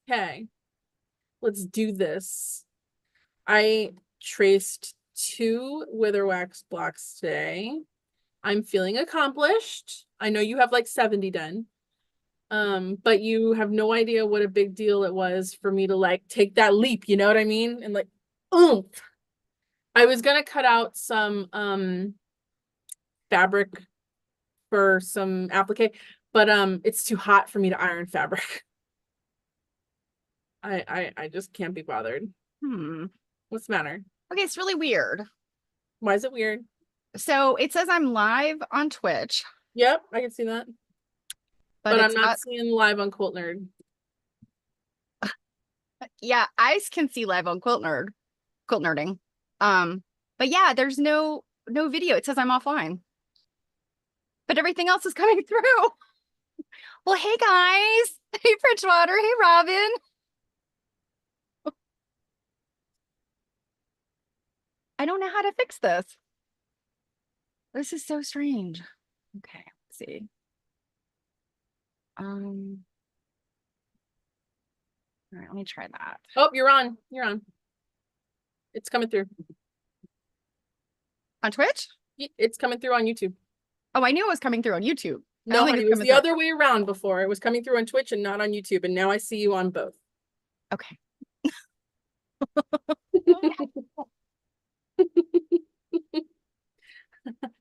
Okay, let's do this. I traced 2 Wither wax blocks today. I'm feeling accomplished. I know you have like 70 done. But you have no idea what a big deal it was for me to like take that leap, you know what I mean? And like, oomph. I was gonna cut out some fabric for some applique, but it's too hot for me to iron fabric. I just can't be bothered. Hmm. What's the matter? Okay, it's really weird. Why is it weird? So it says I'm live on Twitch, Yep, I can see that. but But I'm it's not not. seeing live on Quilt Nerd. Yeah, I can see live on Quilt Nerding. But yeah, there's no video. It says I'm offline, but everything else is coming through. Well, hey guys. Hey Bridgewater. Hey Robin. I don't know how to fix this. This is so strange. Okay, let's see. All right, let me try that. Oh, you're on. You're on. It's coming through. On Twitch? It's coming through on YouTube. Oh, I knew it was coming through on YouTube. I No, don't think honey, it's it was coming the through. other way around before. It was coming through on Twitch and not on YouTube, and now I see you on both. Okay.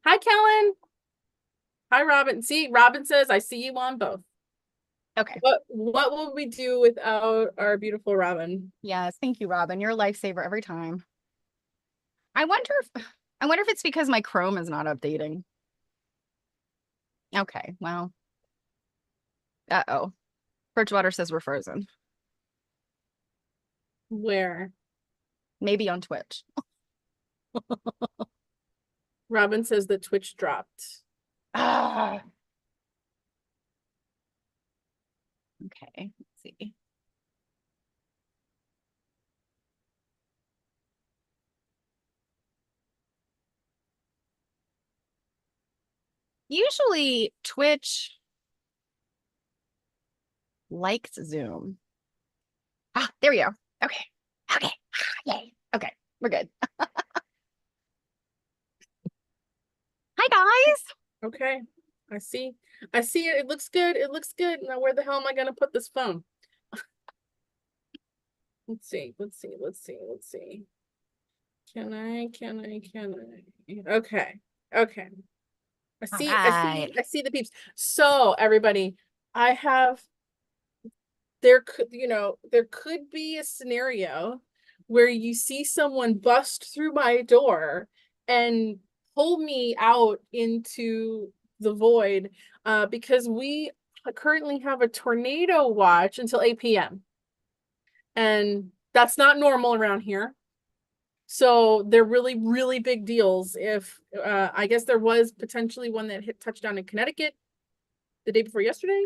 Hi, Kellen. Hi, Robin. See, Robin says, I see you on both. Okay. What will we do without our beautiful Robin? Yes, thank you, Robin. You're a lifesaver every time. I wonder if it's because my Chrome is not updating. Okay, well. Uh-oh. Bridgewater says we're frozen. Where? Maybe on Twitch. Robin says that Twitch dropped. Ah. Okay, let's see. Usually Twitch likes Zoom. Ah, there we go. Okay. Okay. Yay. Okay. We're good. Hi guys. Okay. I see. I see it. It looks good. It looks good. Now, where the hell am I going to put this phone? Let's see. Let's see. Let's see. Let's see. Can I? Okay. Okay. I All see. I right. see. I see the peeps. So, everybody, I have there could, there could be a scenario where you see someone bust through my door and pull me out into the void, because we currently have a tornado watch until 8 p.m. And that's not normal around here. So they're really, really big deals. If I guess there was potentially one that hit touchdown in Connecticut the day before yesterday,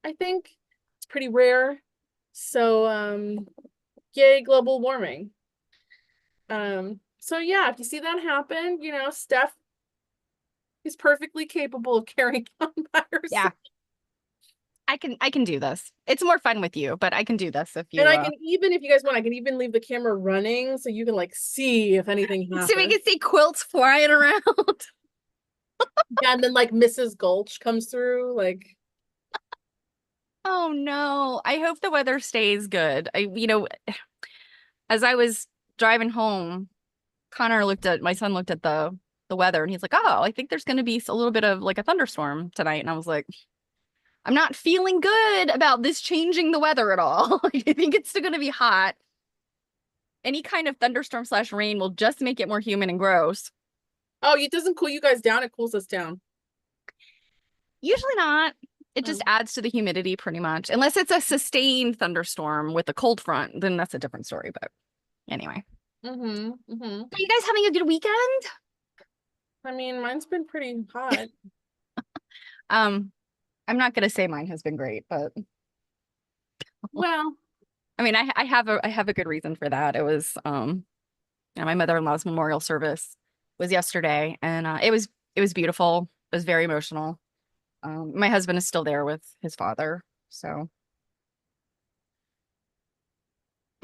I think. It's pretty rare. So yay, global warming. So yeah, if you see that happen, Steph is perfectly capable of carrying on by Yeah. herself. I can do this. It's more fun with you, but I can do this if And you I can even, if you guys want, I can even leave the camera running so you can like see if anything so we happens. can see quilts flying around. Yeah, and then like Mrs. Gulch comes through, like Oh no. I hope the weather stays good. As I was driving home, my son looked at the weather and he's like, "Oh, I think there's going to be a little bit of like a thunderstorm tonight." And I was like, "I'm not feeling good about this changing the weather at all. I think it's still going to be hot. Any kind of thunderstorm slash rain will just make it more humid and gross." oh, it doesn't cool you guys down, it cools us down. Usually not. It just Oh. adds to the humidity pretty much. Unless it's a sustained thunderstorm with a cold front, then that's a different story. But anyway. Are you guys having a good weekend? I mean, mine's been pretty hot. Um, I'm not gonna say mine has been great, but Well, I mean I have a good reason for that. It was my mother-in-law's memorial service was yesterday and it was beautiful. It was very emotional. My husband is still there with his father, so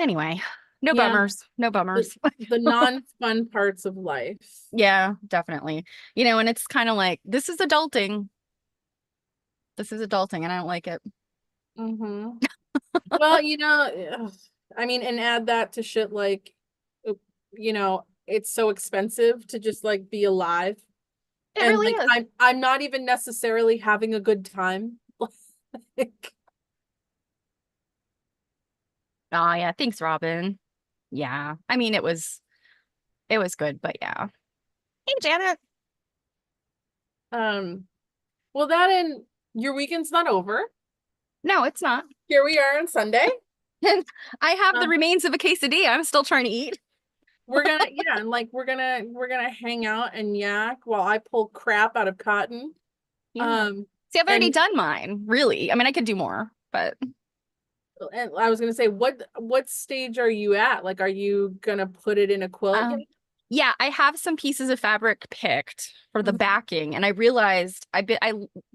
Anyway, no Yeah, bummers. No the, bummers. the non-fun parts of life. Yeah, definitely. And it's kind of like this is adulting. This is adulting, and I don't like it. Mm-hmm. Well, ugh, I mean, and add that to shit like, uh, it's so expensive to just like be alive. It And really like is. I'm not even necessarily having a good time. Like, Oh yeah, thanks, Robin. Yeah. I mean, it was good, but yeah. Hey, Janet. um, well, that and your weekend's not over. No, it's not. Here we are on Sunday. And I have the Um, remains of a quesadilla. I'm still trying to eat. we're gonna yeah, and like we're gonna hang out and yak while I pull crap out of cotton. Yeah. Um, See, I've already and done mine, really. I mean, I could do more, but and I was gonna say, what stage are you at? Like, are you gonna put it in a quilt yet? um, yeah, I have some pieces of fabric picked for the Mhm. backing, and I realized I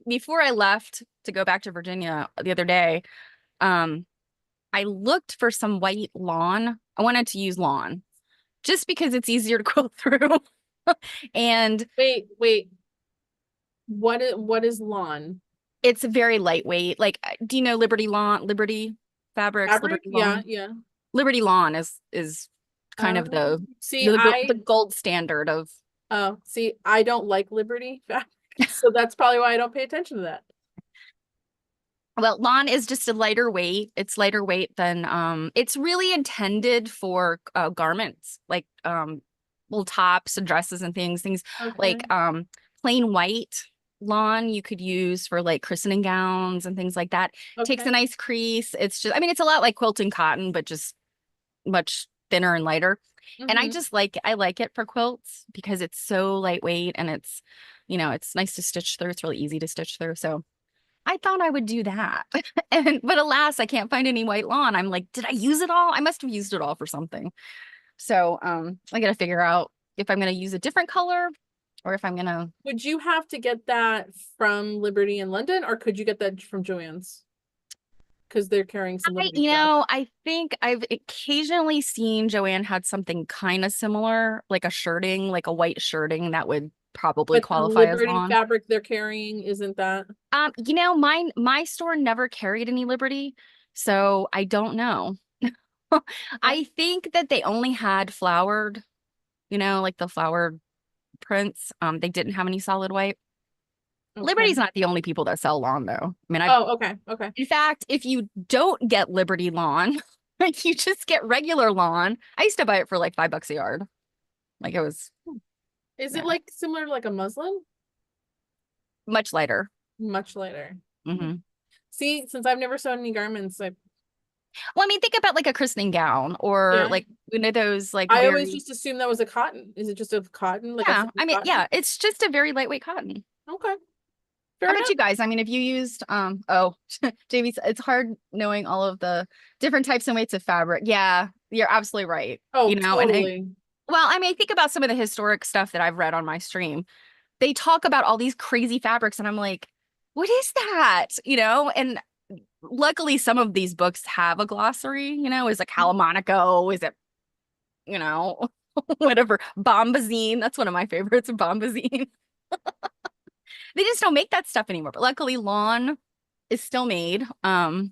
before I left to go back to Virginia the other day, um, I looked for some white lawn. I wanted to use lawn just because it's easier to quilt through. And Wait. What is lawn? it's very lightweight. Like, do you know Liberty Fabrics, Fabric? Liberty Yeah, Lawn? yeah. Liberty Lawn is kind of the See, the gold standard of. I don't like Liberty fabric, so that's probably why I don't pay attention to that. Well, lawn is just a lighter weight. It's lighter weight than it's really intended for garments like little tops and dresses and things Okay. like plain white lawn you could use for like christening gowns and things like that. Takes a Okay. nice crease. It's just, I mean, it's a lot like quilting cotton, but just much thinner and lighter. And Mm-hmm. I like it for quilts because it's so lightweight and it's nice to stitch through. It's really easy to stitch through. So I thought I would do that. But alas, I can't find any white lawn. I'm like, did I use it all? I must have used it all for something. So I gotta figure out if I'm gonna use a different color or if I'm gonna Would you have to get that from Liberty in London, or could you get that from Joann's? Because they're carrying some Liberty stuff. I think I've occasionally seen Joanne had something kind of similar, like a shirting, like a white shirting that would probably But the qualify as Liberty lawn. fabric they're carrying isn't that? My store never carried any Liberty, so I don't know. Okay. I think that they only had flowered, like the flowered prints. They didn't have any solid white. Liberty's Okay. not the only people that sell lawn, though. I mean, Oh, okay. Okay. in fact, if you don't get Liberty lawn, like you just get regular lawn. I used to buy it for like $5 a yard. Like it was, Is it yeah, like similar to like a muslin? much lighter. Much later. Hmm. Hmm. See, since I've never sewn any garments, Well, I mean, think about like a christening gown or yeah, like those like I always very, just assumed that was a cotton. Is it just a cotton, like a yeah. full I mean, cotton? yeah, it's just a very lightweight cotton. Okay, How fair about enough. you guys? I mean, if you used JV, it's hard knowing all of the different types and weights of fabric. Yeah, you're absolutely right. Oh, And totally. well, I mean, think about some of the historic stuff that I've read on my stream. They talk about all these crazy fabrics, and I'm like, what is that? And luckily some of these books have a glossary, is it Calamonico? Is it, you know, whatever, bombazine. That's one of my favorites, bombazine. They just don't make that stuff anymore. But luckily, lawn is still made. Mhm.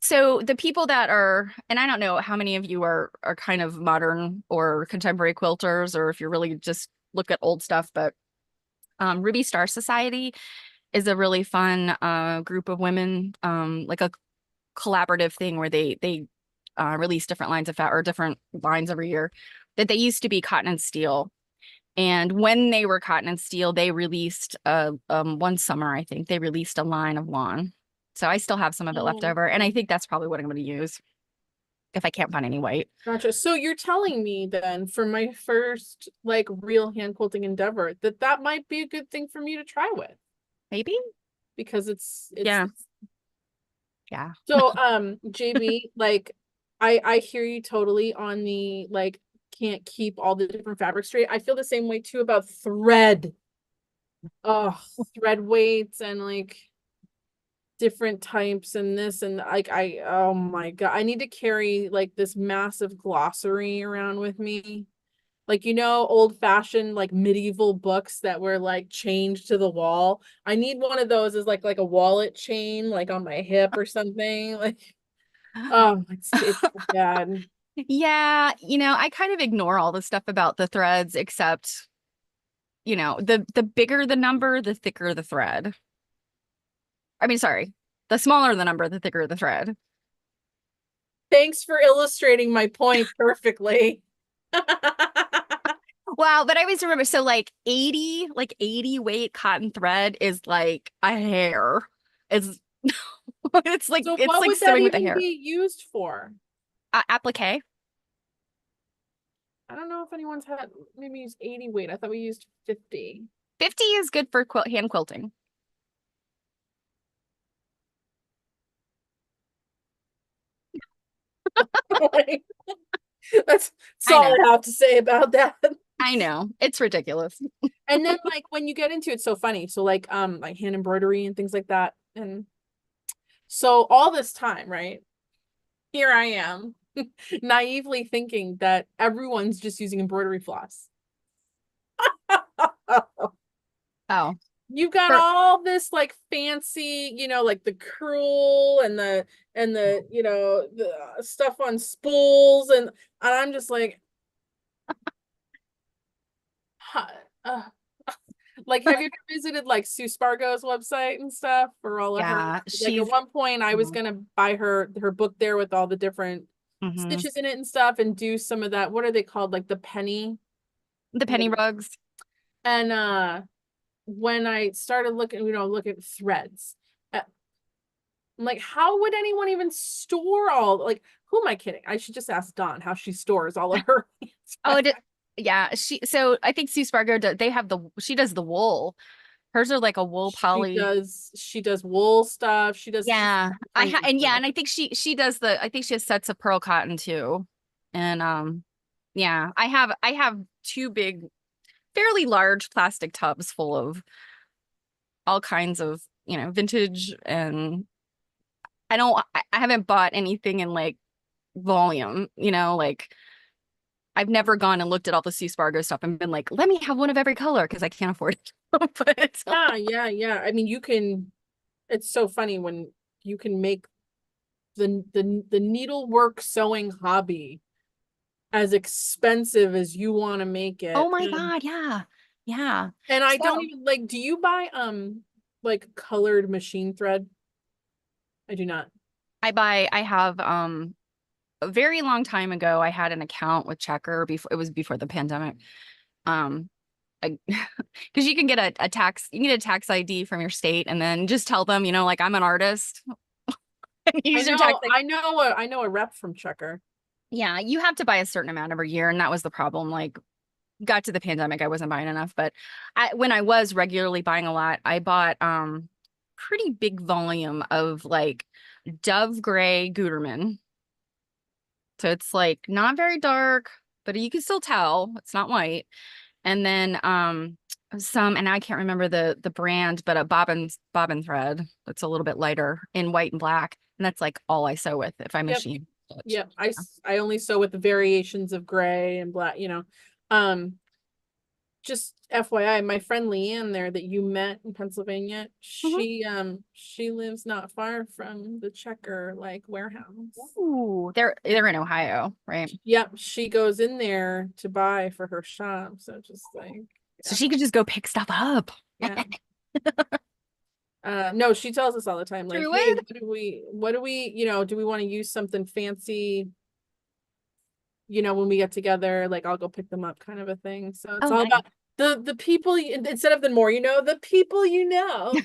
So the people that are, and I don't know how many of you are kind of modern or contemporary quilters, or if you really just look at old stuff, but Ruby Star Society is a really fun group of women, like a collaborative thing where they release different lines of fat or different lines every year. That they used to be cotton and steel. And when they were cotton and steel, they released one summer, I think, they released a line of lawn. So I still have some of it left Oh, over. And I okay. think that's probably what I'm going to use if I can't find any white. Gotcha. So you're telling me then for my first like real hand quilting endeavor that might be a good thing for me to try with Maybe? because it's Yeah. Yeah. so JB, like I hear you totally on the like can't keep all the different fabrics straight. I feel the same way too about thread. Oh, thread weights and like different types and this and like oh my God, I need to carry like this massive glossary around with me. Like, old fashioned like medieval books that were like chained to the wall. I need one of those as like a wallet chain, like on my hip or something. Like, oh, it's so bad. Yeah, I kind of ignore all the stuff about the threads, except, the bigger the number, the thicker the thread. I mean, sorry, the smaller the number, the thicker the thread. Thanks for illustrating my point perfectly. Wow, but I always remember, so like 80 weight cotton thread is like a hair. It's it's like So it's what like would that sewing with a even hair. be used for? Applique. I don't know if anyone's had maybe used 80 weight. I thought we used 50. 50 is good for hand quilting. That's I all know. I have to say about that. I know. It's ridiculous. And then like when you get into it, it's so funny. So like hand embroidery and things like that. And so all this time, right? Here I am, naively thinking that everyone's just using embroidery floss. Oh, You've got for all this like fancy, like the crewel and the stuff on spools and I'm just like, huh, uh, like, have you ever visited like Sue Spargo's website and stuff for all of her? yeah, Like at she's one point, I was gonna buy her book there with all the different mhm. stitches in it and stuff, and do some of that. What are they called? Like the penny. The penny rugs. And when I started looking, look at threads, I'm like, how would anyone even store all? Like, who am I kidding? I should just ask Dawn how she stores all of her. Oh, yeah. So I think Sue Spargo they have she does the wool. Hers are like a wool poly. She does wool stuff. She's Yeah. kinds of stuff. And I think she does I think she has sets of pearl cotton too. And yeah, I have two big, fairly large plastic tubs full of all kinds of, vintage, and I haven't bought anything in like volume, like I've never gone and looked at all the Sea Spargo stuff and been like, let me have one of every color because I can't afford it. But Yeah. I mean, it's so funny when you can make the needlework sewing hobby as expensive as you want to make oh it. my God, yeah. Yeah. And I don't So even like, do you buy like colored machine thread? I do not. I have a very long time ago I had an account with Checker before it was before the pandemic. Um because you can get you can get a tax ID from your state and then just tell them, like I'm an artist and use your tax ID. I know a rep from Checker. Yeah, you have to buy a certain amount every year, and that was the problem. Like, got to the pandemic, I wasn't buying enough, but when I was regularly buying a lot, I bought pretty big volume of like dove gray Gutermann. So it's like not very dark, but you can still tell it's not white. And then and I can't remember the brand, but a bobbin thread that's a little bit lighter in white and black. And that's like all I sew with if I Yep. machine stitch. Yep. I only sew with the variations of gray and black. Um, just FYI, my friend Leanne there that you met in Pennsylvania, Mhm. she lives not far from the Checker like warehouse. Ooh, they're in Ohio, right? Yep, she goes in there to buy for her shop. So just like, So yeah, she could just go pick stuff up. yeah. No, she tells us all the time, like, hey, Druid? what do we, do we want to use something fancy, when we get together, like I'll go pick them up kind of a thing. So it's Oh, all nice. about the people instead of the more, the people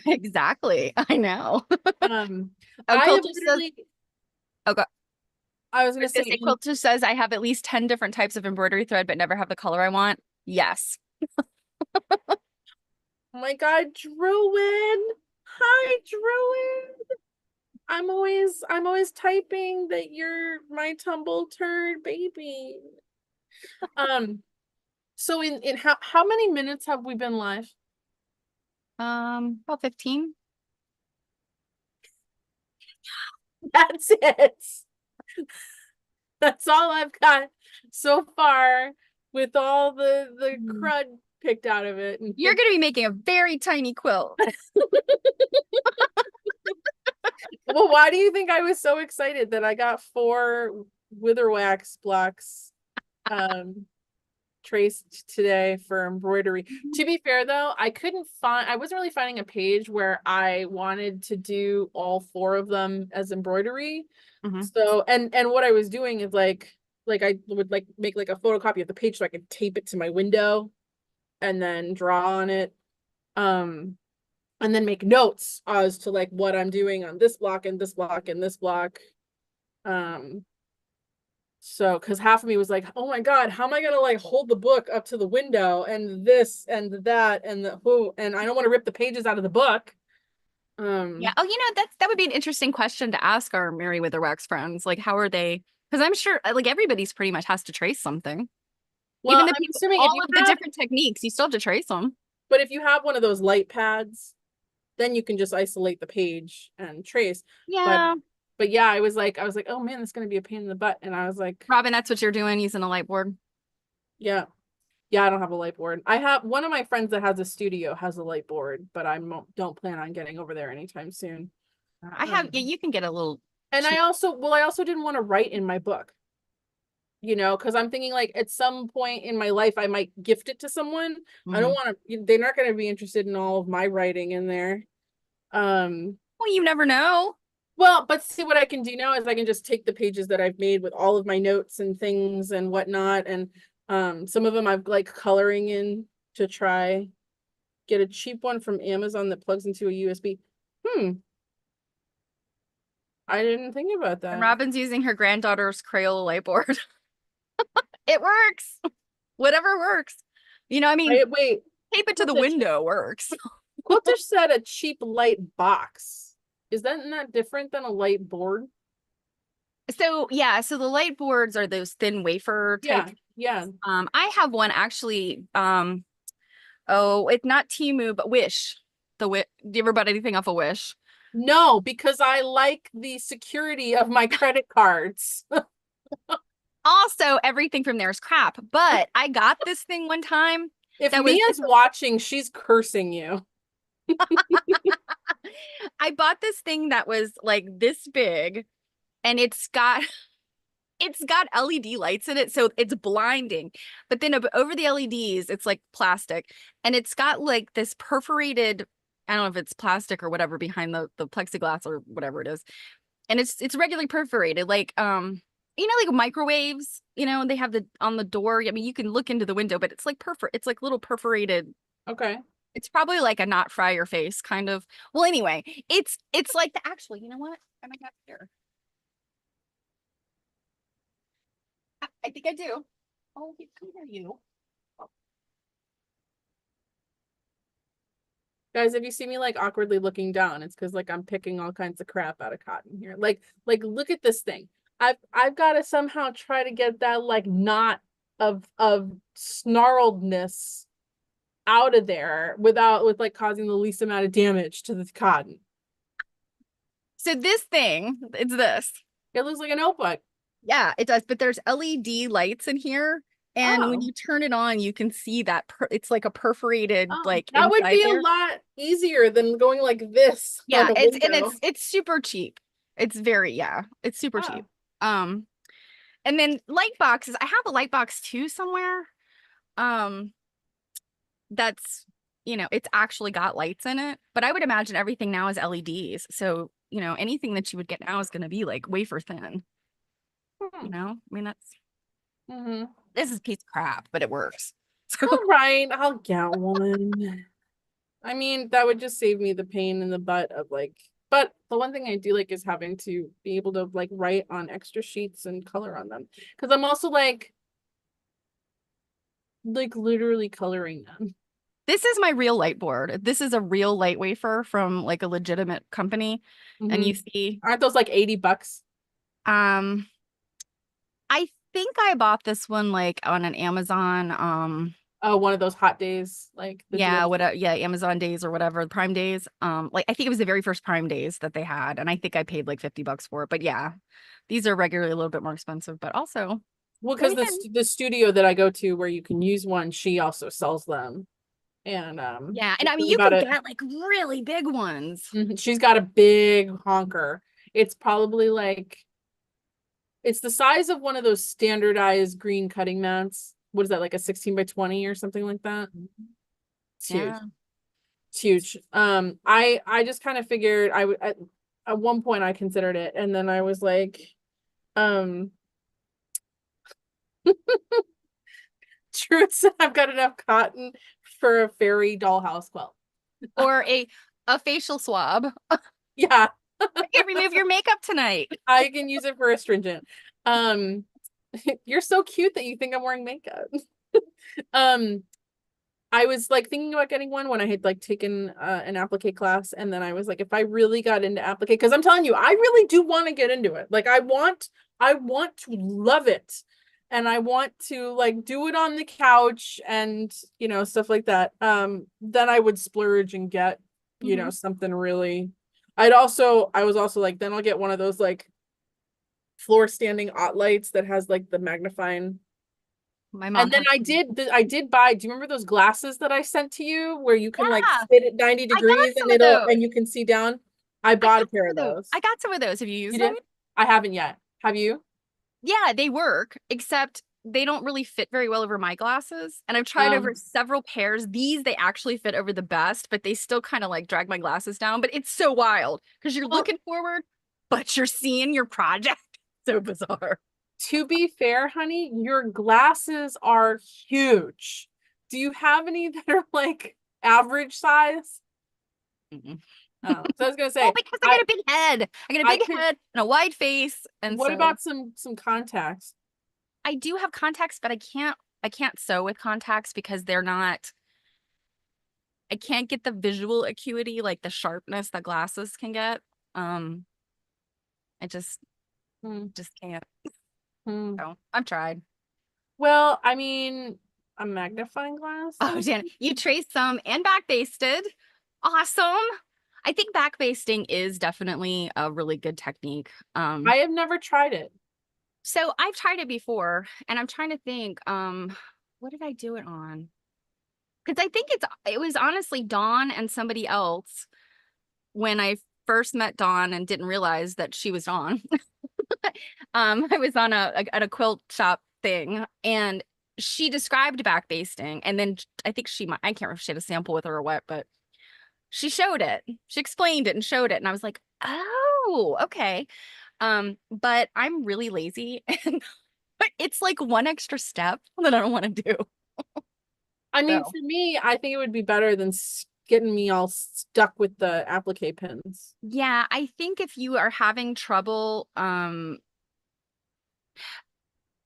Exactly. I know. Oh, I have Quilter says, literally, oh, God. I was I gonna was gonna say, say, Quilter says I have at least 10 different types of embroidery thread, but never have the color I want. Yes. oh my God, Druid. Hi, Druid. I'm always typing that you're my tumble turd baby. So in how many minutes have we been live? About 15. That's it. That's all I've got so far with all the crud picked out of it. And You're going to be making a very tiny quilt. well, why do you think I was so excited that I got 4 wither wax blocks traced today for embroidery? To be fair though, I wasn't really finding a page where I wanted to do all 4 of them as embroidery. So and what I was doing is like I would like make like a photocopy of the page so I could tape it to my window and then draw on it. And then make notes as to like what I'm doing on this block and this block and this block. So because half of me was like, oh my God, how am I gonna like hold the book up to the window and this and that and and I don't want to rip the pages out of the book. Yeah. Oh, that would be an interesting question to ask our Mary Witherwax friends. Like, how are they? Because I'm sure like everybody's pretty much has to trace something. Well, Even the I'm people, assuming if all you of the different techniques, you still have to trace them. but if you have one of those light pads, then you can just isolate the page and trace. Yeah. But yeah, I was like, oh man, this is gonna be a pain in the butt. And I was like, Robin, that's what you're doing using a light board. yeah. Yeah, I don't have a light board. I have one of my friends that has a studio has a light board, but I don't plan on getting over there anytime soon. Yeah, you can get a little And cheap. I also didn't want to write in my book, because I'm thinking like at some point in my life I might gift it to someone. I don't want to, they're not going to be interested in all of my writing in there. Well, you never know. Well, but see what I can do now is I can just take the pages that I've made with all of my notes and things and whatnot. And some of them I've like coloring in to try get a cheap one from Amazon that plugs into a USB. I didn't think about And that. Robin's using her granddaughter's Crayola light board. It works. Whatever works. I mean, Wait, tape it to the window works. Quilter said a cheap light box. Is that not different than a light board? So yeah, so the light boards are those thin wafer type. Yeah. I have one actually. It's not Temu, but Wish. Do you ever bought anything off of Wish? No, because I like the security of my credit cards. Also, everything from there is crap. But I got this thing one time. If That was Mia's watching, she's cursing you. I bought this thing that was like this big, and it's got LED lights in it, so it's blinding. But then over the LEDs, it's like plastic, and it's got like this perforated, I don't know if it's plastic or whatever behind the plexiglass or whatever it is. And it's regularly perforated, like like microwaves, they have on the door. I mean, you can look into the window, but it's like it's like little perforated. Okay. It's probably like a not fry your face kind of. Well, anyway, it's like actually, you know what? I might have here. I think I do. Oh, come here, you. Guys, if you see me like awkwardly looking down, it's because like I'm picking all kinds of crap out of cotton here. Like look at this thing. I've got to somehow try to get that like knot of snarledness out of there with like causing the least amount of damage to the cotton. So this thing, it's this. It looks like a notebook. Yeah, it does. But there's LED lights in here. And when you turn it on, you can see that it's like a perforated like that would be there. a lot easier than going like this. Yeah, it's super cheap. It's super cheap. And then light boxes. I have a light box too somewhere. That's it's actually got lights in it, but I would imagine everything now is LEDs. So, anything that you would get now is going to be like wafer thin. I mean, this is a piece of crap, but it works. All right, I'll get one. I mean, that would just save me the pain in the butt of like, but the one thing I do like is having to be able to like write on extra sheets and color on them. Because I'm also like literally coloring them. This is my real light board. This is a real light wafer from like a legitimate company. And you see, aren't those like $80? I think I bought this one like on an Amazon Oh, one of those hot days, like the Yeah, deals. what yeah, Amazon days or whatever, Prime days. Like I think it was the very first Prime days that they had, and I think I paid like $50 for it. But yeah, these are regularly a little bit more expensive, but also Well, go because ahead. the studio that I go to where you can use one, she also sells them, and Yeah, and it's I mean really you about can it. get like really big ones. She's got a big honker. It's probably like it's the size of one of those standardized green cutting mats. What is that, like a 16 by 20 or something like that? It's huge. Yeah. It's huge. I just kind of figured I would at one point I considered it, and then I was like, um, truth, I've got enough cotton for a fairy dollhouse quilt. Or a facial swab. Yeah, I can remove your makeup tonight. I can use it for astringent. Um, you're so cute that you think I'm wearing makeup. Um, I was like thinking about getting one when I had like taken an applique class, and then I was like, if I really got into applique, because I'm telling you, I really do want to get into it. Like I want to love it, and I want to like do it on the couch and stuff like that. Then I would splurge and get Mhm. something really. I was also like, then I'll get one of those like floor standing ot lights that has like the magnifying. My And mom then has. I did buy, do you remember those glasses that I sent to you where you can like Yeah, sit at 90 I got degrees some of those. and you can see down? I I bought a got pair some of of those. I those. got some of those. Have you You used them? did? I haven't yet. Have you? Yeah, they work, except they don't really fit very well over my glasses. And I've tried over Um, several pairs. These they actually fit over the best, but they still kind of like drag my glasses down. But it's so wild because you're well, looking forward, but you're seeing your project. So bizarre. to be fair, honey, your glasses are huge. Do you have any that are like average size? Mm-mm. Oh, so I was gonna Well, say, because I got a big head. I got a I big could. head and a wide face, and What so about some contacts? I do have contacts, but I can't sew with contacts because they're not I can't get the visual acuity, like the sharpness that glasses can get. Um, I Hmm. just can't. Hmm. So I've tried. Well, I mean, a magnifying glass, Oh, maybe? Jan, you traced some and back basted. Awesome. I think back basting is definitely a really good technique. I have never tried it. So I've tried it before and I'm trying to think, what did I do it on? Because I think it was honestly Dawn and somebody else when I first met Dawn and didn't realize that she was Dawn. I was on at a quilt shop thing and she described back basting and then I think I can't remember if she had a sample with her or what, but she showed it. She explained it and showed it. And I was like, oh, okay. But I'm really lazy and it's like one extra step that I don't want to do. I mean, So for me, I think it would be better than getting me all stuck with the applique pins. yeah, I think if you are having trouble,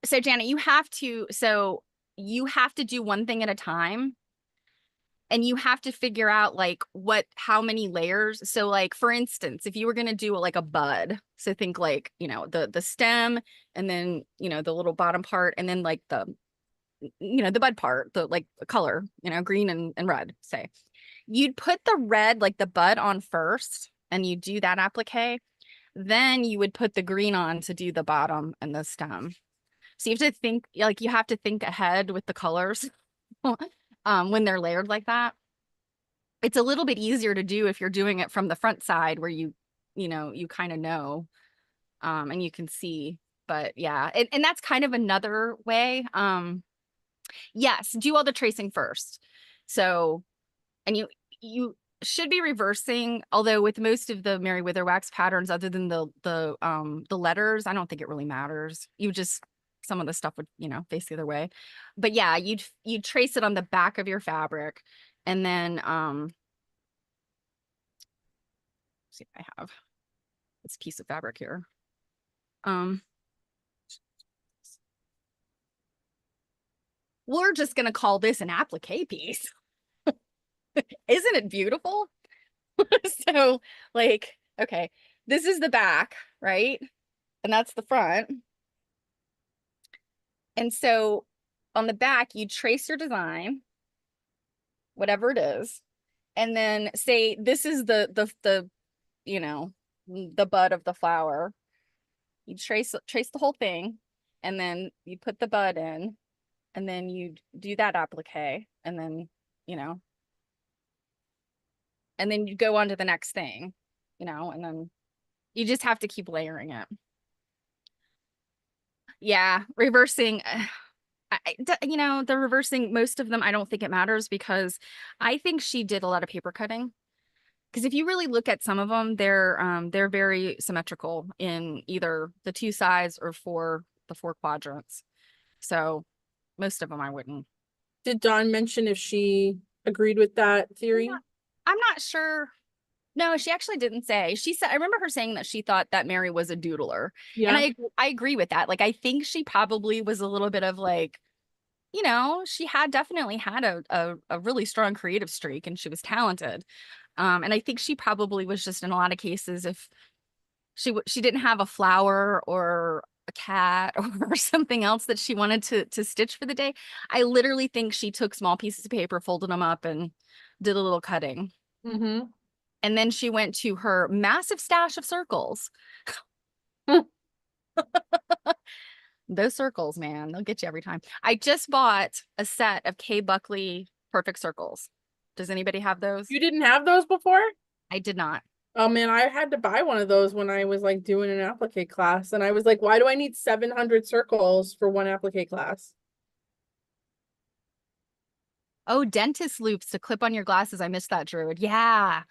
so Janet, you have to do one thing at a time and you have to figure out like how many layers. So like for instance, if you were going to do like a bud, so think like, the stem and then, the little bottom part and then like the bud part, the like color, green and red, say. You'd put the red like the bud on first and you do that applique. Then you would put the green on to do the bottom and the stem. So you have to think ahead with the colors when they're layered like that. It's a little bit easier to do if you're doing it from the front side where you kind of know and you can see. But yeah, and that's kind of another way. Yes, do all the tracing first. So, and you should be reversing, although with most of the Mary Witherwax patterns, other than the letters, I don't think it really matters. Some of the stuff would, face the other way. But yeah, you'd trace it on the back of your fabric and then see if I have this piece of fabric here. Um, we're just gonna call this an applique piece. Isn't it beautiful? So, like, okay, this is the back, right? And that's the front. And so on the back, you trace your design, whatever it is, and then say this is the you know, the bud of the flower. You trace the whole thing, and then you put the bud in, and then you do that applique, and then, you know, and then you go on to the next thing, you know, and then you just have to keep layering it. Yeah, reversing. You know, the reversing, most of them, I don't think it matters because I think she did a lot of paper cutting. Because if you really look at some of them, they're very symmetrical in either the two sides or the four quadrants. So most of them I wouldn't. Did Dawn mention if she agreed with that theory? I'm not sure. No, she actually didn't say. She said, I remember her saying that she thought that Mary was a doodler. And Yeah. I agree with that. Like, I think she probably was a little bit of like, you know, she had definitely had a really strong creative streak and she was talented. And I think she probably was just in a lot of cases, if she didn't have a flower or a cat or something else that she wanted to stitch for the day, I literally think she took small pieces of paper, folded them up, and did a little cutting. Mm-hmm. And then she went to her massive stash of circles. Those circles, man, they'll get you every time. I just bought a set of K. Buckley Perfect Circles. Does anybody have those? You didn't have those before? I did not. Oh man, I had to buy one of those when I was like doing an applique class. And I was like, why do I need 700 circles for one applique class? Oh, dentist loops to clip on your glasses. I missed that, Druid. Yeah.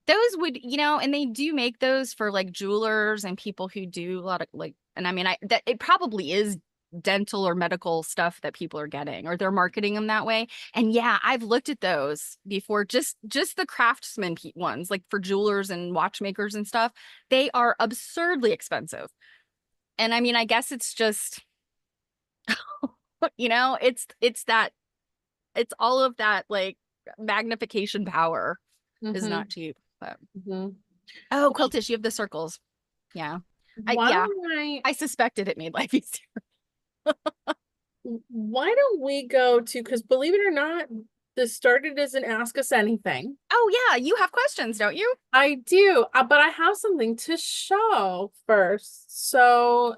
Those would, you know, and they do make those for like jewelers and people who do a lot of like, and I mean, that it probably is dental or medical stuff that people are getting, or they're marketing them that way. And yeah, I've looked at those before, just the craftsman ones, like for jewelers and watchmakers and stuff. They are absurdly expensive. And I mean, I guess it's just, you know, it's all of that like magnification power is Mm-hmm. not cheap. But Mm-hmm. oh, quiltish, you have the circles. Yeah. Why Yeah, don't I suspected it made life easier. why don't we go to, because believe it or not, this started as an Ask Us Anything. Oh yeah, you have questions, don't you? I do, but I have something to show first. So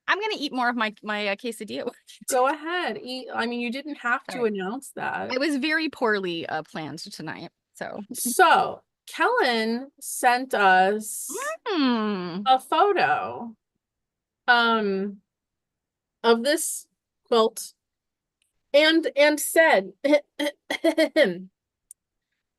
I'm gonna eat more of my quesadilla. go ahead. Eat. I mean, you didn't have to Sorry. announce that. It was very poorly planned tonight. So So Kellen sent us hmm. a photo um of this quilt and said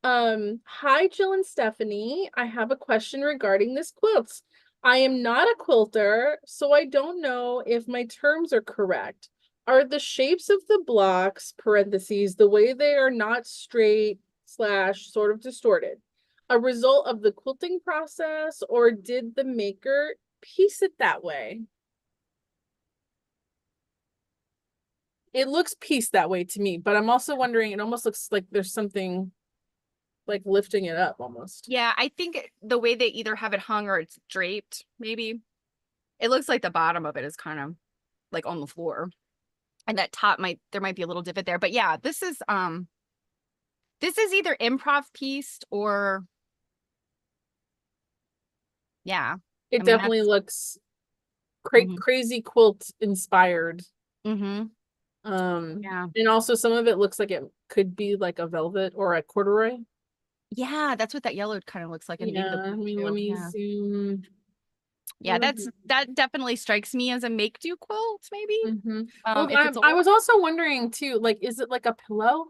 hi Jill and Stephanie, I have a question regarding this quilt. I am not a quilter, so I don't know if my terms are correct. Are the shapes of the blocks, parentheses, the way they are not straight slash sort of distorted, a result of the quilting process, or did the maker piece it that way? It looks pieced that way to me, but I'm also wondering, it almost looks like there's something like lifting it up almost. Yeah, I think the way they either have it hung or it's draped, maybe. It looks like the bottom of it is kind of like on the floor. And that top there might be a little divot there. But yeah, this is either improv pieced or yeah. It I mean definitely that's looks mhm. crazy quilt inspired. Mm-hmm. Yeah. And also some of it looks like it could be like a velvet or a corduroy. Yeah, that's what that yellow kind of looks like, and maybe the Yeah, I blue mean, let too. me Yeah. zoom. Yeah, that definitely strikes me as a make do quilt, maybe. Mm-hmm. Well, If it's I old. was also wondering too, like, is it like a pillow?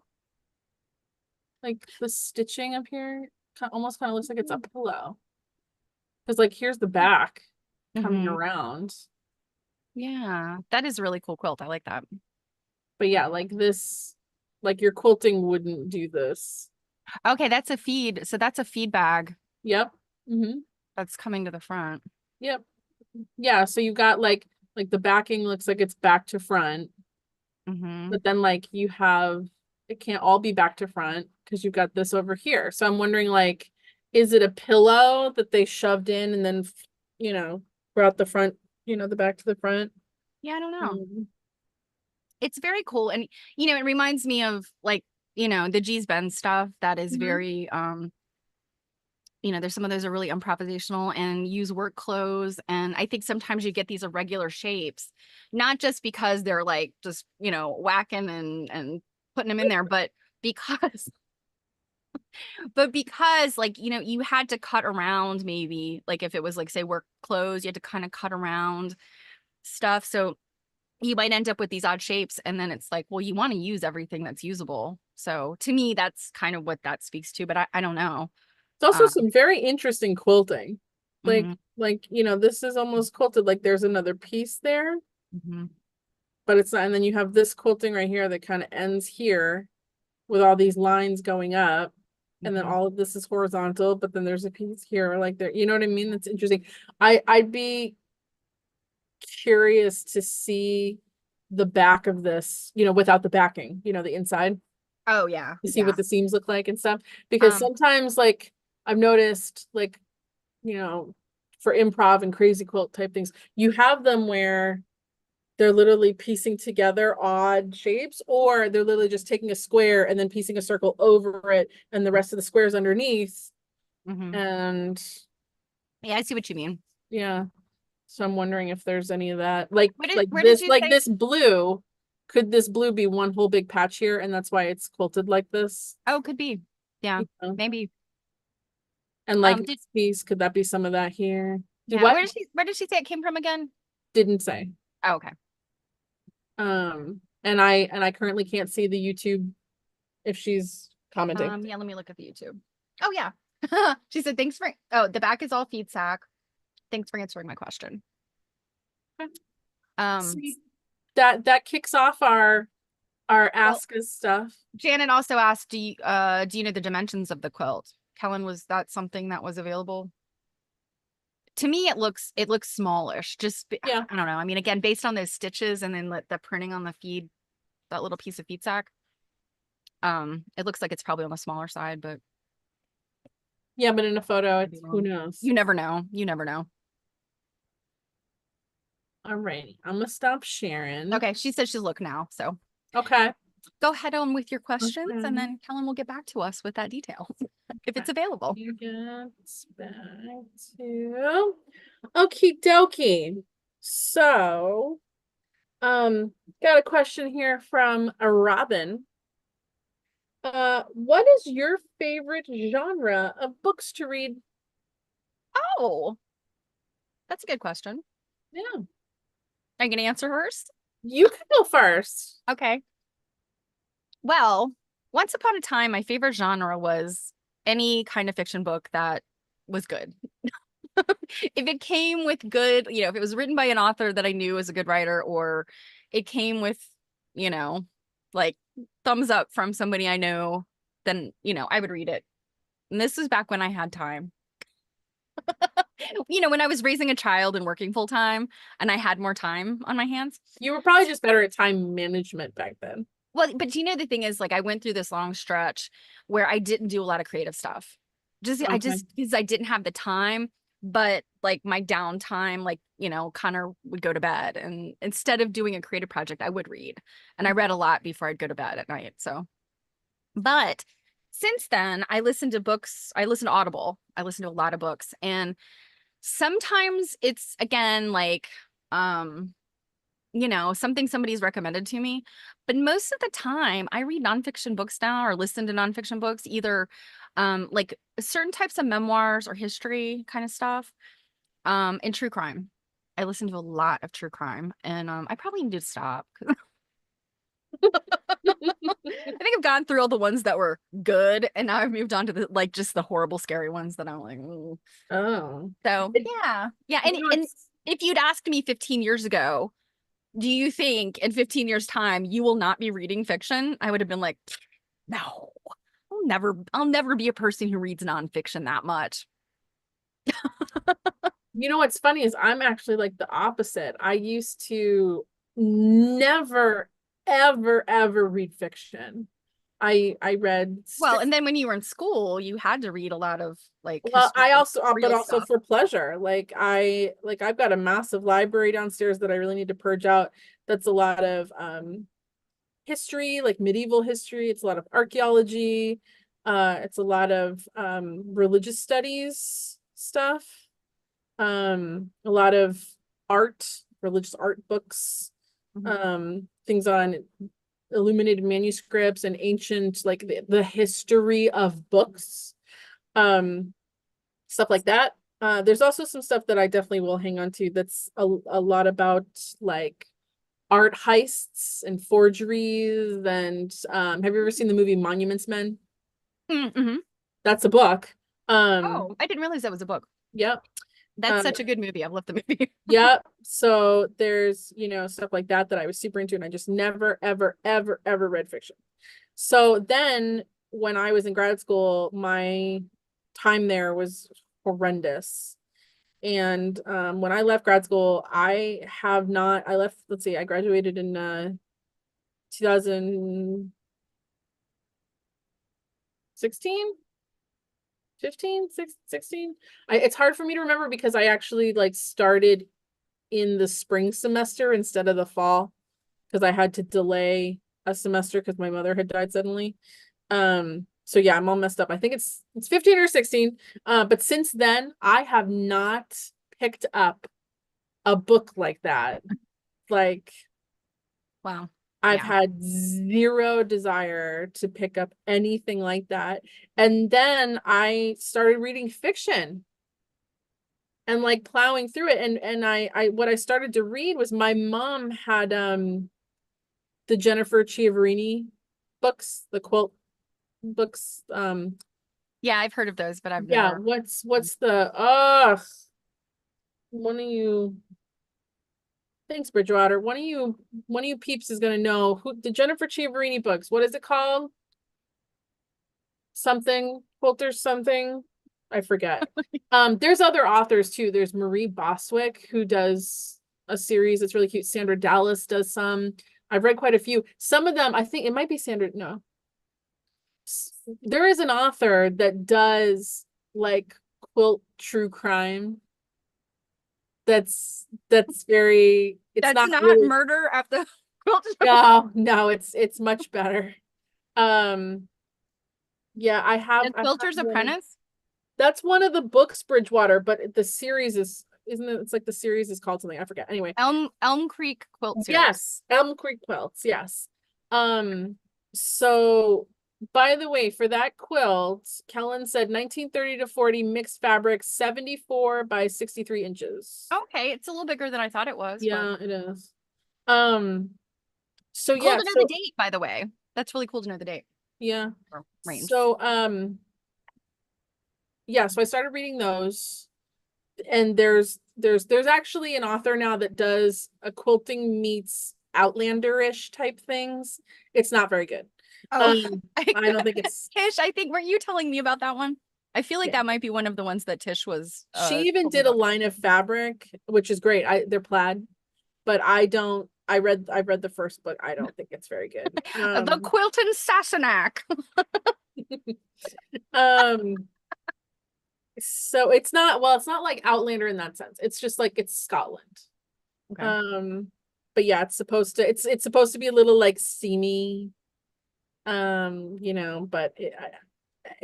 Like the stitching up here almost kind of looks like it's a pillow. Because like here's the back coming Mm-hmm. around. Yeah, that is a really cool quilt. I like that. But yeah, like this, like your quilting wouldn't do this. Okay, that's a feed. So that's a feed bag Yep. Mm-hmm. that's coming to the front. Yep. Yeah, so you got like the backing looks like it's back to front, Mm-hmm. but then like you have it can't all be back to front because you've got this over here. So I'm wondering like, is it a pillow that they shoved in and then brought the front, the back to the front? Yeah, I don't know. Um, It's very cool. And, it reminds me of like, the G's Ben stuff that is Mhm. very, there's some of those are really improvisational and use work clothes. And I think sometimes you get these irregular shapes, not just because they're like just, whacking and putting them in there, but because, like, you had to cut around maybe, like if it was like, say, work clothes, you had to kind of cut around stuff. So you might end up with these odd shapes. And then it's like, well, you want to use everything that's usable. So to me, that's kind of what that speaks to, but I don't know. It's also Um, some very interesting quilting. mhm, This is almost quilted. Like there's another piece there, mhm, but it's not. And then you have this quilting right here that kind of ends here with all these lines going up. And then mhm. all of this is horizontal, but then there's a piece here, like there, you know what I mean? That's interesting. I'd be curious to see the back of this, without the backing, the inside, Oh yeah, to see what yeah. the seams look like and stuff. Because Um, sometimes, like, I've noticed, like, you know, for improv and crazy quilt type things, you have them where they're literally piecing together odd shapes, or they're literally just taking a square and then piecing a circle over it and the rest of the squares underneath. mhm. And Yeah, I see what you mean. yeah, so I'm wondering if there's any of that. Like like Where did this, you like say? this blue, could this blue be one whole big patch here and that's why it's quilted like this? Oh, could be. Yeah, You know? maybe. And like Did this piece, could that be some of that here? Do Yeah, what? where did she say it came from again? Didn't say. Oh, okay. And I currently can't see the YouTube if she's commenting. Yeah, let me look at the YouTube. Oh yeah. She said thanks for the back is all feed sack. Thanks for answering my question. Um, See, that kicks off our well, ask us stuff. Janet also asked, do you know the dimensions of the quilt? Kellen, was that something that was available? To me, it looks smallish. Yeah. I don't know. I mean, again, based on those stitches and then the printing on the feed, that little piece of feed sack, it looks like it's probably on the smaller side, but Yeah, but in a photo, could be it's who wrong. knows. You never know. You never know. All right. I'm gonna stop sharing. Okay, she says she's looking now, so Okay. go ahead on with your questions, and Okay. then Kellen will get back to us with that detail if it's available. You get back to okie dokie. So, got a question here from a Robin. What is your favorite genre of books to read? Oh, that's a good question. Yeah, Are you gonna answer first? you can go first. Okay. Well, once upon a time, my favorite genre was any kind of fiction book that was good. If it came with good, if it was written by an author that I knew was a good writer, or it came with, you know, like thumbs up from somebody I know, then, I would read it. And this was back when I had time. When I was raising a child and working full time and I had more time on my hands. You were probably just better at time management back then. Well, but the thing is, like, I went through this long stretch where I didn't do a lot of creative stuff. I Okay. just because I didn't have the time, but like my downtime, like, Connor would go to bed, and instead of doing a creative project, I would read. And I read a lot before I'd go to bed at night. So, but since then, I listen to books, I listen to Audible, I listen to a lot of books, and sometimes it's again like something somebody's recommended to me. But most of the time, I read nonfiction books now or listen to nonfiction books, either like certain types of memoirs or history kind of stuff, and true crime. I listen to a lot of true crime, and I probably need to stop. I think I've gone through all the ones that were good, and now I've moved on to the like just the horrible, scary ones that I'm like, "Ooh." Oh. So It, yeah, yeah. you know, And it's if you'd asked me 15 years ago, do you think in 15 years time you will not be reading fiction? I would have been like, no, I'll never be a person who reads nonfiction that much. what's funny is I'm actually like the opposite. I used to never, ever, ever read fiction. I read Well, strict and then when you were in school, you had to read a lot of like well, I also but real also stuff. for pleasure. I've got a massive library downstairs that I really need to purge out. That's a lot of history, like medieval history. It's a lot of archaeology. It's a lot of religious studies stuff. A lot of art, religious art books, things on illuminated manuscripts and ancient, like the history of books, stuff like that. There's also some stuff that I definitely will hang on to that's a lot about like art heists and forgeries. And have you ever seen the movie Monuments Men? Mm-hmm. That's a book. Oh, I didn't realize that was a book. Yep. That's such a good movie. I've loved the movie. Yep. So there's, stuff like that that I was super into, and I just never, ever, ever, ever read fiction. So then when I was in grad school, my time there was horrendous. And when I left grad school, I left, let's see, I graduated in 2016, 15, 16. It's hard for me to remember because I actually like started in the spring semester instead of the fall because I had to delay a semester because my mother had died suddenly. So yeah, I'm all messed up. I think it's 15 or 16. But since then, I have not picked up a book like that. Like, Wow. I've Yeah. had zero desire to pick up anything like that. And then I started reading fiction and like plowing through it. And I what I started to read was my mom had the Jennifer Chiaverini books, the quilt books. Yeah, I've heard of those, but I've Yeah, never. what's the one of you, thanks, Bridgewater. One of you peeps is gonna know who the Jennifer Chiaverini books. What is it called? Something, Quilters something. I forget. There's other authors too. There's Marie Bostwick who does a series that's really cute. Sandra Dallas does some. I've read quite a few. Some of them, I think it might be Sandra. No, there is an author that does like quilt true crime. That's very. It's That's not not really. murder at the quilt show. No, it's much better. Um, yeah, The I have Quilter's one. Apprentice. That's one of the books, Bridgewater, but the series isn't it? It's like the series is called something. I forget. Anyway, Elm Creek Quilt Series. yes, Elm Creek Quilts. Yes. Um. So, by the way, for that quilt, Kellen said 1930 to 40 mixed fabric, 74 by 63 inches. Okay, it's a little bigger than I thought it was, but Yeah, it is. Um. So cool yeah. to know the So date, by the way. That's really cool to know the date yeah. or range. So yeah. So I started reading those. And there's actually an author now that does a quilting meets outlander-ish type things. It's not very good. Oh, I don't think it's. Tish, I think weren't you telling me about that one? I feel like Yeah. that might be one of the ones that Tish was She even told me did a about. line of fabric, which is great. They're plaid, but I've read the first book. I don't think it's very good. The Quilton Sassenach. Um so it's not like Outlander in that sense. It's just like it's Scotland. Okay. But yeah, it's supposed to be a little like steamy. But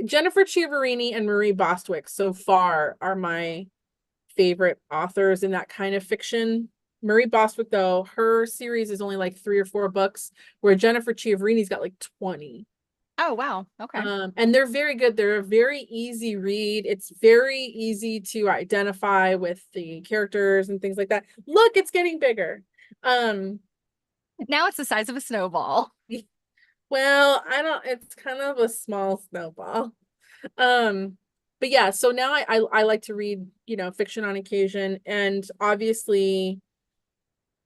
Jennifer Chiaverini and Marie Bostwick so far are my favorite authors in that kind of fiction. Marie Bostwick, though, her series is only like 3 or 4 books, where Jennifer Chiaverini's got like 20. Oh, wow. Okay. And they're very good. They're a very easy read. It's very easy to identify with the characters and things like that. Look, it's getting bigger. Now it's the size of a snowball. Well, I don't, it's kind of a small snowball. But yeah, so now I like to read, fiction on occasion. And obviously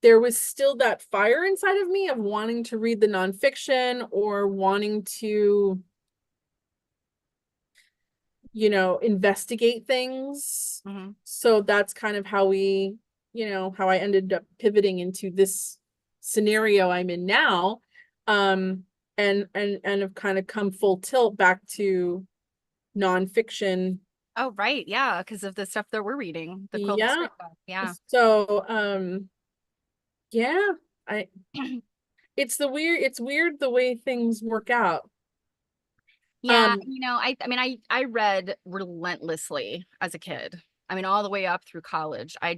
there was still that fire inside of me of wanting to read the nonfiction or wanting to, investigate things. Mhm. So that's kind of how how I ended up pivoting into this scenario I'm in now. And have kind of come full tilt back to nonfiction. Oh, right. Yeah, because of the stuff that we're reading, the quilt Yeah. history stuff. Yeah. So, yeah, I it's weird the way things work out. Yeah, Um, I mean I read relentlessly as a kid. I mean all the way up through college. I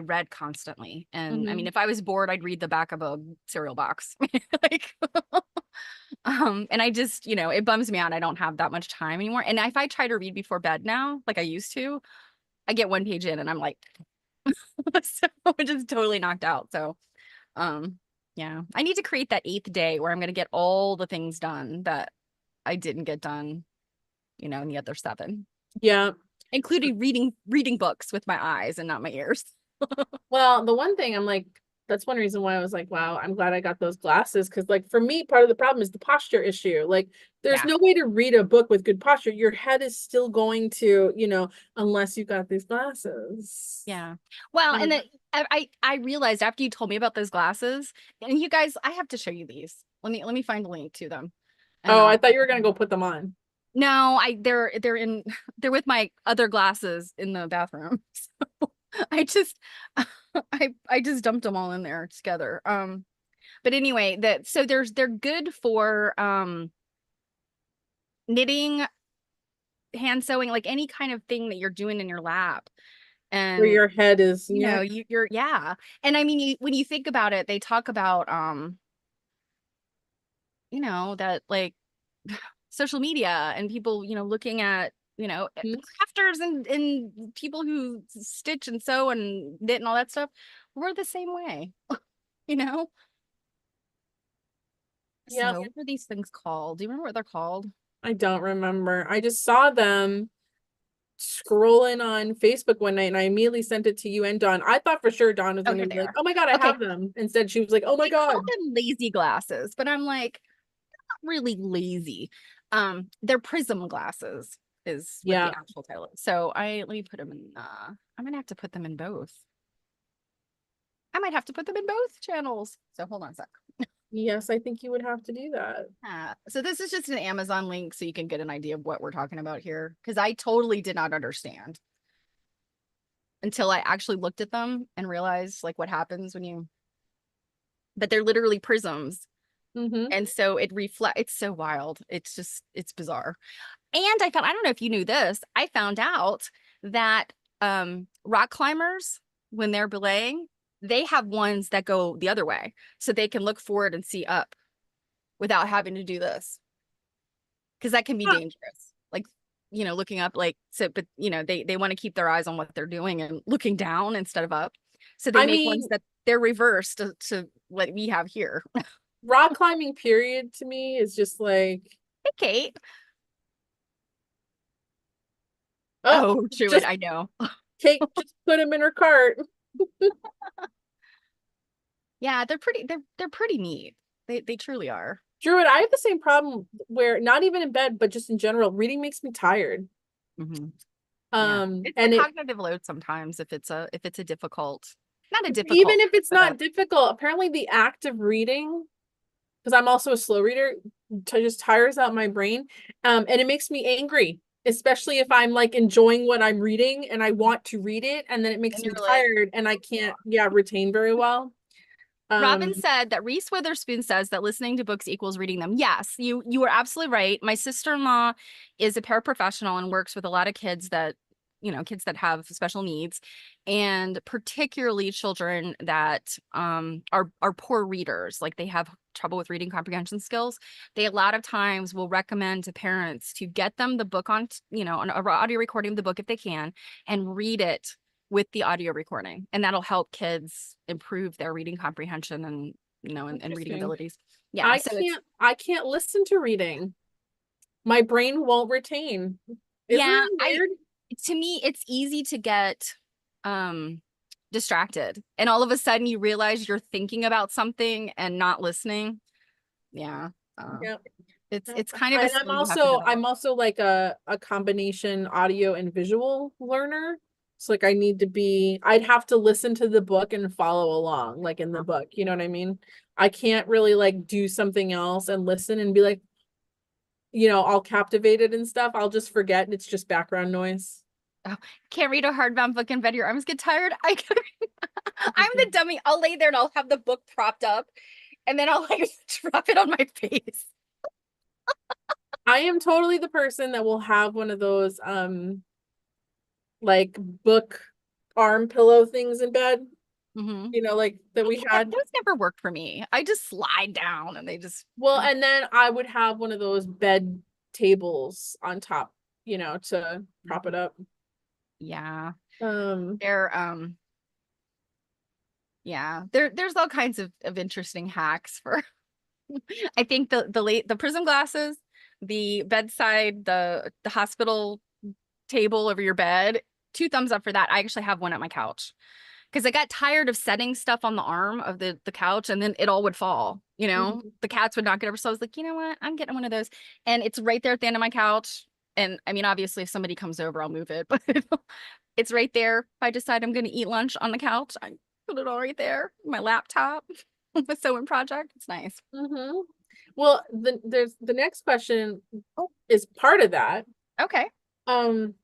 read constantly. And I mean mhm. if I was bored, I'd read the back of a cereal box. Like and I just, it bums me out. I don't have that much time anymore. And if I try to read before bed now, like I used to, I get one page in and I'm like so just totally knocked out. So um yeah, I need to create that eighth day where I'm going to get all the things done that I didn't get done, in the other seven, Yeah. including reading books with my eyes and not my ears. Well, the one thing I'm like, that's one reason why I was like, wow, I'm glad I got those glasses. Cause like for me, part of the problem is the posture issue. Like there's Yeah. no way to read a book with good posture. Your head is still going to, unless you got these glasses. Yeah. Well, and Um, then I realized after you told me about those glasses, and you guys, I have to show you these. Let me find a link to them. And oh, I thought you were gonna go put them on. no, they're in they're with my other glasses in the bathroom. So I just I just dumped them all in there together. But anyway, they're good for knitting, hand sewing, like any kind of thing that you're doing in your lap. Where And your head is, yeah. you're yeah. And I mean when you think about it, they talk about that like social media and people, looking at, Mhm. crafters and people who stitch and sew and knit and all that stuff. We're the same way, you know? Yeah. So what are these things called? Do you remember what they're called? I don't remember. I just saw them scrolling on Facebook one night and I immediately sent it to you and Dawn. I thought for sure Dawn was Oh, gonna here be they like, are. oh my God, I Okay. have them. Instead, she was like, oh my They call God. them lazy glasses, but I'm like, not really lazy. They're prism glasses is what the Yeah. actual title is. So let me put them in I'm gonna have to put them in both. I might have to put them in both channels. So hold on a sec. Yes, I think you would have to do that. So this is just an Amazon link so you can get an idea of what we're talking about here. Because I totally did not understand until I actually looked at them and realized like what happens but they're literally prisms. Mm-hmm. And so it's so wild. It's bizarre. And I don't know if you knew this, I found out that rock climbers, when they're belaying, they have ones that go the other way. So they can look forward and see up without having to do this. Because that can be Huh. dangerous. Like, looking up, like, so, but, they want to keep their eyes on what they're doing and looking down instead of up. So they I make ones mean, that they're reversed to what we have here. rock climbing period to me is just like, Hey, Kate. oh, Oh, true it. just I know. Kate just put him in her cart. Yeah, they're pretty neat. They truly are. Druid, I have the same problem where not even in bed, but just in general, reading makes me tired. Hmm. Yeah. It's the And it cognitive load sometimes if it's a difficult, not a even difficult, if it's but not difficult, apparently the act of reading, because I'm also a slow reader, just tires out my brain. And it makes me angry, especially if I'm like enjoying what I'm reading and I want to read it, and then it makes and me you're like, tired and I can't, yeah, retain very well. Robin Um, said that Reese Witherspoon says that listening to books equals reading them. Yes, you are absolutely right. My sister-in-law is a paraprofessional and works with a lot of kids kids that have special needs, and particularly children that are poor readers, like they have trouble with reading comprehension skills. They a lot of times will recommend to parents to get them the book on, an audio recording of the book if they can, and read it with the audio recording, and that'll help kids improve their reading comprehension and and reading Interesting. abilities. Yeah, so I can't listen to reading. My brain won't retain. Isn't yeah, that I weird? to me it's easy to get um distracted, and all of a sudden you realize you're thinking about something and not listening. Yeah. uh, Yeah. it's kind of a And skill you have to develop. I'm also like a combination audio and visual learner. So like I'd have to listen to the book and follow along like in the book, you know what I mean? I can't really like do something else and listen and be like, all captivated and stuff. I'll just forget and it's just background noise. Oh, can't read a hardbound book in bed, your arms get tired. I'm the dummy. I'll lay there and I'll have the book propped up and then I'll like drop it on my face. I am totally the person that will have one of those like book arm pillow things in bed, Mm-hmm. you know, like that we Yeah, had. those never worked for me. I just slide down and they just Well, and then I would have one of those bed tables on top, you know, to prop it up. yeah. Um, They're yeah. There's all kinds of interesting hacks for I think the prism glasses, the bedside, the hospital table over your bed, two thumbs up for that. I actually have one at my couch because I got tired of setting stuff on the arm of the couch and then it all would fall, you know? mhm, The cats would knock it over. So I was like, you know what? I'm getting one of those. And it's right there at the end of my couch. And I mean, obviously, if somebody comes over, I'll move it, but it's right there. If I decide I'm going to eat lunch on the couch, I put it all right there. My laptop, my sewing project. It's nice. mhm. Well, there's the next question Oh, is part of that. okay. Um,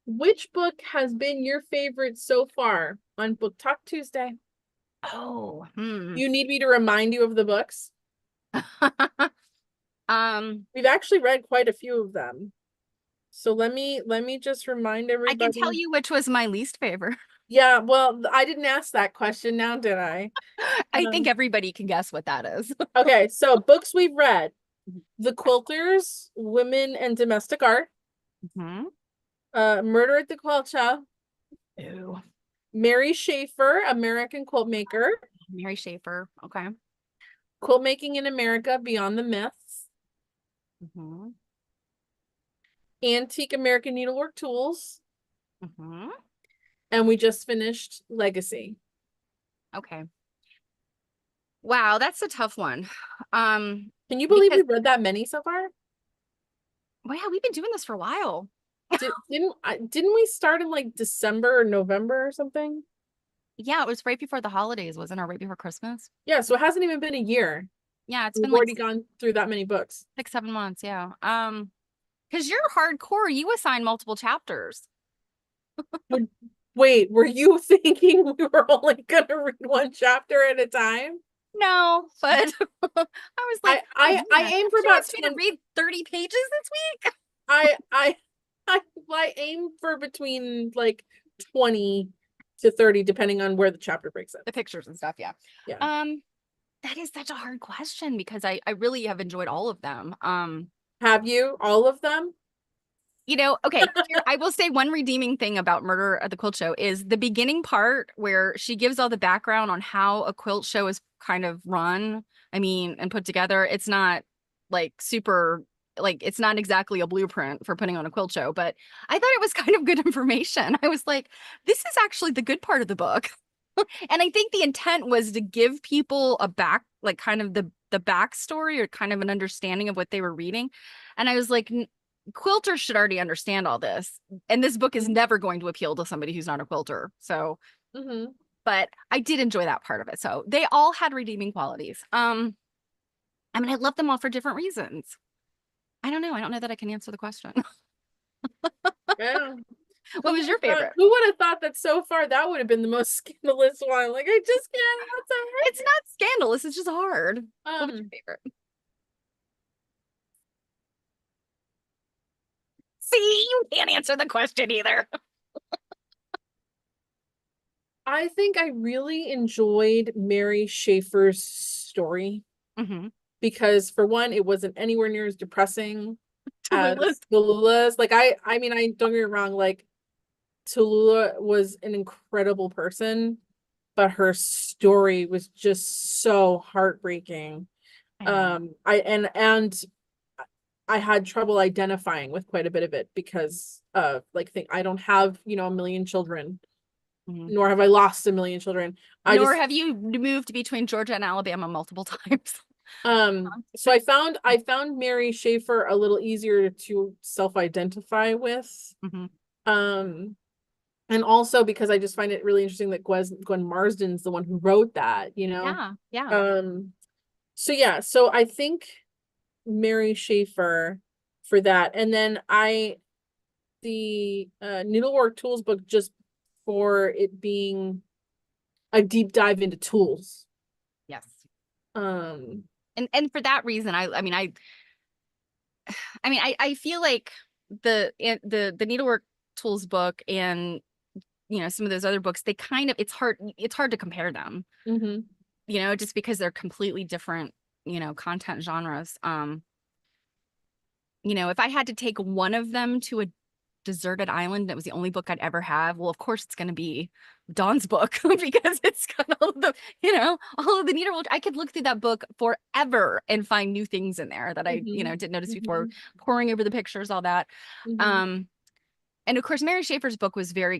which book has been your favorite so far on Book Talk Tuesday? Oh, You need me to remind you of the books? um, We've actually read quite a few of them. So let me just remind I can tell everybody. you which was my least favorite. Yeah, well, I didn't ask that question now, did I? I think Um, everybody can guess what that is. okay, so books we've read: The Quilters, Women and Domestic Art, Hmm. Murder at the Quilt Shop, Ew. Mary Schaefer, American Quilt Maker, Mary Schaefer. Okay. Quilt Making in America Beyond the Myths, Hmm. Antique American Needlework Tools, Hmm. and we just finished Legacy. Okay. Wow, that's a tough one. Can you believe Because we've read that many so far? well, yeah, we've been doing this for a while. Didn't we start in like December or November or something? Yeah, it was right before the holidays, wasn't it? Or right before Christmas? Yeah, so it hasn't even been a year. Yeah, it's We've been like already gone through that many books. 6, 7 months. Yeah. Because you're hardcore. You assign multiple chapters. Would- Wait, were you thinking we were only gonna read one chapter at a time? No, but I was like, oh I man, aim for she about wants me to 20. read 30 pages this week. I I I I aim for between like 20 to 30, depending on where the chapter breaks in. The pictures and stuff, yeah. Yeah. Um, that is such a hard question because I really have enjoyed all of them. Have you all of them? Okay, here I will say one redeeming thing about Murder at the Quilt Show is the beginning part where she gives all the background on how a quilt show is kind of run. I mean, and put together. It's not like super like it's not exactly a blueprint for putting on a quilt show, but I thought it was kind of good information. I was like, this is actually the good part of the book. And I think the intent was to give people a back, like kind of the backstory or kind of an understanding of what they were reading. And I was like, quilters should already understand all this. And this book is never going to appeal to somebody who's not a quilter. So, Mm-hmm. but I did enjoy that part of it. So they all had redeeming qualities. I mean, I love them all for different reasons. I don't know. I don't know that I can answer the question. Yeah. What was your favorite? Who would have thought that so far that would have been the most scandalous one? Like I just can't It's not scandalous. It's just hard. What was your answer. favorite? See, you can't answer the question either. I think I really enjoyed Mary Schaefer's story Hmm. because for one, it wasn't anywhere near as depressing Tallulah's. as Tallulah's. Like I mean, I don't get me wrong, like Tallulah was an incredible person, but her story was just so heartbreaking. I know. And I had trouble identifying with quite a bit of it because like think I don't have, you know, a million children, Mhm. nor have I lost a million children. I Nor just have you moved between Georgia and Alabama multiple times. so I found Mary Schaefer a little easier to self-identify with. Mhm. Um and also because I just find it really interesting that Gwen Marsden's the one who wrote that, you know. Yeah, yeah. Um so yeah, so I think Mary Schaefer for that. And then the Needlework Tools book, just for it being a deep dive into tools. Yes. Um, And for that reason, I feel like the needlework tools book and some of those other books, they kind of it's hard to compare them, mhm, just because they're completely different, content genres. If I had to take one of them to a deserted island that was the only book I'd ever have, well, of course it's going to be Dawn's book because it's got all of the needlework. I could look through that book forever and find new things in there that I, mhm, didn't notice before, mhm, poring over the pictures, all that. mhm, Um, and of course, Mary Schaefer's book was very,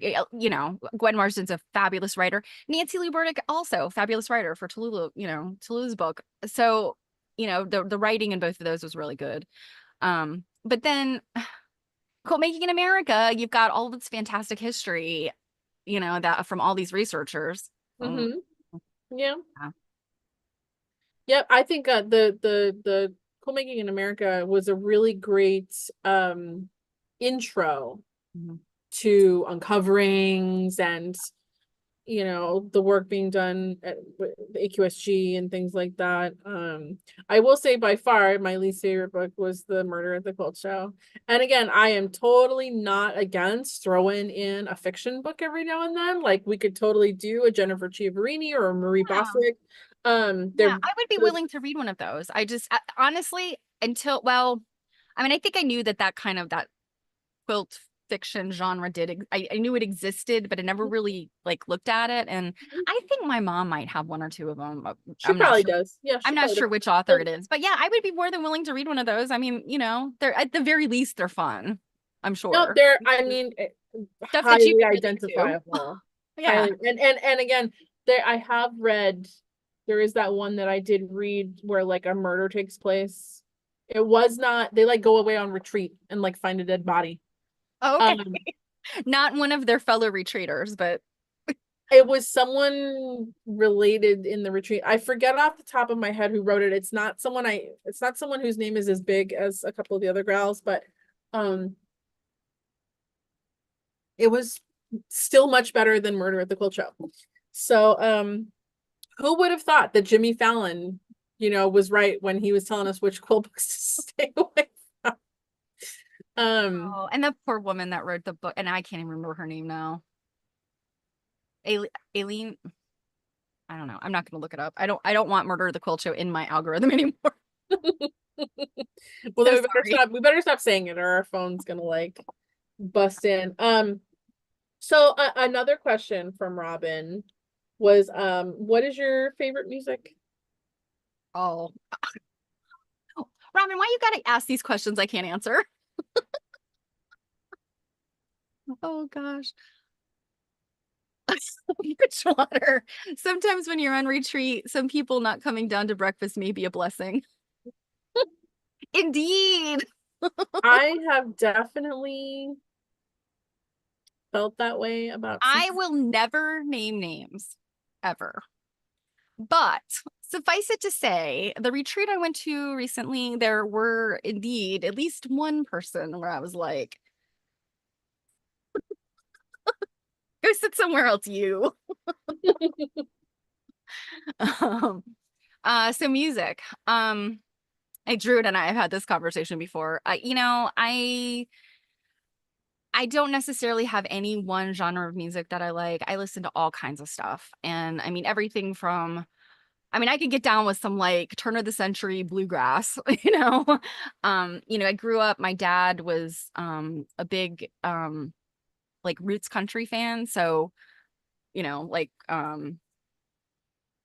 Gwen Marsden's a fabulous writer. Nancy Lee Burdick, also fabulous writer for Tallulah, Tallulah's book. So, the writing in both of those was really good. But then Quilt Making in America, you've got all this fantastic history, that from all these researchers. mhm. Yeah. Yeah. Yeah, I think the Quilt Making in America was a really great intro Mhm. to uncoverings and the work being done at the AQSG and things like that. I will say by far my least favorite book was The Murder at the Quilt Show. And again, I am totally not against throwing in a fiction book every now and then. Like we could totally do a Jennifer Chiaverini or a Marie Yeah. Boswick. Yeah, I would be there's willing to read one of those. Honestly, well, I think I knew that kind of that quilt fiction genre I knew it existed, but I never really like looked at it. And I think my mom might have one or two of them. she I'm not probably sure. does. Yeah, I'm she not probably sure does. which author it is, but yeah, I would be more than willing to read one of those. I mean, they're at the very least they're fun. I'm No, sure. they're, I mean, Stuff that you highly can relate to. identifiable. Yeah. Highly, and again, there I have read, there is that one that I did read where like a murder takes place. It was not, they like go away on retreat and like find a dead body. Okay. Um, Not one of their fellow retreaters, but it was someone related in the retreat. I forget off the top of my head who wrote it. It's not someone whose name is as big as a couple of the other gals, but um it was still much better than Murder at the Quilt Show. So, who would have thought that Jimmy Fallon, was right when he was telling us which quilt books to stay away from? oh, and the poor woman that wrote the book, and I can't even remember her name now. Aileen, I don't know. I'm not going to look it up. I don't want Murder of the Quilt Show in my algorithm anymore. Well, then So we better sorry. stop. We better stop saying it, or our phone's gonna like bust in. So another question from Robin was, what is your favorite music? Oh, Robin, why you gotta ask these questions I can't answer? Oh gosh. Much water. Sometimes when you're on retreat, some people not coming down to breakfast may be a blessing. Indeed. I have definitely felt that way about some. I will never name names ever. But suffice it to say, the retreat I went to recently, there were indeed at least one person where I was like, go sit somewhere else, you. um, so music. Drew and I have had this conversation before. I don't necessarily have any one genre of music that I like. I listen to all kinds of stuff. And I mean, everything from, I could get down with some like turn of the century bluegrass, I grew up, my dad was a big like roots country fan. So, like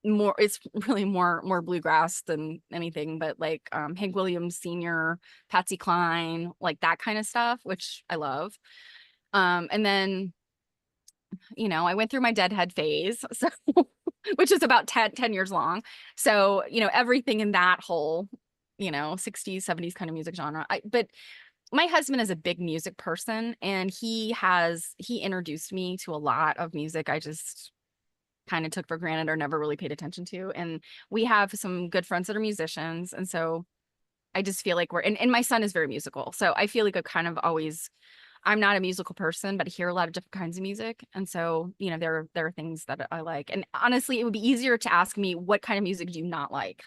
more it's really more bluegrass than anything, but like Hank Williams Sr., Patsy Cline, like that kind of stuff, which I love. And then I went through my deadhead phase, so which is about 10 years long. So, everything in that whole, 60s, 70s kind of music genre. But my husband is a big music person, and he introduced me to a lot of music I just kind of took for granted or never really paid attention to. And we have some good friends that are musicians. And so I just feel like and my son is very musical. So I feel like I've kind of always I'm not a musical person, but I hear a lot of different kinds of music. And so, you know, there are things that I like. And honestly, it would be easier to ask me what kind of music do you not like?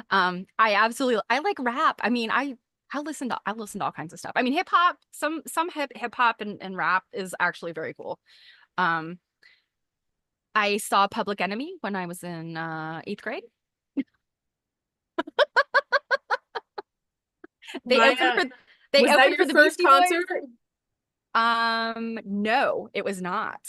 I like rap. I mean, I listen to all kinds of stuff. I mean, hip hop, some hip hop and rap is actually very cool. Um, I saw Public Enemy when I was in eighth grade. They My opened for they was that opened for your the first Beastie Boys. concert? No, it was not.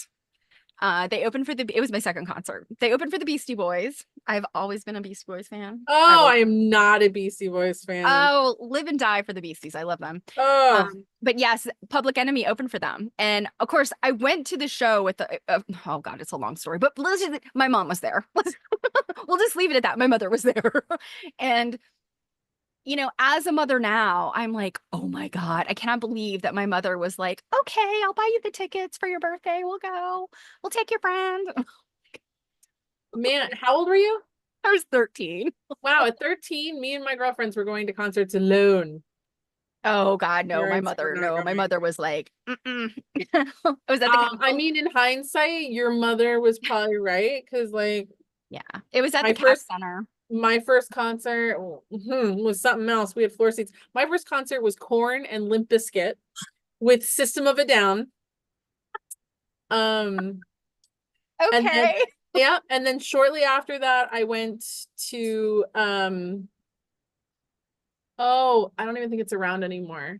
They opened for the it was my second concert. They opened for the Beastie Boys. I've always been a Beastie Boys fan. I Oh, will I am not a Beastie Boys fan. oh live and die for the Beasties. I love them. Oh, But yes, Public Enemy opened for them. And of course, I went to the show with oh God, it's a long story, but my mom was there. We'll just leave it at that. My mother was there. And you know, as a mother now, I'm like, oh my God, I cannot believe that my mother was like, okay, I'll buy you the tickets for your birthday. We'll go. We'll take your friend. man, how old were you? I was 13. Wow, at 13, me and my girlfriends were going to concerts alone. Oh God, no, Parents were not no, my going. mother was like, mm-mm. I was at the I Capitol. mean, in hindsight, your mother was probably right because, like, Yeah, it was at the my Cap first Center. my first concert was something else. We had floor seats. My first concert was Korn and Limp Bizkit with System of a Down. Um, and then Okay. yeah, and then shortly after that, I went to oh, I don't even think it's around anymore.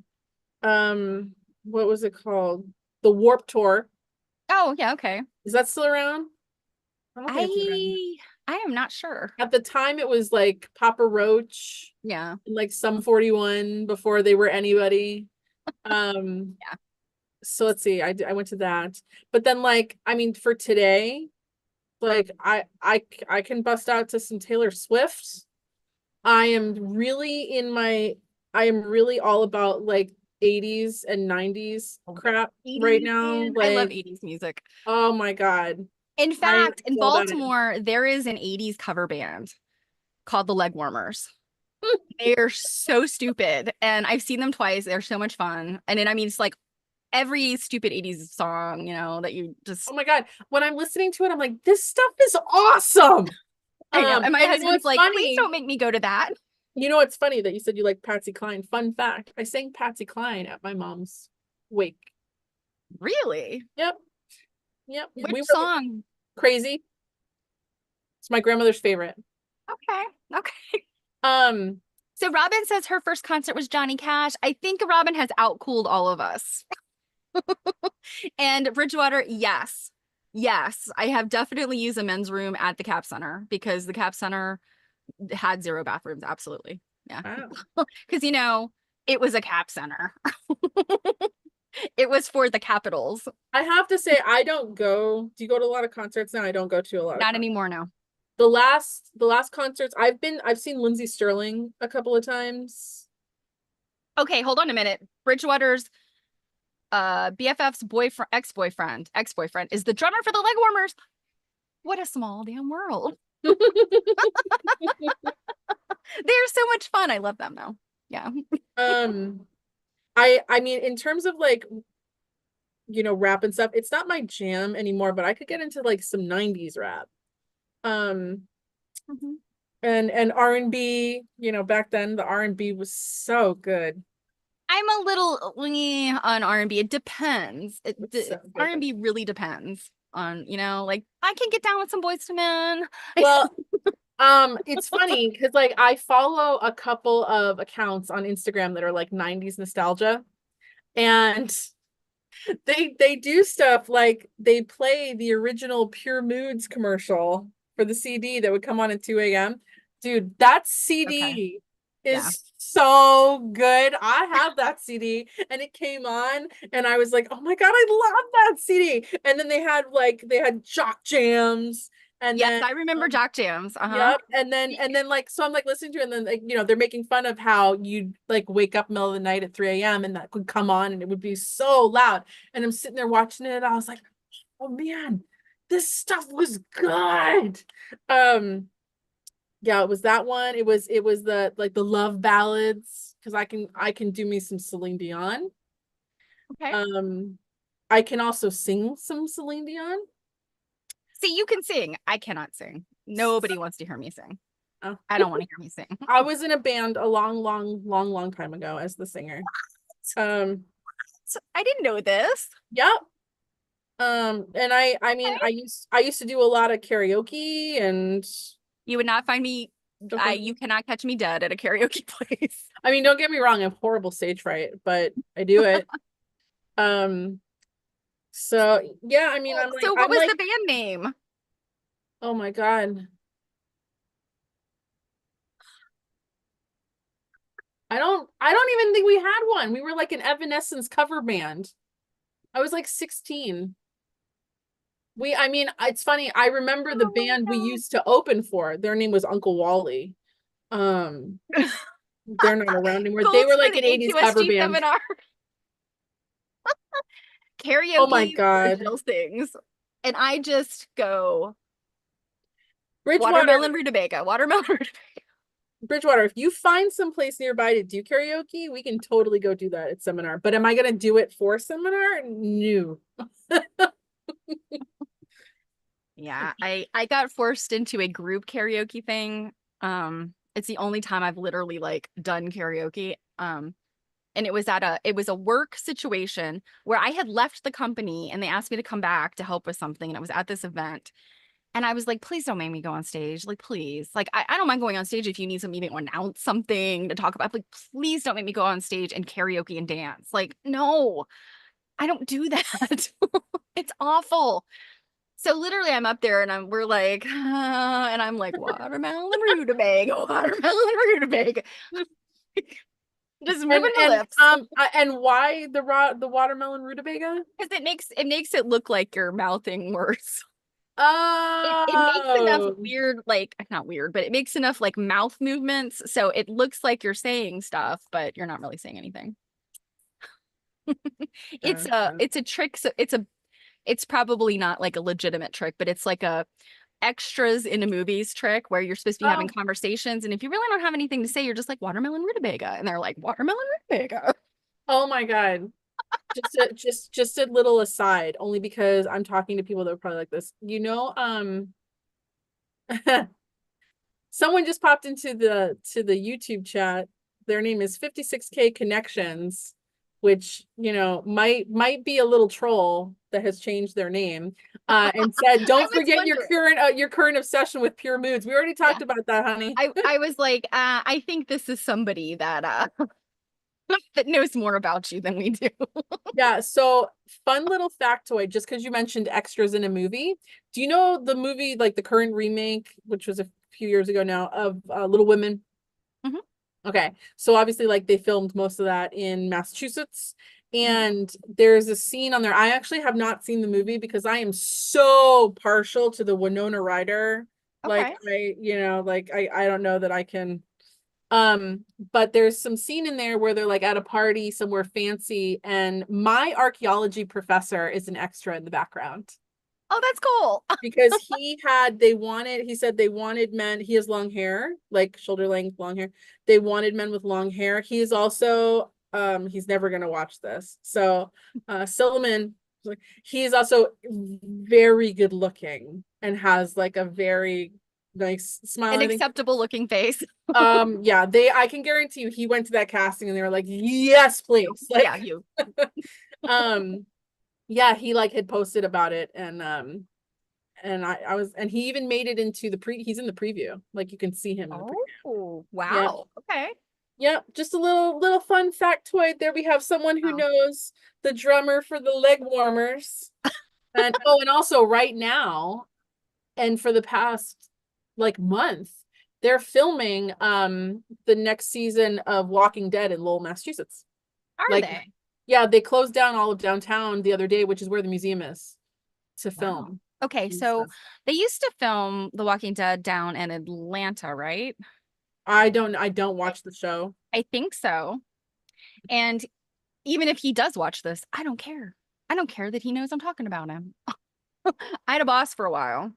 What was it called? The Warp Tour. Oh, yeah, okay. Is that still around? I don't think it's around. I I am not sure. At the time, it was like Papa Roach, Yeah. and like some 41 before they were anybody. Um, Yeah. so let's see. I went to that, but then like I mean, for today, like I can bust out to some Taylor Swift. I am really in my I am really all about like 80s and 90s crap right 80s, now. man. I love Like, 80s music. oh my God. In I am fact, in so about it. Baltimore, there is an 80s cover band called the Leg Warmers. They're so stupid. And I've seen them twice. They're so much fun. And then, I mean, it's like every stupid 80s song, you know, that you Oh just, my God. When I'm listening to it, I'm like, this stuff is awesome. I know. And my And you know husband's what's like, please funny? don't make me go to that. You know what's funny that you said you like Patsy Cline. Fun fact, I sang Patsy Cline at my mom's wake. Really? Yep. Yep. We Which were song? crazy. It's my grandmother's favorite. Okay. Okay. Um, So Robin says her first concert was Johnny Cash. I think Robin has outcooled all of us. And Bridgewater, yes. Yes, I have definitely used a men's room at the Cap Center because the Cap Center had zero bathrooms. Absolutely. Yeah. wow. Because, you know, it was a Cap Center. It was for the Capitals. I have to say, I don't go. Do you go to a lot of concerts now? I don't go to a lot of Not concerts. anymore now. The last concerts I've seen Lindsey Sterling a couple of times. Okay, hold on a minute. Bridgewater's BFF's boyfriend, ex-boyfriend is the drummer for the Leg Warmers. What a small damn world. They're so much fun. I love them though. Yeah. Um, I mean, in terms of like, rap and stuff, it's not my jam anymore, but I could get into like some 90s rap. Um, Mhm. and R&B, back then the R&B was so good. I'm a little on R&B. It depends. It's so good. R&B really depends on, like I can get down with some Boys to Men. Well, it's funny because like I follow a couple of accounts on Instagram that are like 90s nostalgia, and they do stuff like they play the original Pure Moods commercial for the CD that would come on at 2 a.m. Dude, that Okay. CD Yeah. is so good. I have that CD and it came on and I was like, oh my God, I love that CD. And then they had jock jams and Yes, then I remember Jock Jams. Uh-huh. yep. And then like so I'm like listening to it and then like they're making fun of how you'd like wake up middle of the night at 3 a.m. and that would come on and it would be so loud. And I'm sitting there watching it. I was like, oh man, this stuff was good. Yeah, it was that one. It was the like the love ballads because I can do me some Celine Dion. Okay. I can also sing some Celine Dion. See, you can sing. I cannot sing. Nobody wants to hear me sing. Uh, I don't want to hear me sing. I was in a band a long time ago as the singer. Um, I didn't know this. yep. And I mean, Okay. I used to do a lot of karaoke and You would not find me. stuff like You that. cannot catch me dead at a karaoke place. I mean, don't get me wrong, I have horrible stage fright, but I do it. Um, so yeah, I mean, So, what I'm was like, the band name? oh my God. I don't even think we had one. We were like an Evanescence cover band. I was like 16. I mean, it's funny. I remember the Oh my band we used to open for. Their name was Uncle Wally. Um, God. they're not around anymore. They were Goals for like the an 80s cover AQSG band. seminar. Oh my Karaoke where God. Jill sings. And I just go Bridgewater, watermelon rutabaga, watermelon rutabaga. Bridgewater, if you find some place nearby to do karaoke, we can totally go do that at seminar. But am I gonna do it for seminar? No. Yeah, I got forced into a group karaoke thing. It's the only time I've literally like done karaoke. And it was a work situation where I had left the company and they asked me to come back to help with something, and it was at this event. And I was like, please don't make me go on stage. Like, please. Like, I don't mind going on stage if you need something to announce something to talk about. Like, please don't make me go on stage and karaoke and dance. Like, no, I don't do that. It's awful. So literally I'm up there and we're like, and I'm like, watermelon rutabaga, watermelon rutabaga. Just moving my lips. And why the watermelon rutabaga? Because it makes it look like you're mouthing words. It makes enough Oh, weird, like not weird, but it makes enough like mouth movements so it looks like you're saying stuff, but you're not really saying anything. gotcha. It's a trick. So it's probably not like a legitimate trick, but it's like a extras in a movies trick where you're supposed to be having Oh, conversations, and if you really don't have anything to say, you're just like watermelon rutabaga, and they're like watermelon rutabaga. oh my God. Just a little aside, only because I'm talking to people that are probably like this. Someone just popped into the YouTube chat. Their name is 56K Connections, which, might be a little troll that has changed their name. And said, I "Don't was forget wondering. your current obsession with pure moods." We already Yeah, talked about that, honey. I was like, I think this is somebody that that knows more about you than we do. Yeah, so fun little factoid, just because you mentioned extras in a movie. Do you know the movie, like the current remake, which was a few years ago now, of Little Women? Mhm, Okay, so obviously, like they filmed most of that in Massachusetts, mhm. and there's a scene on there. I actually have not seen the movie because I am so partial to the Winona Ryder. Like Okay. I don't know that I can. But there's some scene in there where they're like at a party somewhere fancy, and my archaeology professor is an extra in the background Oh, that's cool. because he said they wanted men. He has long hair, like shoulder length long hair. They wanted men with long hair. He is also, he's never gonna watch this. So Silliman, he is also very good looking and has like a very nice smile, An I think. acceptable looking face. Yeah, I can guarantee you he went to that casting and they were like, yes, You. please. Yeah, Like, you. um, yeah, he like had posted about it, and I was, and he even made it into he's in the preview. Like you can see him in the preview. Oh, Yeah. wow. Okay. Yeah, just a little fun factoid. There we have someone who Wow. knows the drummer for the leg warmers. And oh, and also right now, and for the past like month, they're filming the next season of Walking Dead in Lowell, Massachusetts. Are Like, they? yeah, they closed down all of downtown the other day, which is where the museum is, to Wow. film Okay, and so stuff. they used to film The Walking Dead down in Atlanta, right? I don't watch the show. I think so. And even if he does watch this, I don't care. I don't care that he knows I'm talking about him. I had a boss for a while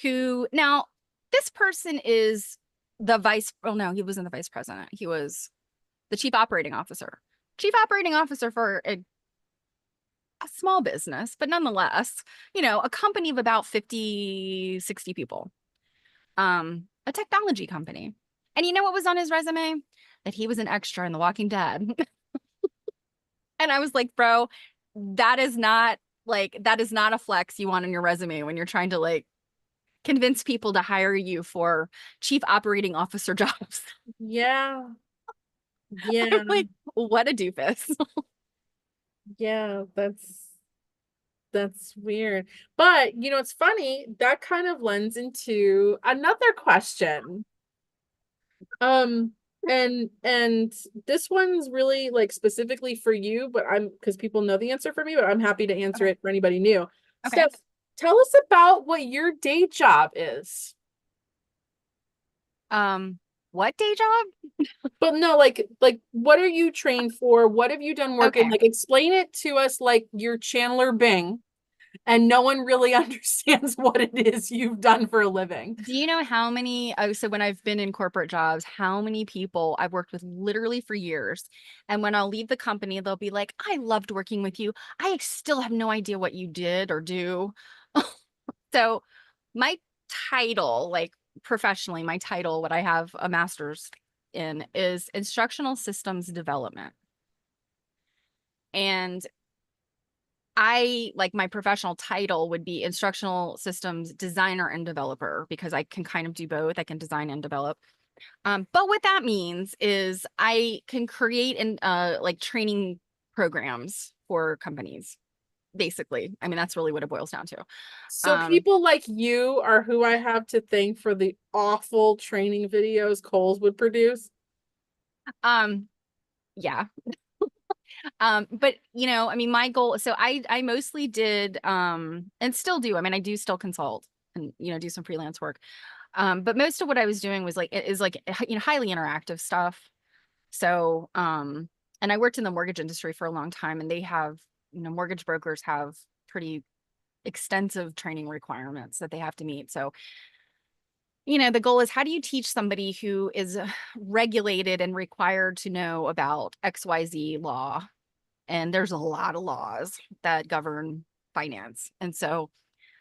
who now this person is the vice, oh no, he wasn't the vice president. He was the chief operating officer. Chief operating officer for a a small business, but nonetheless, a company of about 50, 60 people, a technology company. And you know what was on his resume? That he was an extra in The Walking Dead. And I was like, bro, that is not that is not a flex you want on your resume when you're trying to convince people to hire you for chief operating officer jobs. Yeah. I'm Yeah. like, what a doofus. Yeah, that's weird. But it's funny, that kind of lends into another question. Um, and this one's really like specifically for you, but because people know the answer for me, but I'm happy to answer Okay. it for anybody new. Okay. Steph, tell us about what your day job is. Um, what day job? But no, like what are you trained for? What have you done work in? Okay. Like explain it to us like you're Chandler Bing and no one really understands what it is you've done for a living. Do you know how many, so when I've been in corporate jobs, how many people I've worked with literally for years. And when I'll leave the company, they'll be like, I loved working with you. I still have no idea what you did or do. So my title, like professionally, my title, what I have a master's in is instructional systems development. And I like my professional title would be instructional systems designer and developer because I can kind of do both. I can design and develop. But what that means is I can create and training programs for companies, basically. I mean, that's really what it boils down to. So Um, people like you are who I have to thank for the awful training videos Kohl's would produce. um, yeah. But I mean, my goal, so I mostly did and still do. I mean, I do still consult and do some freelance work. But most of what I was doing was highly interactive stuff. So, and I worked in the mortgage industry for a long time, and they have, mortgage brokers have pretty extensive training requirements that they have to meet. So, the goal is how do you teach somebody who is regulated and required to know about XYZ law? And there's a lot of laws that govern finance. And so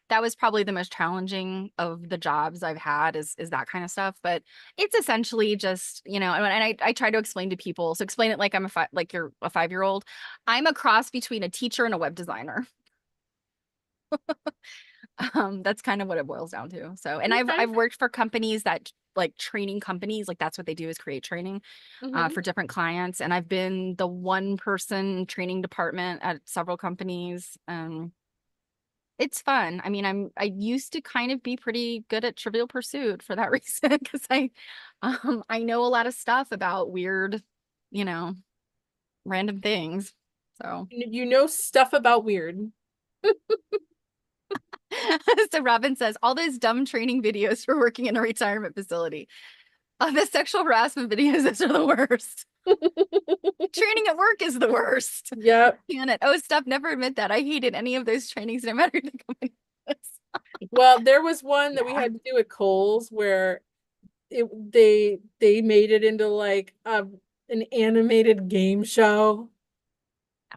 that was probably the most challenging of the jobs I've had is that kind of stuff. But it's essentially just, and I try to explain to people. So explain it like like you're a 5-year-old. I'm a cross between a teacher and a web designer. That's kind of what it boils down to. So, and Okay. I've worked for companies that like training companies, like that's what they do is create training Hmm. for different clients. And I've been the one person training department at several companies. It's fun. I mean, I used to kind of be pretty good at Trivial Pursuit for that reason because I know a lot of stuff about weird, you know, random things. So You know stuff about weird. so Robin says all those dumb training videos for working in a retirement facility. The sexual harassment videos, those are the worst. Training at work is the worst. Yep. Can it? Oh, Steph, never admit that. I hated any of those trainings, no matter the company. Well, there was one that we Yeah. had to do at Kohl's where they made it into like an animated game show.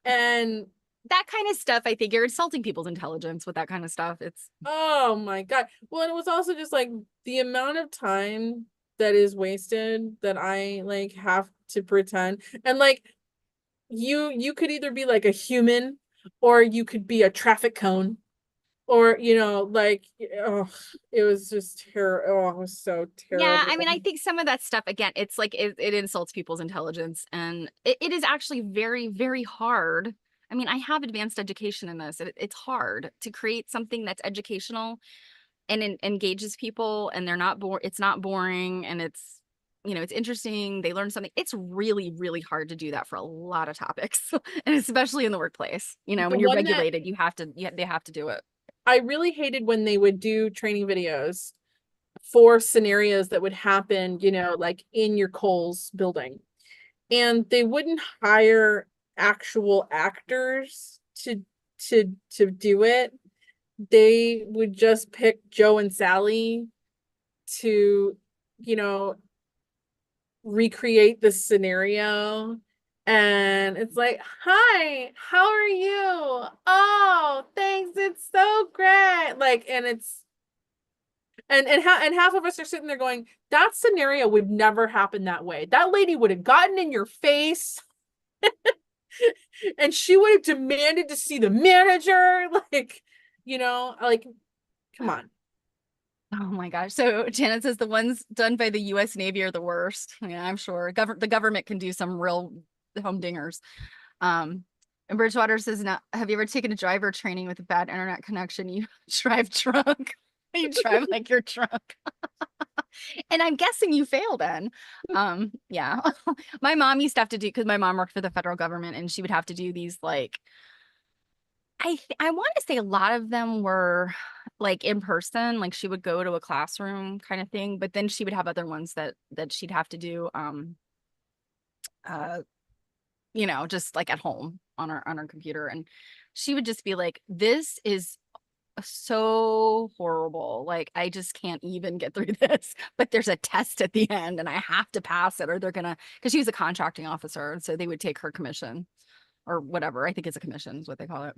And That kind of stuff, I think you're insulting people's intelligence with that kind of stuff. It's oh my God. Well, and it was also just like the amount of time that is wasted that I like have to pretend. And like you could either be like a human or you could be a traffic cone or like oh, it was just terrible. Oh, it was so yeah, terrible. I mean, I think some of that stuff, again, it's like it insults people's intelligence. And it is actually very, very hard. I mean, I have advanced education in this. It's hard to create something that's educational and engages people and they're not it's not boring and it's it's interesting, they learn something. It's really, really hard to do that for a lot of topics and especially in the workplace. The When you're one that regulated, they have to do it. I really hated when they would do training videos for scenarios that would happen, like in your Kohl's building. And they wouldn't hire actual actors to do it. They would just pick Joe and Sally to, you know, recreate the scenario. And it's like, hi, how are you? Oh, thanks. It's so great. Like, and it's and half of us are sitting there going, that scenario would never happen that way. That lady would have gotten in your face and she would have demanded to see the manager. Like, like, come on. Oh my gosh. So Janet says the ones done by the US Navy are the worst. Yeah, I'm sure. The government can do some real humdingers. And Bridgewater says, "Now, have you ever taken a driver training with a bad internet connection? You drive drunk. You drive like you're drunk." And I'm guessing you fail then. Yeah. My mom used to have to do because my mom worked for the federal government and she would have to do these like I want to say a lot of them were like in person, like she would go to a classroom kind of thing, but then she would have other ones that she'd have to do uh just like at home on her computer, and she would just be like, this is so horrible. Like I just can't even get through this. But there's a test at the end and I have to pass it or they're gonna because she was a contracting officer, and so they would take her commission or whatever. I think it's a commission is what they call it.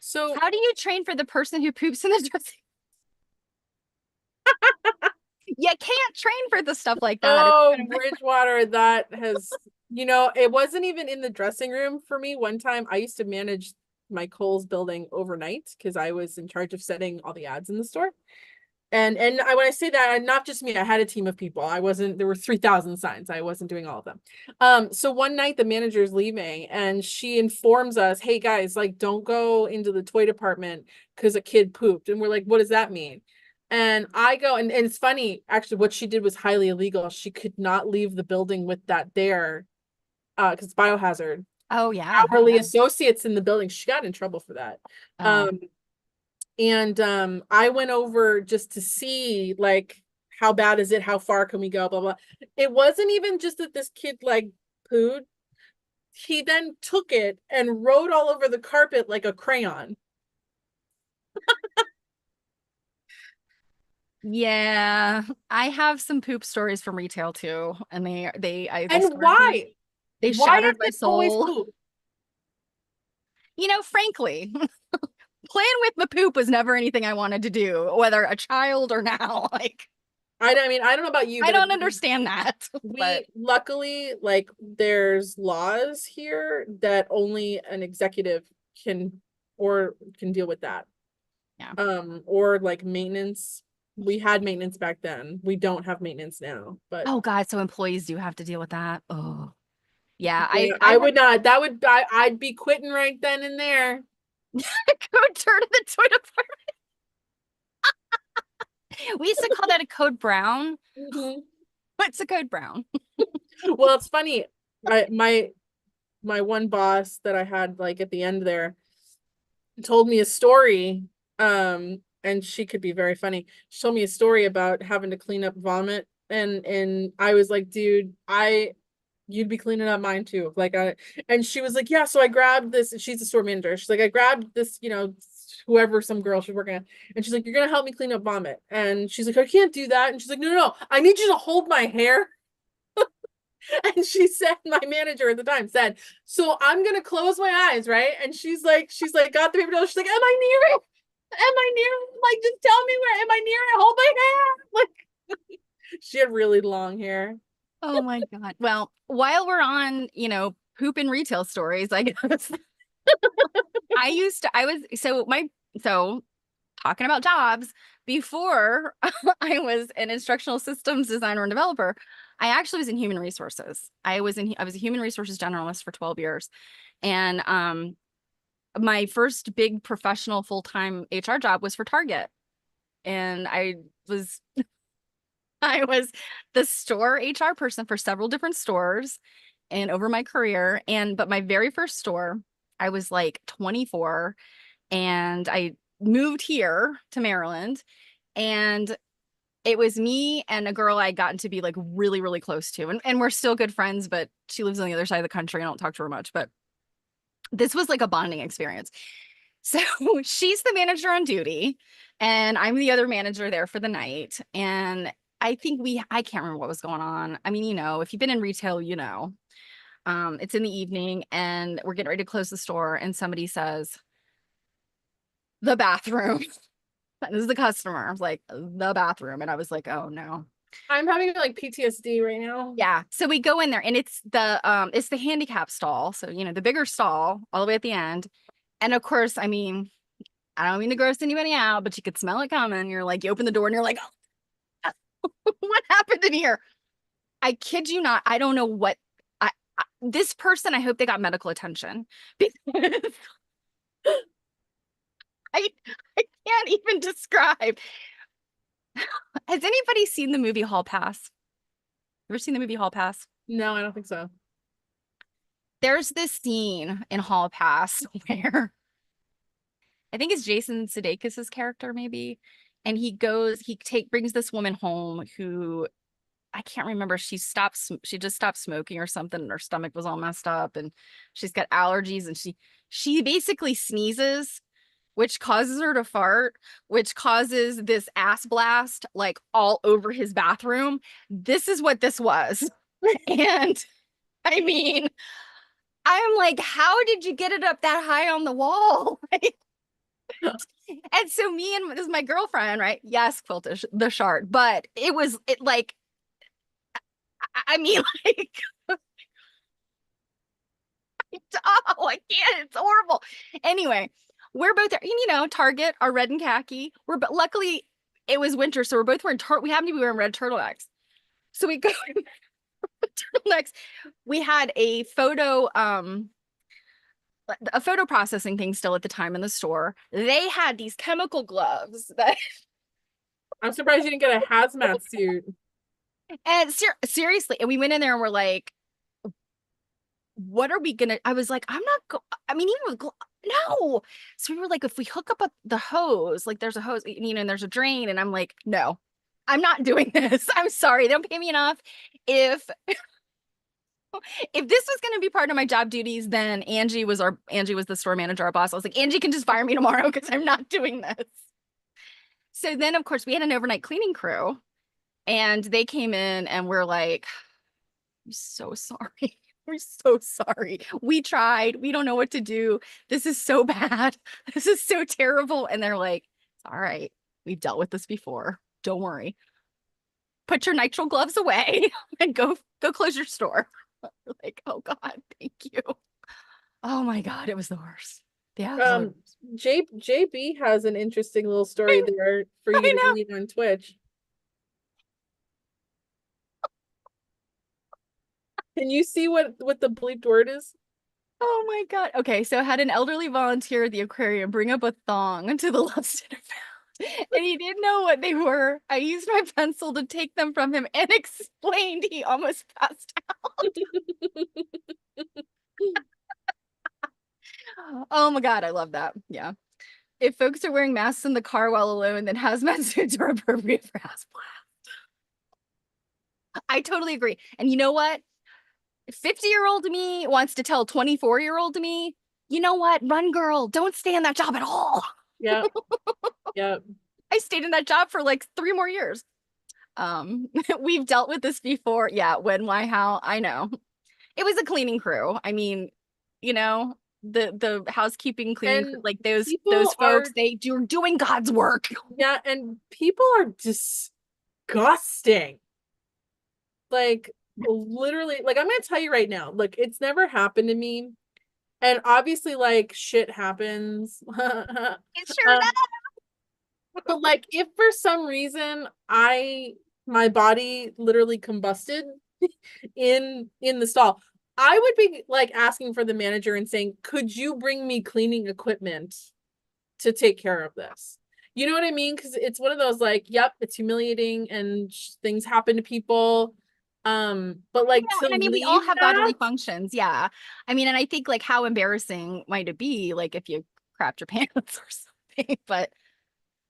So How do you train for the person who poops in the dressing? You can't train for the stuff like that. It's oh, kind of Bridgewater, that has, it wasn't even in the dressing room for me. One time I used to manage my Kohl's building overnight because I was in charge of setting all the ads in the store. And when I say that, not just me, I had a team of people. There were 3,000 signs. I wasn't doing all of them. So one night the manager's leaving and she informs us, hey guys, like don't go into the toy department because a kid pooped. And we're like, what does that mean? And I go, and it's funny, actually, what she did was highly illegal. She could not leave the building with that there, because it's biohazard. oh yeah. Hourly associates in the building. She got in trouble for that. Oh. And I went over just to see like how bad is it? How far can we go? Blah blah. It wasn't even just that this kid like pooed. He then took it and wrote all over the carpet like a crayon. Yeah, I have some poop stories from retail too, and they And scarred me. why? They Why is shattered my it always soul. poop? Frankly, playing with my poop was never anything I wanted to do, whether a child or now. Like, I mean, I don't know about you, I but don't understand that. But we luckily, like, there's laws here that only an executive can can deal with that. yeah. Or like maintenance. We had maintenance back then. We don't have maintenance now, but Oh God, so employees do have to deal with that. Oh, yeah. yeah, I I would not. That would I'd be quitting right then and there. code turn in the toy department. We used to call that a code brown. Mhm. What's a code brown? Well, it's funny. My one boss that I had like at the end there told me a story. And she could be very funny. She told me a story about having to clean up vomit, and I was like, dude, you'd be cleaning up mine too. Like and she was like, yeah, so I grabbed this. She's a store manager. She's like, I grabbed this, whoever, some girl she's working at, and she's like, you're gonna help me clean up vomit. And she's like, I can't do that. And she's like, no, no, no, I need you to hold my hair. And she said, my manager at the time said, so I'm gonna close my eyes, right? And she's like, got the paper towel. She's like, am I near it? Am I near it? Like, just tell me where. Am I near it? Hold my hair. Like, she had really long hair. Oh my God. Well, while we're on, poop and retail stories, I guess so talking about jobs before I was an instructional systems designer and developer, I actually was in human resources. I was a human resources generalist for 12 years. And my first big professional full-time HR job was for Target. And was I was the store HR person for several different stores and over my career. But my very first store, I was like 24 and I moved here to Maryland, and it was me and a girl I'd gotten to be like really, really close to. And we're still good friends, but she lives on the other side of the country. I don't talk to her much, but this was like a bonding experience. So she's the manager on duty, and I'm the other manager there for the night. And I can't remember what was going on. I mean, if you've been in retail, It's in the evening and we're getting ready to close the store and somebody says, the bathroom. This is the customer. I was like, the bathroom. And I was like, oh no. I'm having like PTSD right now. Yeah. So we go in there and it's the handicap stall. So, you know, the bigger stall all the way at the end. And of course, I mean, I don't mean to gross anybody out, but you could smell it coming. You're like, you open the door and you're like, oh, what happened in here? I kid you not. I don't know what this person, I hope they got medical attention because I, I can't even describe. Has anybody seen the movie Hall Pass? Ever seen the movie Hall Pass? No, I don't think so. There's this scene in Hall Pass where I think it's Jason Sudeikis's character, maybe. And brings this woman home who I can't remember. She just stopped smoking or something, and her stomach was all messed up, and she's got allergies, and she basically sneezes, which causes her to fart, which causes this ass blast like all over his bathroom. This is what this was. And I mean, I'm like, how did you get it up that high on the wall? And so me and this is my girlfriend, right? Yes, Quilt the shark, but it like, I mean, like, oh, I can't. It's horrible. Anyway, we're both there. You know, Target, our red and khaki. But luckily it was winter, so we're both wearing we happen to be wearing red turtlenecks. So we go in turtlenecks. We had a photo processing thing still at the time in the store. They had these chemical gloves that I'm surprised you didn't get a hazmat suit. and seriously, and we went in there and we're like, what are we gonna? I was like, I'm not I mean, even with no. So we were like, if we hook up the hose, like there's a hose, you know, and there's a drain, and I'm like, no, I'm not doing this. I'm sorry, they don't pay me enough. If this was going to be part of my job duties, then Angie was the store manager, our boss. I was like, Angie can just fire me tomorrow because I'm not doing this. So then, of course, we had an overnight cleaning crew, and they came in, and we're like, I'm so sorry. We're so sorry. We tried. We don't know what to do. This is so bad. This is so terrible. And they're like, it's all right. We've dealt with this before. Don't worry. Put your nitrile gloves away and go close your store. Like, oh God, thank you. Oh my God, it was the worst. Yeah. JB has an interesting little story there for you to read on Twitch. Can you see what the bleeped word is? Oh my God. Okay, so I had an elderly volunteer at the aquarium bring up a thong to the lobster found, and he didn't know what they were. I used my pencil to take them from him and explained. He almost passed out. Oh my God, I love that. Yeah. If folks are wearing masks in the car while alone, then hazmat suits are appropriate for house blast. I totally agree. And you know what? 50-year-old me wants to tell 24-year-old me, you know what? Run, girl. Don't stay in that job at all. Yeah. Yeah. I stayed in that job for like 3 more years. We've dealt with this before. Yeah, when, why, how, I know. It was a cleaning crew. I mean, you know, the housekeeping cleaning crew, like those folks, you're doing God's work. Yeah, and people are disgusting. Like literally, like I'm gonna tell you right now, like it's never happened to me. And obviously, like shit happens. It sure does. But like if for some reason my body literally combusted in the stall, I would be like asking for the manager and saying, could you bring me cleaning equipment to take care of this? You know what I mean? Because it's one of those like, yep, it's humiliating and things happen to people. But like yeah, to I mean, we all have bodily functions. Yeah. I mean, and I think like how embarrassing might it be, like if you crapped your pants or something, but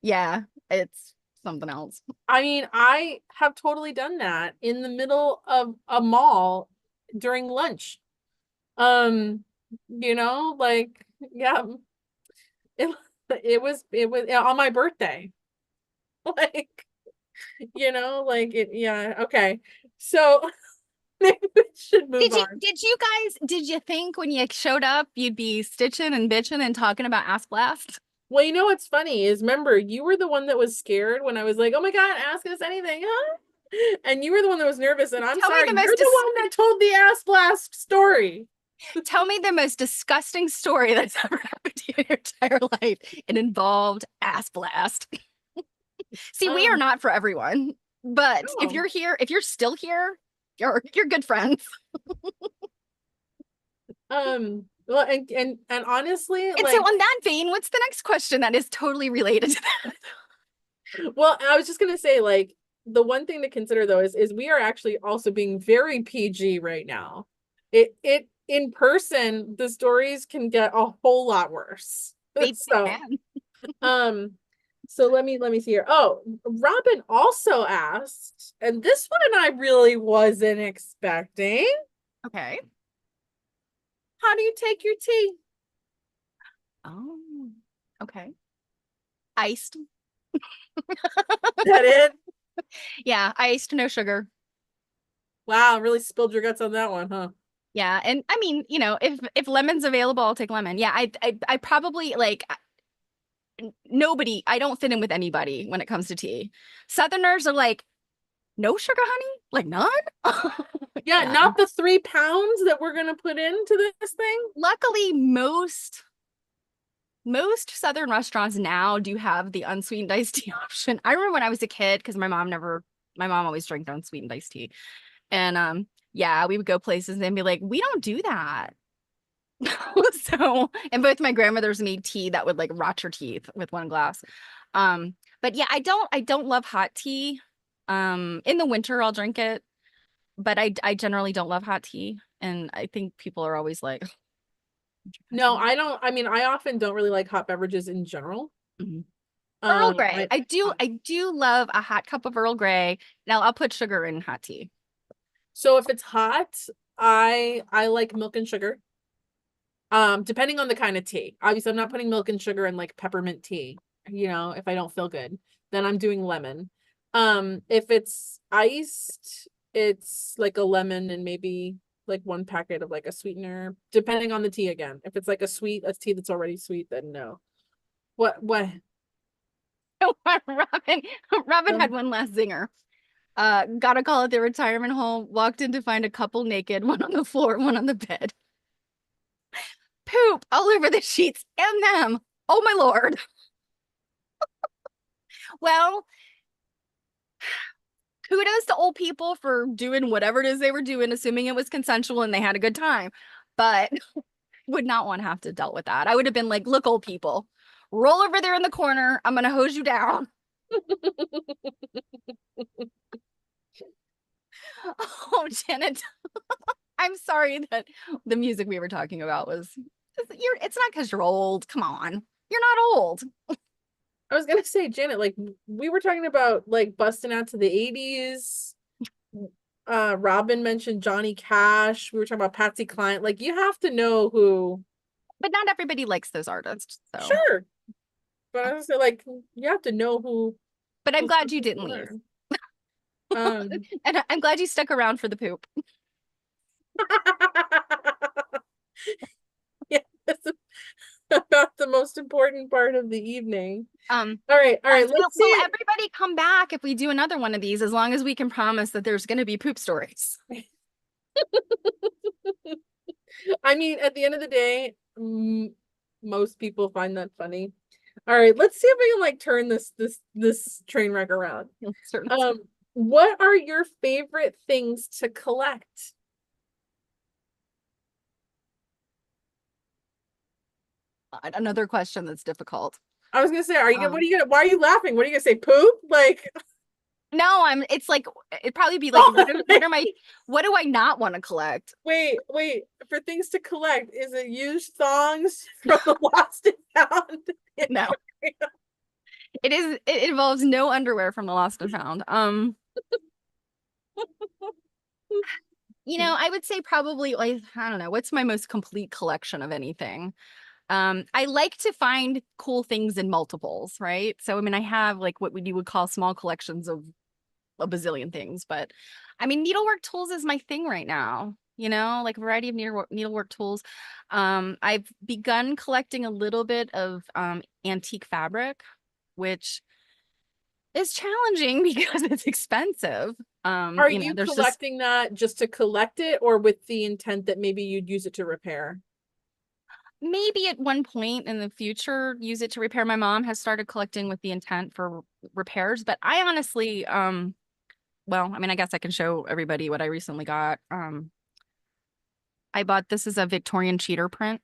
yeah, it's something else. I mean, I have totally done that in the middle of a mall during lunch. You know, like yeah, it, it was on my birthday. Like, you know, like it, yeah, okay. So Maybe we should move on. Did you think when you showed up you'd be stitching and bitching and talking about Ask Blast? Well, you know what's funny is, remember, you were the one that was scared when I was like, oh my God, ask us anything, huh? And you were the one that was nervous, and I'm Tell me sorry, the you're most the one that told the ass blast story. Tell me the most disgusting story that's ever happened to you in your entire life. It involved Ass Blast. See, we are not for everyone, but if No. you're here, if you're still here, you're good friends. Well, and honestly, And so like, on that vein, what's the next question that is totally related to that? well, I was just gonna say, like, the one thing to consider though is we are actually also being very PG right now. It in person, the stories can get a whole lot worse. They So, can. um, so let me see here. Oh, Robin also asked, and this one I really wasn't expecting. Okay. How do you take your tea? Oh, okay. Iced. That it? Yeah, iced, no sugar. Wow, really spilled your guts on that one, huh? Yeah, and I mean, you know, if lemon's available, I'll take lemon. Yeah, I probably like nobody. I don't fit in with anybody when it comes to tea. Southerners are like, no sugar, honey, like none. Yeah, Yeah. not the 3 pounds that we're gonna put into this thing. Luckily, most Southern restaurants now do have the unsweetened iced tea option. I remember when I was a kid, because my mom always drank unsweetened iced tea. And yeah, we would go places and be like, we don't do that. So, and both my grandmothers made tea that would like rot your teeth with one glass. But yeah, I don't love hot tea. In the winter I'll drink it, but I generally don't love hot tea. And I think people are always like, No, I don't. I mean, I often don't really like hot beverages in general. Mhm. Earl Grey. I I do love a hot cup of Earl Grey. Now I'll put sugar in hot tea. so if it's hot, I like milk and sugar. Depending on the kind of tea. Obviously, I'm not putting milk and sugar in like peppermint tea, if I don't feel good. Then I'm doing lemon. If it's iced, it's like a lemon and maybe like one packet of like a sweetener, depending on the tea again. If it's like a tea that's already sweet, then no. What? Robin had one last zinger. Got a call at the retirement home, walked in to find a couple naked, one on the floor, one on the bed. Poop all over the sheets and them. Oh my Lord. Well, kudos to old people for doing whatever it is they were doing, assuming it was consensual and they had a good time. But would not want to have to deal with that. I would have been like, look, old people, roll over there in the corner. I'm gonna hose you down. Oh, Janet, I'm sorry that the music we were talking about was it's not because you're old. Come on. You're not old. I was gonna say, Janet, like we were talking about like busting out to the 80s. Robin mentioned Johnny Cash. We were talking about Patsy Cline. Like you have to know who. But not everybody likes those artists. So Sure, but I was say like you have to know but I'm who glad some you didn't people leave. are. Um, And I'm glad you stuck around for the poop. yeah, that's about the most important part of the evening. Um, All right. Let's will see. everybody come back if we do another one of these, as long as we can promise that there's going to be poop stories? I mean, at the end of the day, most people find that funny. All right, let's see if we can like turn this train wreck around. What are your favorite things to collect? Another question that's difficult. I was gonna say, what are you gonna, why are you laughing? What are you gonna say, poop? Like, No, it's like, it'd probably be like, oh, what do I not want to collect? wait, for things to collect, is it used thongs from the lost and found? No. It involves no underwear from the lost and found. I would say probably like, I don't know, what's my most complete collection of anything? I like to find cool things in multiples, right? So I mean, I have like what you would call small collections of a bazillion things, but I mean, needlework tools is my thing right now. Like a variety of needlework tools. I've begun collecting a little bit of antique fabric, which is challenging because it's expensive. Are you There's just collecting that just to collect it, or with the intent that maybe you'd use it to repair? maybe at one point in the future use it to repair. My mom has started collecting with the intent for repairs, but I honestly, well, I mean, I guess I can show everybody what I recently got. I bought this as a Victorian cheater print.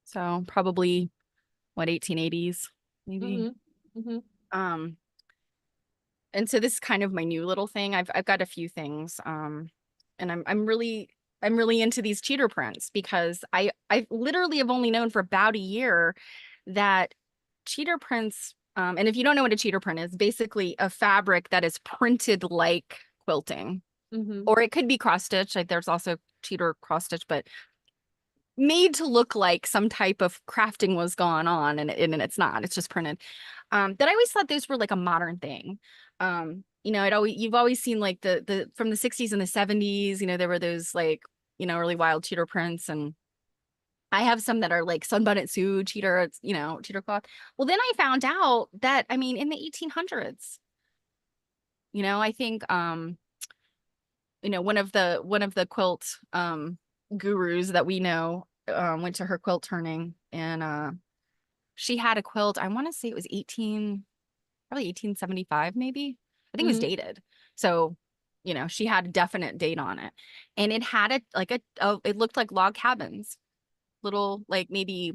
So probably what 1880s maybe. Mm-hmm. Mm-hmm. Um, and so this is kind of my new little thing. I've got a few things. And I'm really into these cheater prints because I literally have only known for about a year that cheater prints, and if you don't know what a cheater print is, basically a fabric that is printed like quilting. Mm-hmm. Or it could be cross stitch. Like there's also cheater cross stitch, but made to look like some type of crafting was going on, and it's not. It's just printed. That I always thought those were like a modern thing. You've always seen like the from the 60s and the 70s, there were those like, really wild cheater prints, and I have some that are like sunbonnet Sue cheater, cheater cloth. Well, then I found out that, I mean, in the 1800s, I think one of the quilt gurus that we know went to her quilt turning, and she had a quilt. I want to say it was probably 1875 maybe. I think it was Mm-hmm. dated. So, she had a definite date on it. And it had it looked like log cabins, little, like maybe,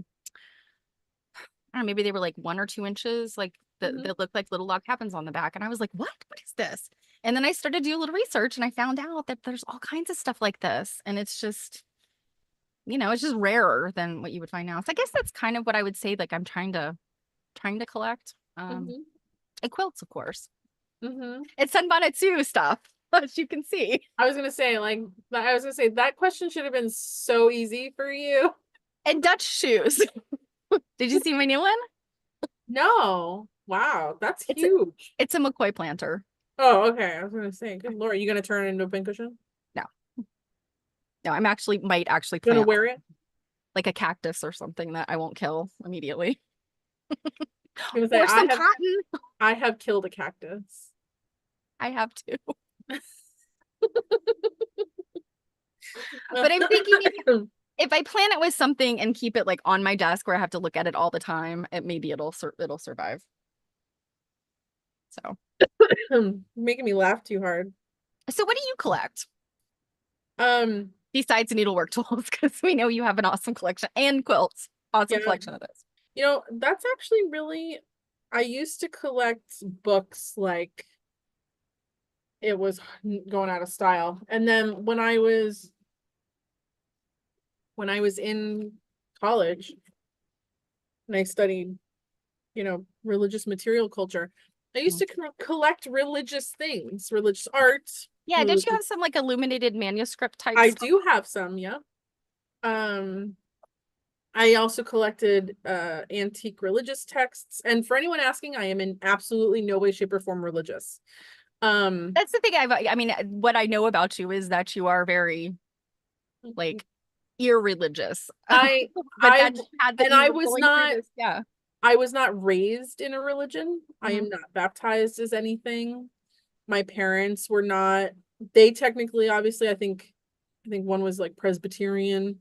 I don't know, maybe they were like 1 or 2 inches, like Mm-hmm. that looked like little log cabins on the back. And I was like, what is this? And then I started to do a little research and I found out that there's all kinds of stuff like this. And it's just rarer than what you would find now. So I guess that's kind of what I would say, like I'm trying to collect. Mm-hmm. And quilts, of course. Mm-hmm. It's Senbonetsu stuff, as you can see. I was gonna say that question should have been so easy for you. And Dutch shoes. Did you see my new one? No. Wow, that's It's a, huge. it's a McCoy planter. Oh, okay. I was gonna say, good Lord, you gonna turn it into a pincushion? No, no, might actually You gonna plant wear it? like a cactus or something that I won't kill immediately. I'm gonna say Or some cotton. I have killed a cactus. I have to. But I'm thinking if I plant it with something and keep it like on my desk where I have to look at it all the time, maybe it'll survive. So, making me laugh too hard. so what do you collect Um, besides needlework tools? Because we know you have an awesome collection and quilts. Awesome yeah, collection of those. that's actually really, I used to collect books like it was going out of style. And then when I was in college and I studied, religious material culture, I used to collect religious things, religious art. Yeah, don't you have some like illuminated manuscript type I stuff? do have some, yeah. Um, I also collected antique religious texts. And for anyone asking, I am in absolutely no way, shape, or form religious. That's the thing I mean, what I know about you is that you are very like irreligious. I But I that just had that and you I were was going through not this. Yeah. I was not raised in a religion. I Mhm. am not baptized as anything. My parents were not. They technically, obviously, I think one was like Presbyterian.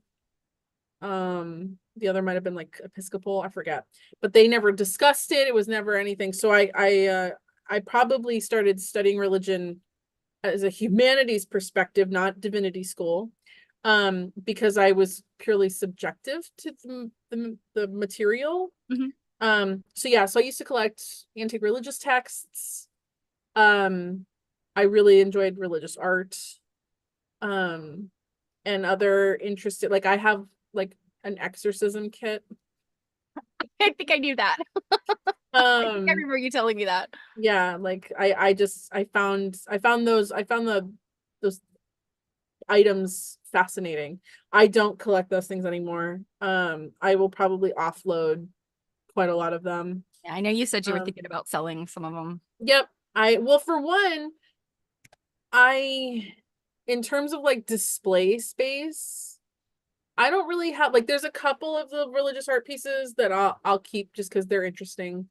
The other might have been like Episcopal, I forget. But they never discussed it. It was never anything. So I probably started studying religion as a humanities perspective, not divinity school. Because I was purely subjective to the material. Mhm. So yeah, so I used to collect antique religious texts. Um, I really enjoyed religious art. Um, and other interested, like I have like an exorcism kit. I think I knew that. I think I Um, remember you telling me that. yeah, like I found those items fascinating. I don't collect those things anymore. I will probably offload quite a lot of them. Yeah, I know you said you were Um, thinking about selling some of them. Yep. Well, for one, I in terms of like display space, I don't really have like there's a couple of the religious art pieces that I'll keep just because they're interesting.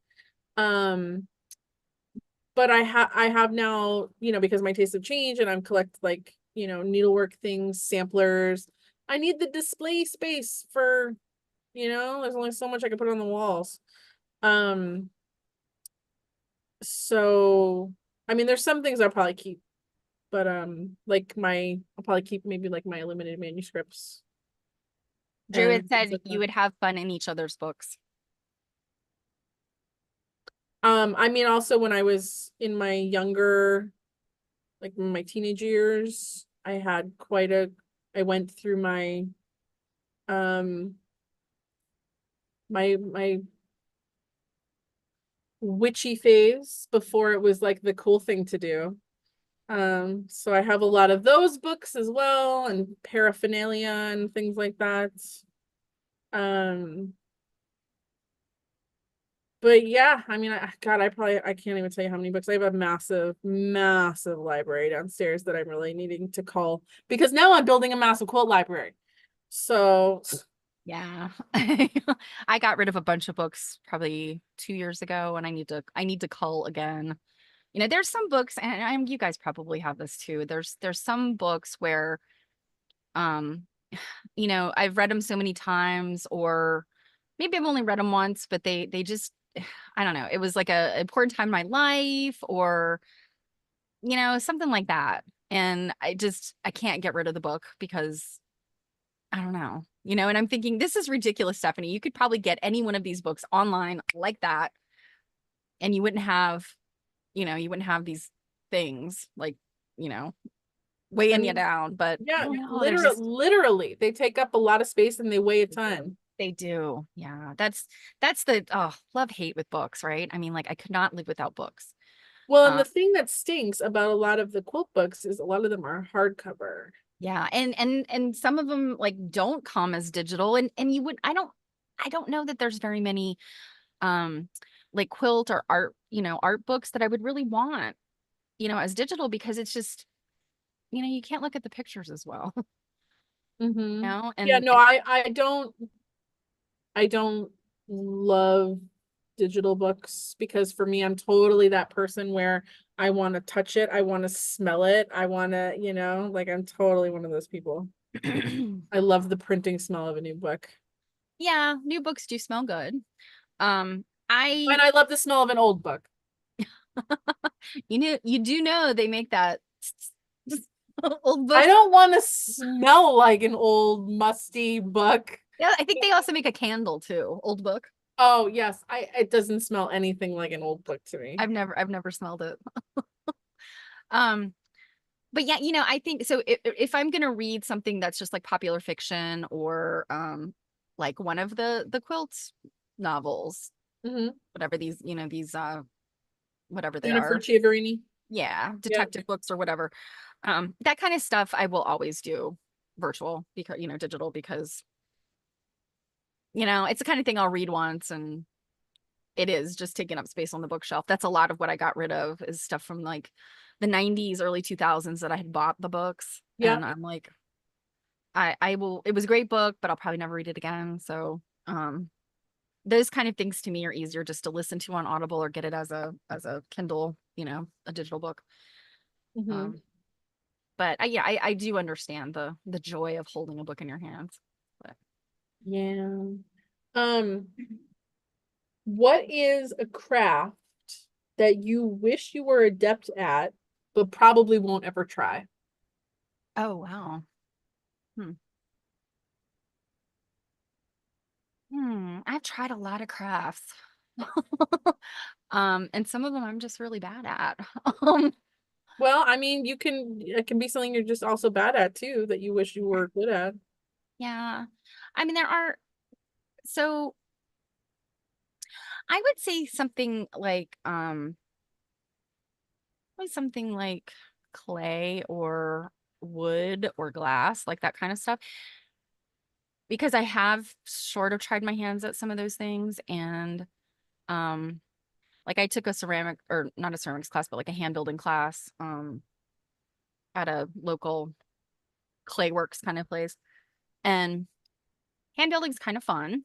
Um, but I have now, because my tastes have changed and I'm collect like, needlework things, samplers. I need the display space for, there's only so much I can put on the walls. Um, so I mean there's some things I'll probably keep, but like I'll probably keep maybe like my limited manuscripts Drew and had things said like you that. would have fun in each other's books. I mean also when I was in my younger, like my teenage years, I went through um my witchy phase before it was like the cool thing to do. So I have a lot of those books as well and paraphernalia and things like that. Um, but yeah, I mean, God, I can't even tell you how many books. I have a massive, massive library downstairs that I'm really needing to cull because now I'm building a massive quilt library. So, Yeah. I got rid of a bunch of books probably 2 years ago, and I need to cull again. There's some books, and you guys probably have this too. There's some books where um I've read them so many times, or maybe I've only read them once, but they just I don't know. It was like a important time in my life, or something like that. And I can't get rid of the book because I don't know. And I'm thinking, this is ridiculous, Stephanie. You could probably get any one of these books online like that, and you wouldn't have these things like, you know, I weighing you mean, down. But I yeah, don't know. There's literally, just literally, they take up a lot of space and they weigh a ton. they do. Yeah. That's the love hate with books, right? I mean, like I could not live without books. Well, and Um, the thing that stinks about a lot of the quilt books is a lot of them are hardcover. yeah, and some of them like don't come as digital, and you would I don't know that there's very many um like quilt or art books that I would really want, as digital, because it's just, you can't look at the pictures as well, you Mm-hmm. know? Yeah, And, no, and I don't love digital books because for me, I'm totally that person where I want to touch it, I want to smell it, I want to, like I'm totally one of those people. I love the printing smell of a new book. yeah, new books do smell good. And I I love the smell of an old book. you do know they make that old I books. don't want to smell like an old musty book. Yeah, I think they also make a candle too, old book. Oh, yes. It doesn't smell anything like an old book to me. I've never smelled it. Um, but yeah, I think so. If I'm gonna read something that's just like popular fiction, or like one of the Quilts novels, Mm-hmm. whatever these whatever they Jennifer are, Chiaverini. yeah, Yeah. detective books or whatever, that kind of stuff I will always do virtual, because digital, because it's the kind of thing I'll read once, and it is just taking up space on the bookshelf. That's a lot of what I got rid of, is stuff from like the 90s, early 2000s, that I had bought the books. Yeah. And I'm like, I will, it was a great book, but I'll probably never read it again. So, those kind of things to me are easier just to listen to on Audible, or get it as a Kindle, a digital book. Mm-hmm. Um, but yeah, I do understand the joy of holding a book in your hands. But Yeah. Um, what is a craft that you wish you were adept at, but probably won't ever try? oh wow. Hmm. I've tried a lot of crafts. And some of them I'm just really bad at. Um, Well, I mean, it can be something you're just also bad at too, that you wish you were good at. yeah. I mean, so I would say something like clay or wood or glass, like that kind of stuff, because I have sort of tried my hands at some of those things, and um Like I took a ceramic or not a ceramics class, but like a hand building class at a local clay works kind of place. And hand building's kind of fun.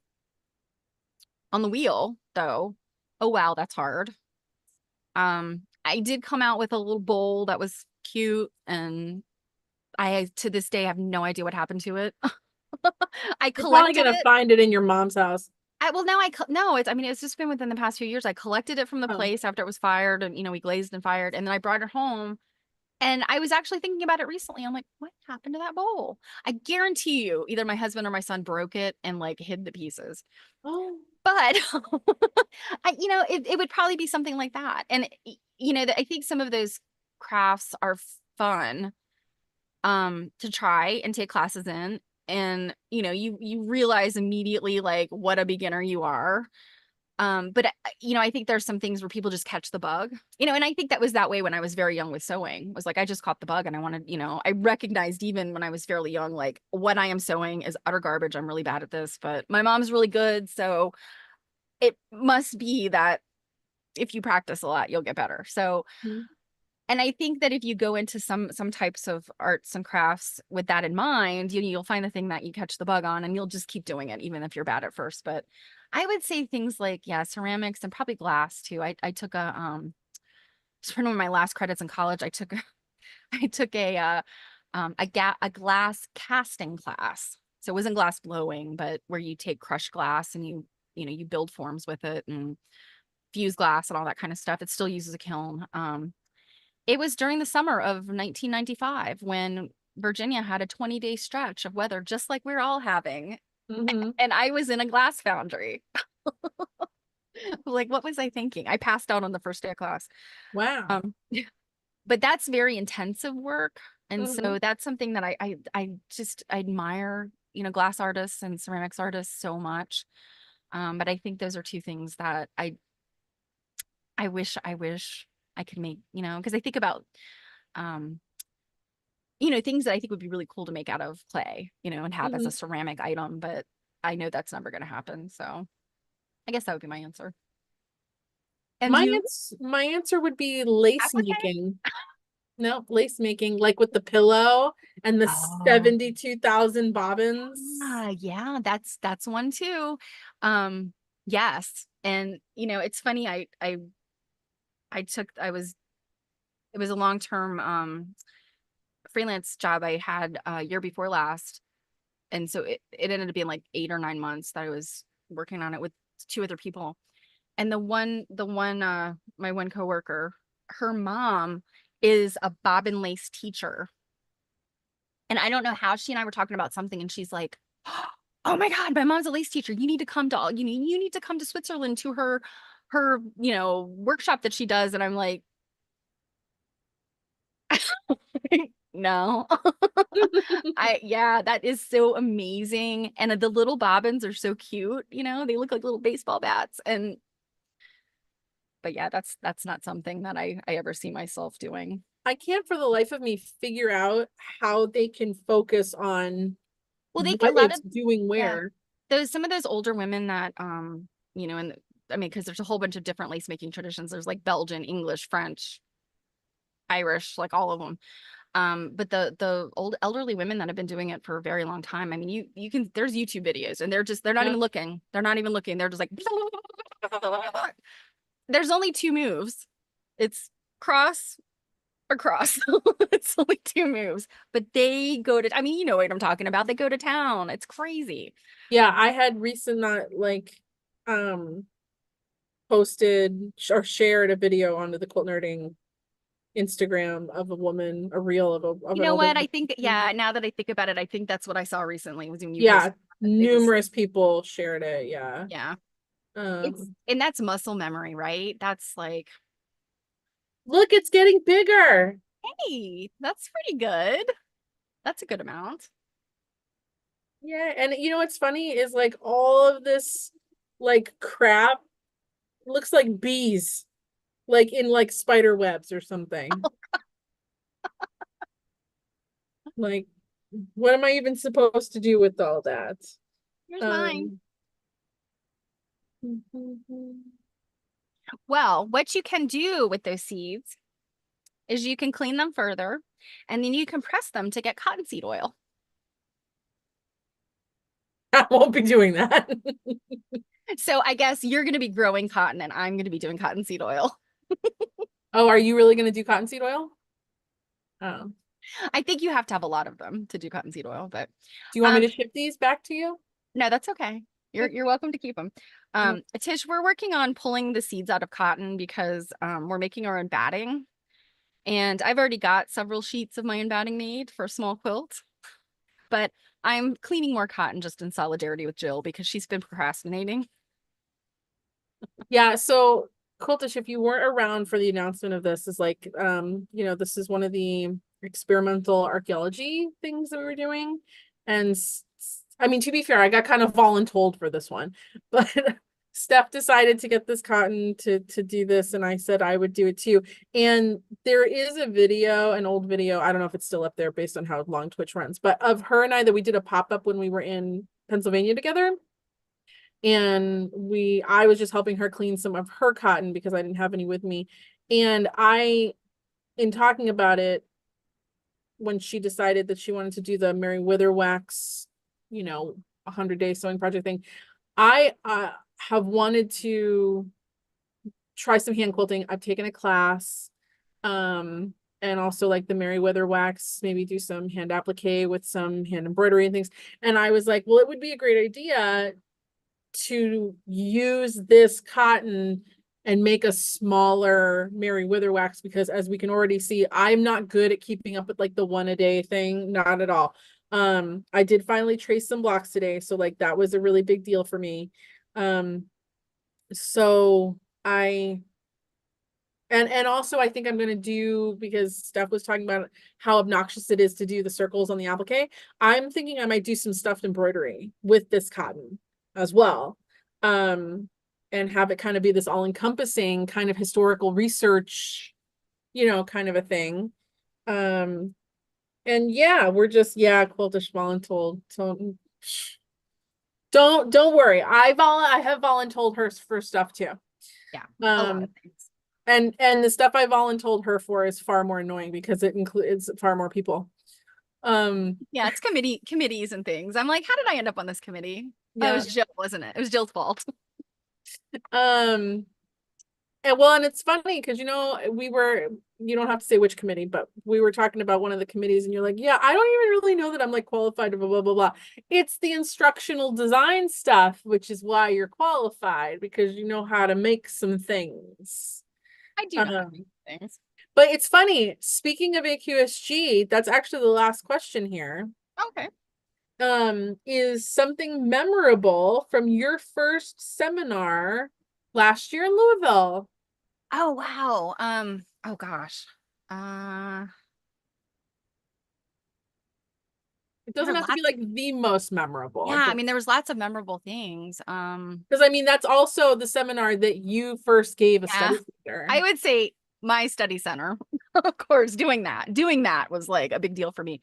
On the wheel, though, oh wow, that's hard. I did come out with a little bowl that was cute, and I to this day have no idea what happened to it. I You're probably collected gonna it. find it in your mom's house. Well, now no, it's I mean it's just been within the past few years. I collected it from the Oh. place after it was fired, and we glazed and fired, and then I brought it home. And I was actually thinking about it recently. I'm like, what happened to that bowl? I guarantee you, either my husband or my son broke it and like hid the pieces. Oh. But it would probably be something like that. And I think some of those crafts are fun to try and take classes in. And you realize immediately like what a beginner you are. But I think there's some things where people just catch the bug, and I think that was that way when I was very young with sewing. It was like I just caught the bug and I wanted, I recognized even when I was fairly young, like what I am sewing is utter garbage. I'm really bad at this, but my mom's really good, so it must be that if you practice a lot, you'll get better. So, Mhm. and I think that if you go into some types of arts and crafts with that in mind, you'll find the thing that you catch the bug on, and you'll just keep doing it, even if you're bad at first. But I would say things like, yeah, ceramics and probably glass too. I took for one of my last credits in college, I took a glass casting class. So it wasn't glass blowing, but where you take crushed glass and you build forms with it and fuse glass and all that kind of stuff. It still uses a kiln. It was during the summer of 1995 when Virginia had a 20-day stretch of weather, just like we're all having. Mhm. And I was in a glass foundry. Like, what was I thinking? I passed out on the first day of class. Wow. Um, but that's very intensive work. And Mhm. so that's something that I just admire, glass artists and ceramics artists so much. But I think those are two things that I wish I could make, because I think about um things that I think would be really cool to make out of clay, and have as a Mhm. ceramic item, but I know that's never going to happen. So I guess that would be my answer. And you? My answer would be lace Applique? making. No, lace making, like with the pillow and the Oh, 72,000 bobbins. yeah, that's one too. Yes. And it's funny, I took I was it was a long-term freelance job I had year before last. And so it ended up being like 8 or 9 months that I was working on it with two other people. And my one coworker, her mom is a bobbin lace teacher. And I don't know how she and I were talking about something, and she's like, "Oh my God, my mom's a lace teacher. You need to come to you need to come to Switzerland to her workshop that she does." And I'm like, no. Yeah, that is so amazing. And the little bobbins are so cute, they look like little baseball bats. And but yeah, that's not something that I ever see myself doing. I can't for the life of me figure out how they can focus on Well, a what lot of it's doing yeah, where. those some of those older women that and I mean, because there's a whole bunch of different lace making traditions. There's like Belgian, English, French, Irish, like all of them. But the old elderly women that have been doing it for a very long time. I mean, you can there's YouTube videos, and they're not even Yep. looking. They're not even looking. They're just like there's only two moves. It's cross or cross. It's only two moves. But they go to I mean, you know what I'm talking about. They go to town. It's crazy. Yeah, I had recent not like um posted or shared a video onto the Quilt Nerding Instagram of a woman, a reel of You an know older what? I think, woman. yeah, now that I think about it, I think that's what I saw recently was when you Yeah, posted. It was, numerous people shared it. Yeah. yeah, Um, and that's muscle memory, right? That's like, Look, it's getting bigger. hey, that's pretty good. That's a good amount. Yeah, and you know what's funny is like all of this like crap looks like bees, like in like spider webs or something. Like, what am I even supposed to do with all that? Here's mine. Um, Well, what you can do with those seeds is you can clean them further and then you compress them to get cottonseed oil. I won't be doing that. So I guess you're going to be growing cotton and I'm going to be doing cottonseed oil. Oh, are you really going to do cottonseed oil? Oh. I think you have to have a lot of them to do cottonseed oil, but Do you want me um to ship these back to you? no, that's okay. You're welcome to keep them. Tish, we're working on pulling the seeds out of cotton because we're making our own batting. And I've already got several sheets of my own batting made for a small quilt, but I'm cleaning more cotton just in solidarity with Jill because she's been procrastinating. Yeah, so Quiltish, if you weren't around for the announcement of this, is like, this is one of the experimental archaeology things that we were doing. And I mean, to be fair, I got kind of voluntold for this one, but Steph decided to get this cotton to do this, and I said I would do it too. And there is a video, an old video, I don't know if it's still up there based on how long Twitch runs, but of her and I that we did a pop-up when we were in Pennsylvania together. And I was just helping her clean some of her cotton because I didn't have any with me. And in talking about it, when she decided that she wanted to do the Mary Witherwax, 100-day sewing project thing, I have wanted to try some hand quilting. I've taken a class, and also like the Mary Witherwax, maybe do some hand applique with some hand embroidery and things. And I was like, well, it would be a great idea to use this cotton and make a smaller Mary Witherwax, because as we can already see, I'm not good at keeping up with like the 1-a-day thing, not at all. I did finally trace some blocks today, so like that was a really big deal for me. So I and also I think I'm gonna do, because Steph was talking about how obnoxious it is to do the circles on the applique. I'm thinking I might do some stuffed embroidery with this cotton as well. And have it kind of be this all-encompassing kind of historical research, kind of a thing. And yeah, we're just, yeah, Quiltish voluntold. So don't worry. I have voluntold her for stuff too. Yeah, a lot of Um, things. and the stuff I voluntold her for is far more annoying because it includes far more people. Yeah, it's committees and things. I'm like, how did I end up on this committee? Oh, it Yeah. was Jill, wasn't it? It was Jill's fault. Um, and it's funny because you don't have to say which committee, but we were talking about one of the committees, and you're like, yeah, I don't even really know that I'm like qualified to blah blah blah blah. It's the instructional design stuff, which is why you're qualified, because you know how to make some things. I do know how to Um, make things. but it's funny, speaking of AQSG, that's actually the last question here. Okay. Is something memorable from your first seminar last year in Louisville? Oh wow. Oh gosh. Uh It there doesn't were have to be lots. like the most memorable, Yeah, I but mean there was lots of memorable things. because I mean that's also the seminar that you first gave a Yeah. study center. I would say my study center, of course, doing that was like a big deal for me.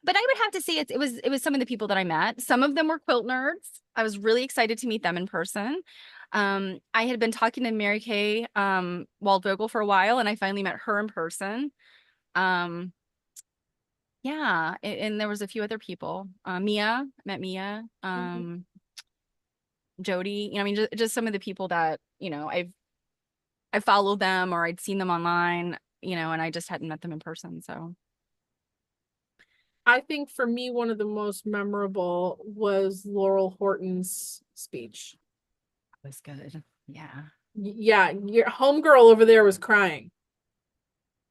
But I would have to say it was some of the people that I met. Some of them were quilt nerds. I was really excited to meet them in person. I had been talking to Mary Kay Waldvogel for a while, and I finally met her in person. Um, yeah, and there was a few other people. Mia, met Mia, Mhm. Jody. I mean, just some of the people that I followed them or I'd seen them online, and I just hadn't met them in person. So I think for me, one of the most memorable was Laurel Horton's speech. it was good. Yeah. Yeah, your homegirl over there was crying.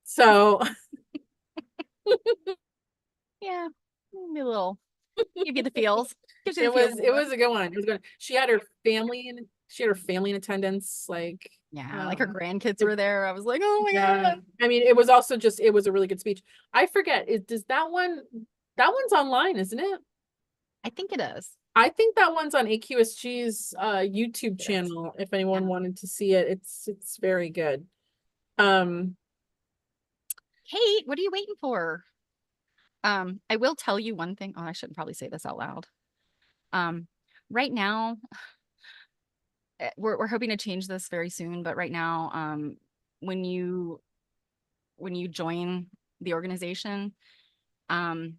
So Yeah. Maybe a little give you the feels. Gives you the it feels was a it little bit. was a good one. It was good. She had her family in attendance. Like, Yeah, like her um, grandkids were there. I was like, oh my yeah. God. I mean, it was also just it was a really good speech. I forget. Does that one's online, isn't it? I think it is. I think that one's on AQSG's YouTube It is. channel if Yeah. anyone wanted to see it. It's very good. Um, Kate, what are you waiting for? I will tell you one thing. Oh, I shouldn't probably say this out loud. Um, right now, we're hoping to change this very soon, but right now, when you join the organization, um,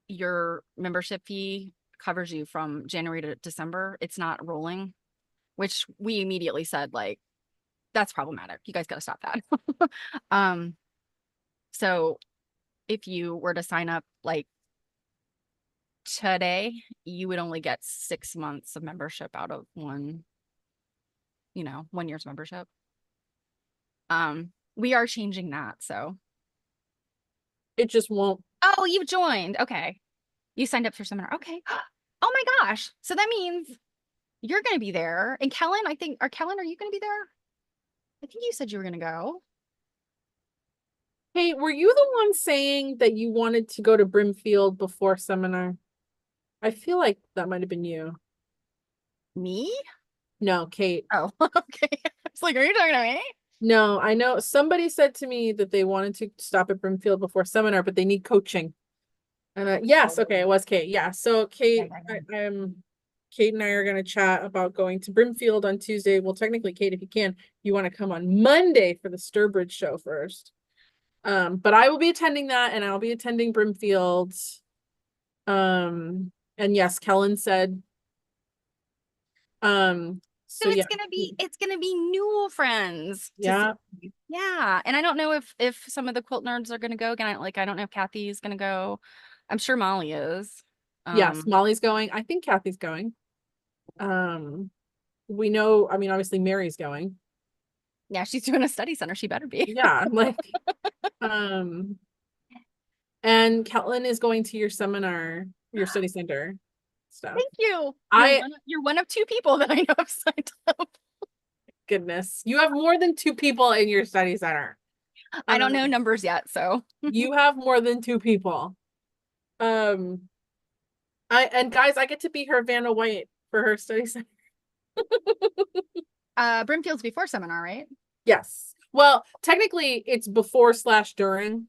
your membership fee covers you from January to December. It's not rolling, which we immediately said, like, that's problematic. You guys got to stop that. Um, so if you were to sign up like today, you would only get 6 months of membership out of one year's membership. We are changing that, so. It just won't. Oh, you've joined. Okay. You signed up for seminar. Okay. Oh my gosh. So that means you're going to be there. And Kellen, Kellen, are you going to be there? I think you said you were going to go. Hey, were you the one saying that you wanted to go to Brimfield before seminar? I feel like that might have been you. Me? No, Kate. Oh, okay. I was like, are you talking to me? No, I know somebody said to me that they wanted to stop at Brimfield before seminar, but they need coaching. And yes, okay, it was Kate. Yeah. So Kate, Kate and I are gonna chat about going to Brimfield on Tuesday. Well, technically, Kate, if you can, you want to come on Monday for the Sturbridge show first. But I will be attending that, and I'll be attending Brimfield. And yes, Kellen said. So So yeah, it's gonna be new friends to yeah, see. Yeah. And I don't know if some of the quilt nerds are gonna go again. I don't know if Kathy's gonna go. I'm sure Molly is. yes, Molly's going. I think Kathy's going. We know, I mean, obviously Mary's going. Yeah, she's doing a study center. She better be. Yeah, like, um, and Kellen is going to your seminar, your study center stuff. Thank you. I You're one of two people that I know have signed up. Goodness, you have more than two people in your study center. I don't know numbers yet, so You have more than two people. Um, and guys, I get to be her Vanna White for her study center. Brimfield's before seminar, right? Yes. Well, technically it's before slash during.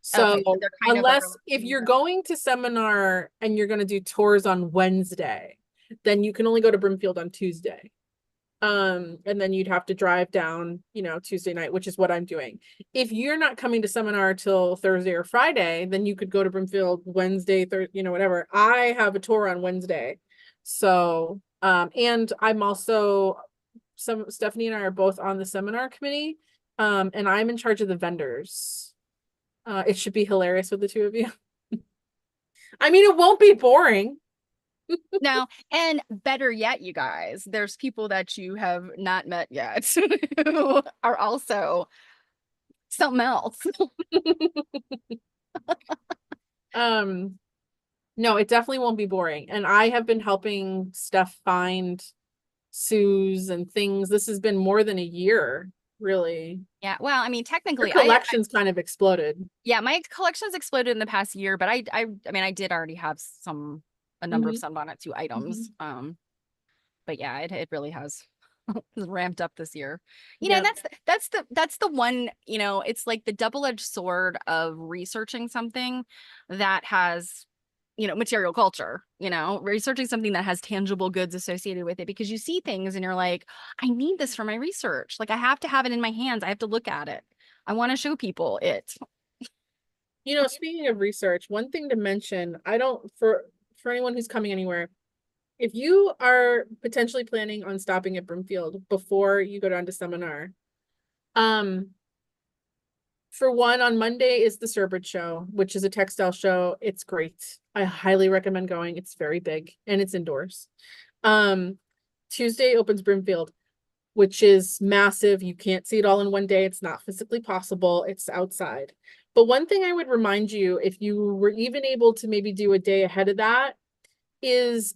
So Okay, so they're kind of unless if you're going to seminar and you're going to do tours on Wednesday, then you can only go to Brimfield on Tuesday. And then you'd have to drive down, Tuesday night, which is what I'm doing. If you're not coming to seminar till Thursday or Friday, then you could go to Brimfield Wednesday, Thursday, whatever. I have a tour on Wednesday. So, and I'm also Stephanie and I are both on the seminar committee. And I'm in charge of the vendors. It should be hilarious with the two of you. I mean, it won't be boring. No, and better yet, you guys, there's people that you have not met yet who are also something else. No, it definitely won't be boring. And I have been helping Steph find Sue's and things. This has been more than a year, really. Yeah, well, I mean, technically, Her collection's kind of exploded. yeah, my collection's exploded in the past year, but I mean, I did already have a number of Sunbonnet 2 items. But yeah, it really has ramped up this year. Yeah. And that's the one, it's like the double-edged sword of researching something that has, material culture, researching something that has tangible goods associated with it, because you see things and you're like, I need this for my research. Like, I have to have it in my hands. I have to look at it. I want to show people it. Speaking of research, one thing to mention, for anyone who's coming anywhere, if you are potentially planning on stopping at Brimfield before you go down to seminar, for one, on Monday is the Sturbridge show, which is a textile show. It's great. I highly recommend going. It's very big and it's indoors. Tuesday opens Brimfield, which is massive. You can't see it all in one day. It's not physically possible. It's outside. But one thing I would remind you, if you were even able to maybe do a day ahead of that, is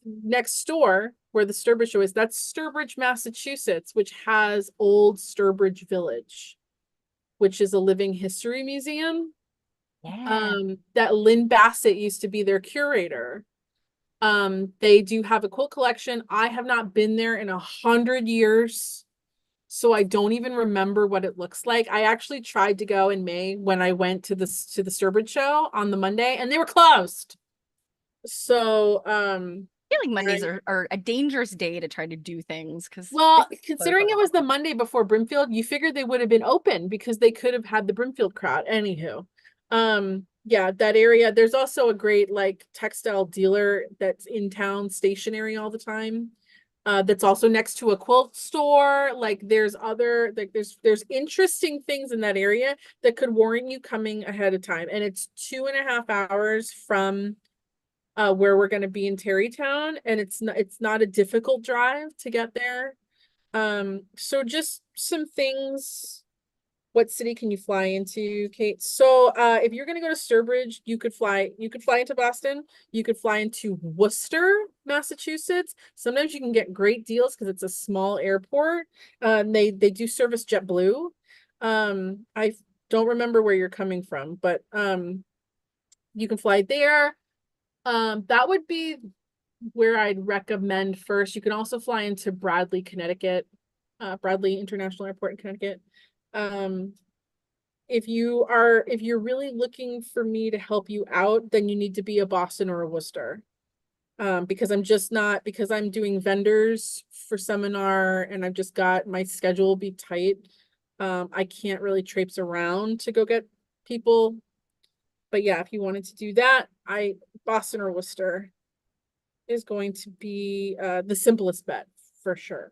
next door where the Sturbridge show is, that's Sturbridge, Massachusetts, which has Old Sturbridge Village, which is a living history museum. Yeah. That Lynn Bassett used to be their curator. They do have a quilt collection. I have not been there in 100 years, so I don't even remember what it looks like. I actually tried to go in May when I went to the Sturbridge show on the Monday, and they were closed. So, feel like Mondays Right. are a dangerous day to try to do things because Well, considering it was the Monday before Brimfield, you figured they would have been open because they could have had the Brimfield crowd. Anywho, yeah, that area. There's also a great like textile dealer that's in town, stationary all the time. That's also next to a quilt store. Like there's other like there's interesting things in that area that could warrant you coming ahead of time. And it's 2.5 hours from where we're going to be in Terrytown, and it's not a difficult drive to get there. So just some things. What city can you fly into, Kate? So if you're gonna go to Sturbridge, you could fly into Boston, you could fly into Worcester, Massachusetts. Sometimes you can get great deals because it's a small airport. They do service JetBlue. I don't remember where you're coming from, but you can fly there. That would be where I'd recommend first. You can also fly into Bradley, Connecticut, Bradley International Airport in Connecticut. Um, if you're really looking for me to help you out, then you need to be a Boston or a Worcester. Because I'm just not, because I'm doing vendors for seminar and I've just got my schedule will be tight. I can't really traipse around to go get people. But yeah, if you wanted to do that, Boston or Worcester is going to be the simplest bet for sure.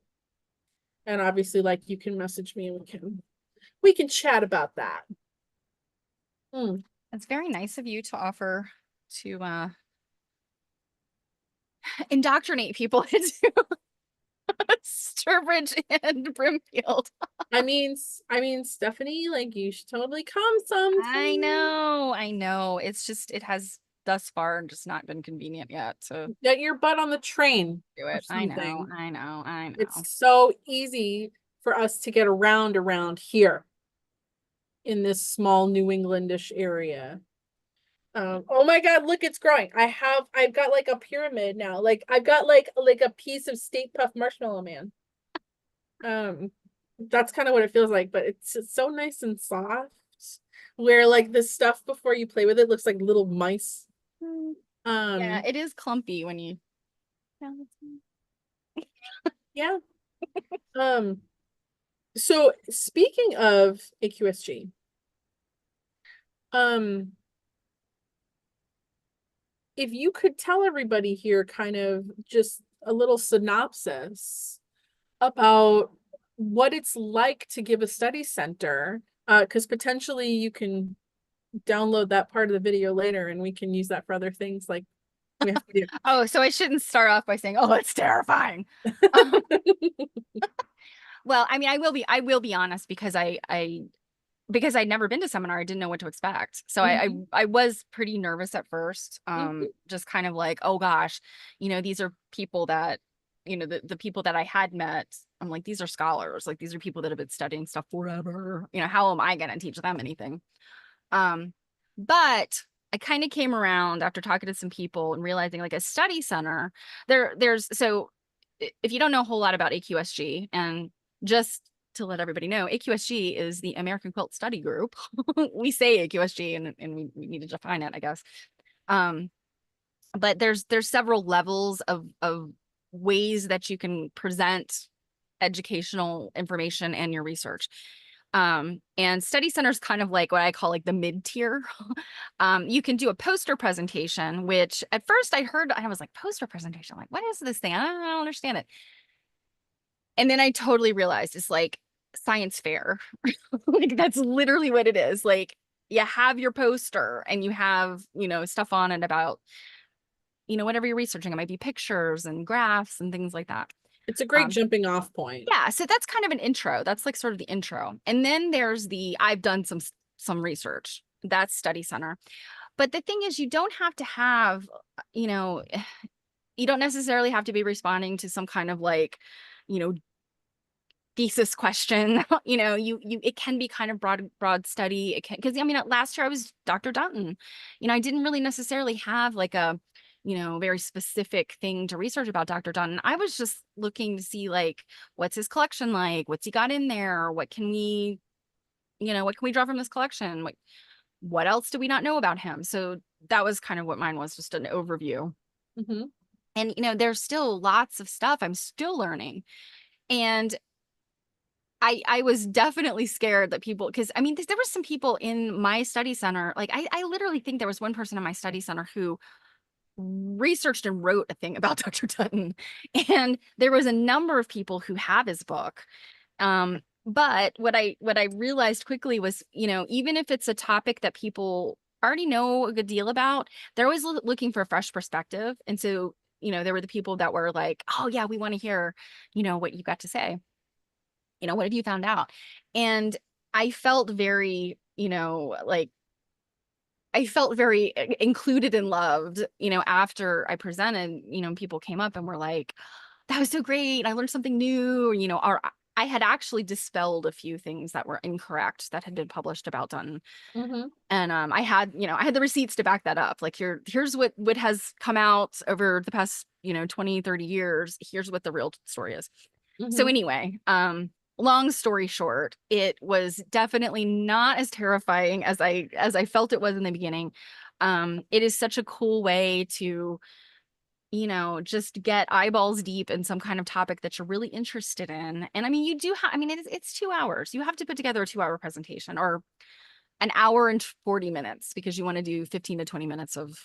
And obviously, like you can message me and we can chat about that. it's very nice of you to offer to indoctrinate people into Sturbridge and Brimfield. I mean, Stephanie, like you should totally come sometime. I know. It's just it has thus far just not been convenient yet to Get your butt on the train do or it. something. I know. It's so easy for us to get around here in this small New Englandish area. Oh my God, look, it's growing. I've got like a pyramid now. Like I've got like a piece of State Puff Marshmallow Man. Um, that's kind of what it feels like, but it's so nice and soft. Where like the stuff before you play with it looks like little mice. Mm. Yeah, Um, it is clumpy when you yeah. Um, so speaking of AQSG, um, if you could tell everybody here kind of just a little synopsis about what it's like to give a study center, because potentially you can download that part of the video later and we can use that for other things like we have to Oh, so I shouldn't start off by saying, "Oh, it's terrifying." do. Well, I mean, I will be honest because because I'd never been to seminar, I didn't know what to expect. So Mhm, I was pretty nervous at first. mhm. Just kind of like, oh gosh, these are people that, the people that I had met, I'm like, these are scholars, like these are people that have been studying stuff forever. How am I gonna teach them anything? Um, but I kind of came around after talking to some people and realizing like a study center, there's so if you don't know a whole lot about AQSG, and just to let everybody know, AQSG is the American Quilt Study Group. We say AQSG and we need to define it, I guess. Um, but there's several levels of ways that you can present educational information and your research. And study center is kind of like what I call like the mid tier. You can do a poster presentation, which at first I heard, I was like, poster presentation, like, what is this thing? I don't understand it. And then I totally realized it's like science fair. Like that's literally what it is. Like you have your poster and you have, stuff on it about, whatever you're researching. It might be pictures and graphs and things like that. It's a great Um, jumping off point. yeah, so that's kind of an intro. That's like sort of the intro. And then there's the I've done some research. That's study center. But the thing is you don't have to have, you know, you don't necessarily have to be responding to some kind of like, you know, thesis question. You it can be kind of broad study. It can, because I mean last year I was Dr. Dunton. I didn't really necessarily have like a very specific thing to research about Dr. Dunton. I was just looking to see like what's his collection like, what's he got in there, what can we draw from this collection, what else do we not know about him. So that was kind of what mine was, just an overview. Mhm. And, there's still lots of stuff I'm still learning. And I was definitely scared that people, because I mean, there were some people in my study center, like I literally think there was one person in my study center who researched and wrote a thing about Dr. Dutton. And there was a number of people who have his book. But what I realized quickly was, even if it's a topic that people already know a good deal about, they're always looking for a fresh perspective. And so, there were the people that were like, oh yeah, we want to hear, what you got to say. What have you found out? And I felt very, like I felt very included and loved, after I presented, people came up and were like, that was so great. I learned something new, or I had actually dispelled a few things that were incorrect that had been published about Dutton. Mm-hmm. And I had the receipts to back that up. Like here's what has come out over the past, 20, 30 years. Here's what the real story is. So Mm-hmm. anyway, long story short, it was definitely not as terrifying as I felt it was in the beginning. It is such a cool way to, just get eyeballs deep in some kind of topic that you're really interested in. And I mean, you do have, I mean, it's 2 hours. You have to put together a 2 hour presentation, or an hour and 40 minutes, because you want to do 15 to 20 minutes of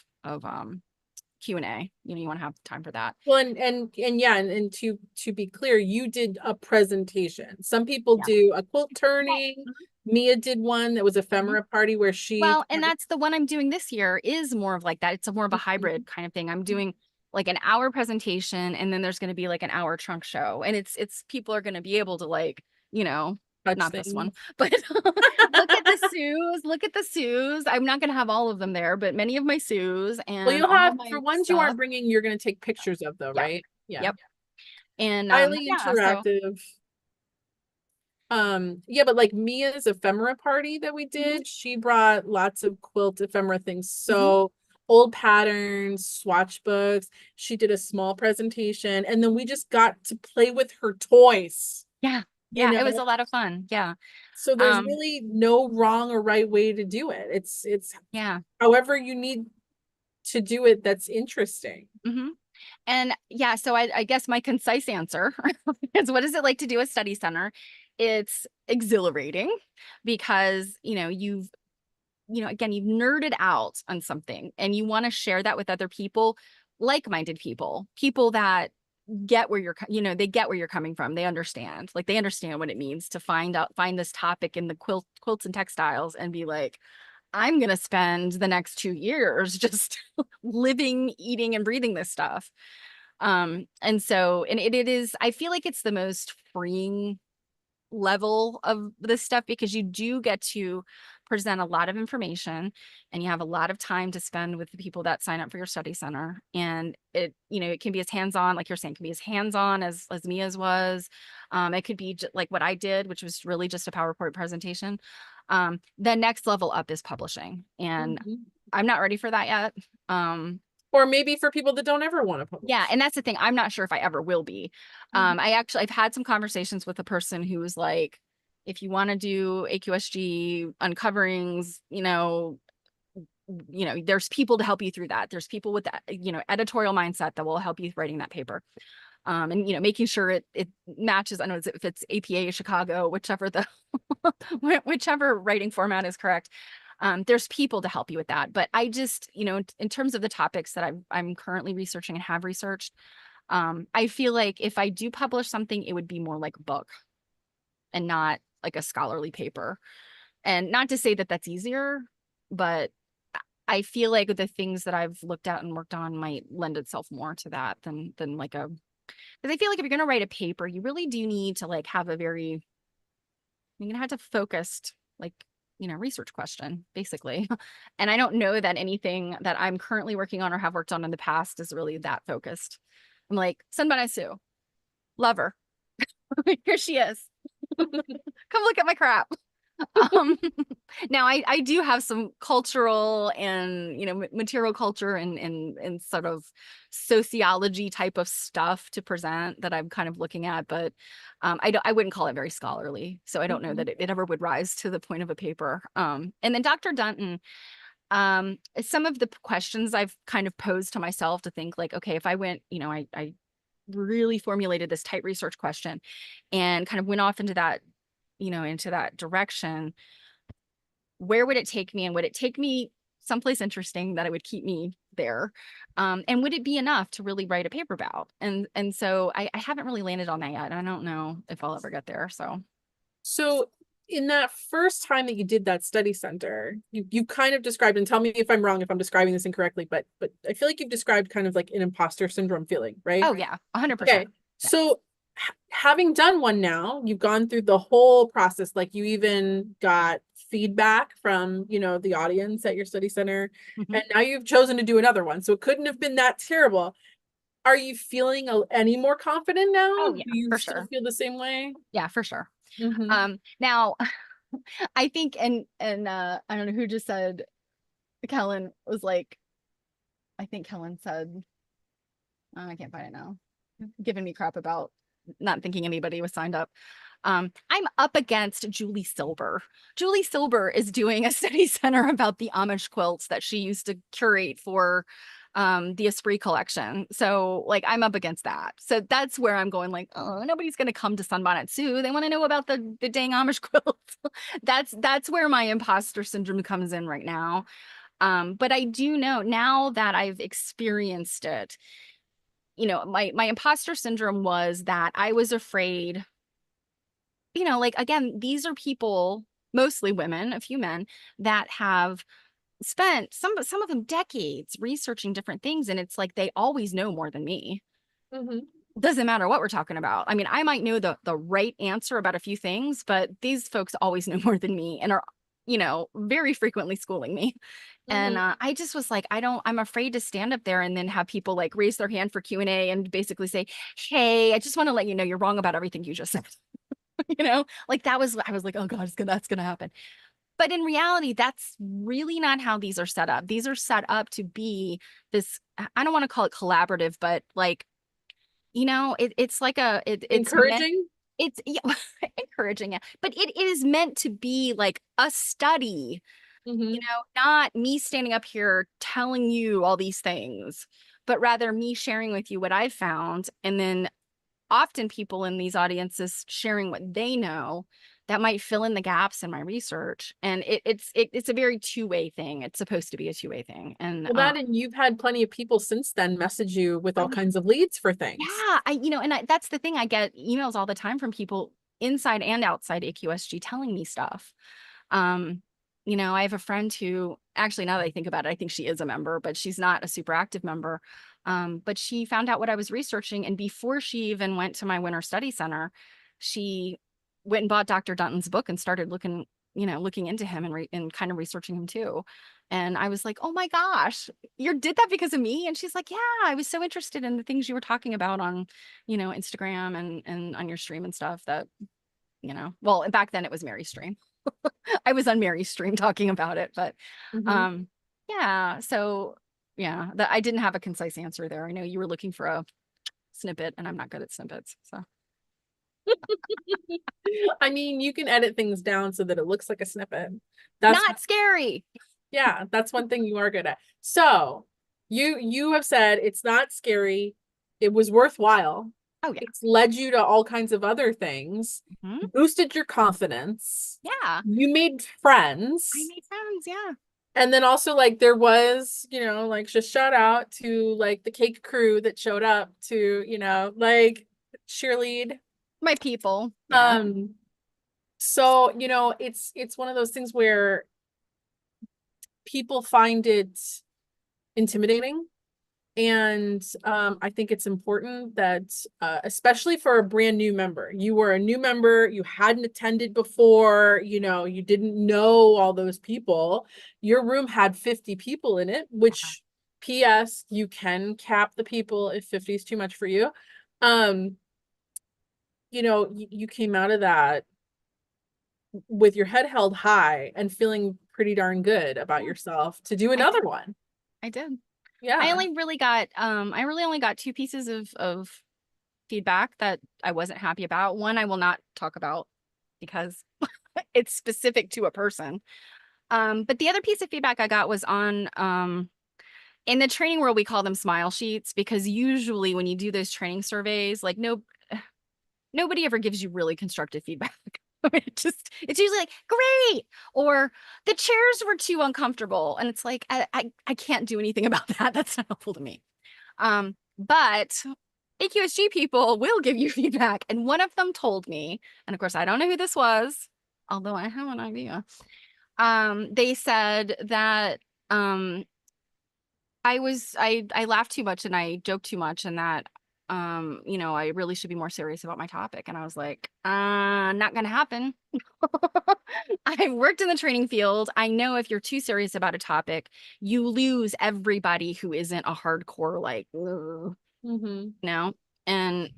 Q&A. You want to have time for that. Well, and yeah, and to be clear, you did a presentation. Some people Yeah. do a quilt turning. Mia did one that was Mhm. ephemera party where she Well, and that's the one I'm doing this year, is more of like that. It's a more of a Mhm. hybrid kind of thing. I'm doing like an hour presentation, and then there's going to be like an hour trunk show. And it's people are going to be able to, like, Touch not this things. one, but look at the Sues. I'm not going to have all of them there, but many of my Sues Well, and you'll all of have my for ones you stuff. aren't bringing, you're going to take pictures of though, Yeah. right? Yeah. Yep. And Highly yeah, so interactive. Yeah, but like Mia's ephemera party that we mhm, did, she brought lots of quilt ephemera things. mhm. So old patterns, swatch books. She did a small presentation, and then we just got to play with her toys, Yeah. you Yeah, it was know? a lot of fun. Yeah. So there's Um, really no wrong or right way to do it. It's yeah. however you need to do it that's interesting. Hmm. And yeah, so I guess my concise answer is, what is it like to do a study center? It's exhilarating because, again, you've nerded out on something and you want to share that with other people, like-minded people, people that get where they get where you're coming from. They understand, like they understand what it means to find this topic in the quilts and textiles and be like, I'm going to spend the next 2 years just living, eating, and breathing this stuff. And so, and it is, I feel like it's the most freeing level of this stuff, because you do get to present a lot of information, and you have a lot of time to spend with the people that sign up for your study center. And it can be as hands-on, like you're saying, can be as hands-on as Mia's was. It could be like what I did, which was really just a PowerPoint presentation. The next level up is publishing, and Mhm. I'm not ready for that yet. Or maybe for people that don't ever want to Yeah, publish. and that's the thing. I'm not sure if I ever will be. Mhm. I've had some conversations with a person who was like, if you want to do AQSG uncoverings, there's people to help you through that. There's people with that, editorial mindset that will help you writing that paper. And making sure it matches. I don't know if it's APA Chicago, whichever the whichever writing format is correct. There's people to help you with that. But I just, in terms of the topics that I'm currently researching and have researched, I feel like if I do publish something, it would be more like a book and not like a scholarly paper. And not to say that that's easier, but I feel like the things that I've looked at and worked on might lend itself more to that than like a, because I feel like if you're going to write a paper, you really do need to like have a very, you're going to have to focused, like, research question, basically. And I don't know that anything that I'm currently working on or have worked on in the past is really that focused. I'm like, Sunbana Sue, love her. Here she is. Come look at my crap. Um, now I do have some cultural and, material culture and sort of sociology type of stuff to present that I'm kind of looking at, but I wouldn't call it very scholarly. So I don't know that Mhm. it ever would rise to the point of a paper. And then Dr. Dunton, Some of the questions I've kind of posed to myself to think like, okay, if I went, I really formulated this tight research question and kind of went off into that, into that direction, where would it take me? And would it take me someplace interesting that it would keep me there? And would it be enough to really write a paper about? And so I haven't really landed on that yet. I don't know if I'll ever get there. So in that first time that you did that study center, you kind of described, and tell me if I'm wrong, if I'm describing this incorrectly, but I feel like you've described kind of like an imposter syndrome feeling, right? Oh yeah, 100%. Okay. So having done one now, you've gone through the whole process, like you even got feedback from, the audience at your study center, Mhm. and now you've chosen to do another one. So it couldn't have been that terrible. Are you feeling any more confident now? Oh Do yeah, you for still sure. feel the same way? Yeah, for sure. Mm-hmm. Now I think and I don't know who just said Kellen was like, I think Kellen said, I can't find it now, giving me crap about not thinking anybody was signed up. I'm up against Julie Silber. Julie Silber is doing a study center about the Amish quilts that she used to curate for the Esprit collection. So like I'm up against that. So that's where I'm going like, oh, nobody's gonna come to Sunbonnet Sue. They want to know about the dang Amish quilts. That's where my imposter syndrome comes in right now. But I do know now that I've experienced it, my imposter syndrome was that I was afraid, like again, these are people, mostly women, a few men, that have spent some of them decades researching different things, and it's like they always know more than me. Mm-hmm. Doesn't matter what we're talking about. I mean, I might know the right answer about a few things, but these folks always know more than me and are, very frequently schooling me. And Mm-hmm. I just was like, I'm afraid to stand up there and then have people like raise their hand for Q&A and basically say, hey, I just want to let you know you're wrong about everything you just said. Like that was, I was like, oh God, that's gonna happen. But in reality, that's really not how these are set up. These are set up to be this, I don't want to call it collaborative, but like, it's like it's meant, Encouraging? it's yeah, encouraging it, but it is meant to be like a study, Mm-hmm. not me standing up here telling you all these things, but rather me sharing with you what I've found. And then often people in these audiences sharing what they know that might fill in the gaps in my research. And it's a very two-way thing. It's supposed to be a two-way thing. And Well, that, and you've had plenty of people since then message you with all oh kinds of leads for things. yeah, that's the thing. I get emails all the time from people inside and outside AQSG telling me stuff. Um, I have a friend who actually, now that I think about it, I think she is a member, but she's not a super active member. But she found out what I was researching, and before she even went to my winter study center, she went and bought Dr. Dunton's book and started looking into him and kind of researching him too. And I was like, oh my gosh, you did that because of me? And she's like, yeah, I was so interested in the things you were talking about on, Instagram and on your stream and stuff that, well, back then it was Mary's stream. I was on Mary's stream talking about it, but Mm-hmm. um yeah, so yeah, that I didn't have a concise answer there. I know you were looking for a snippet and I'm not good at snippets. So I mean, you can edit things down so that it looks like a snippet. That's not scary. Yeah, that's one thing you are good at. So you have said it's not scary. It was worthwhile. Oh yeah. It's led you to all kinds of other things, Mhm. boosted your confidence. Yeah. You made I friends. made friends, yeah. And then also like there was, like just shout out to like the cake crew that showed up to, like cheerlead. My people. Yeah. Um, so, it's one of those things where people find it intimidating. And I think it's important that, especially for a brand new member, you were a new member, you hadn't attended before, you didn't know all those people. Your room had 50 people in it, which, P.S., you can cap the people if 50 is too much for you. Um, you came out of that with your head held high and feeling pretty darn good about Yeah. yourself to do I another did. one. I did. Yeah. I really only got two pieces of feedback that I wasn't happy about. One I will not talk about because it's specific to a person. But the other piece of feedback I got was on in the training world, we call them smile sheets because usually when you do those training surveys, like nobody ever gives you really constructive feedback. It's usually like great or the chairs were too uncomfortable. And it's like I can't do anything about that. That's not helpful to me. But AQSG people will give you feedback. And one of them told me, and of course I don't know who this was, although I have an idea. They said that I laughed too much and I joked too much and that I really should be more serious about my topic. And I was like, not gonna happen. I've worked in the training field. I know if you're too serious about a topic, you lose everybody who isn't a hardcore like, And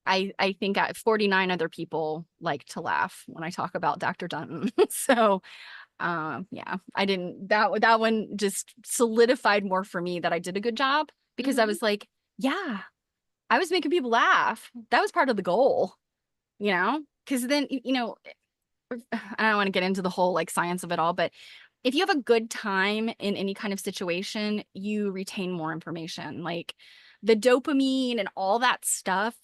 I think 49 other people like to laugh when I talk about Dr. Dunton. So yeah, I didn't that one just solidified more for me that I did a good job because I was like, yeah, I was making people laugh. That was part of the goal, because then, I don't want to get into the whole like science of it all, but if you have a good time in any kind of situation, you retain more information. Like the dopamine and all that stuff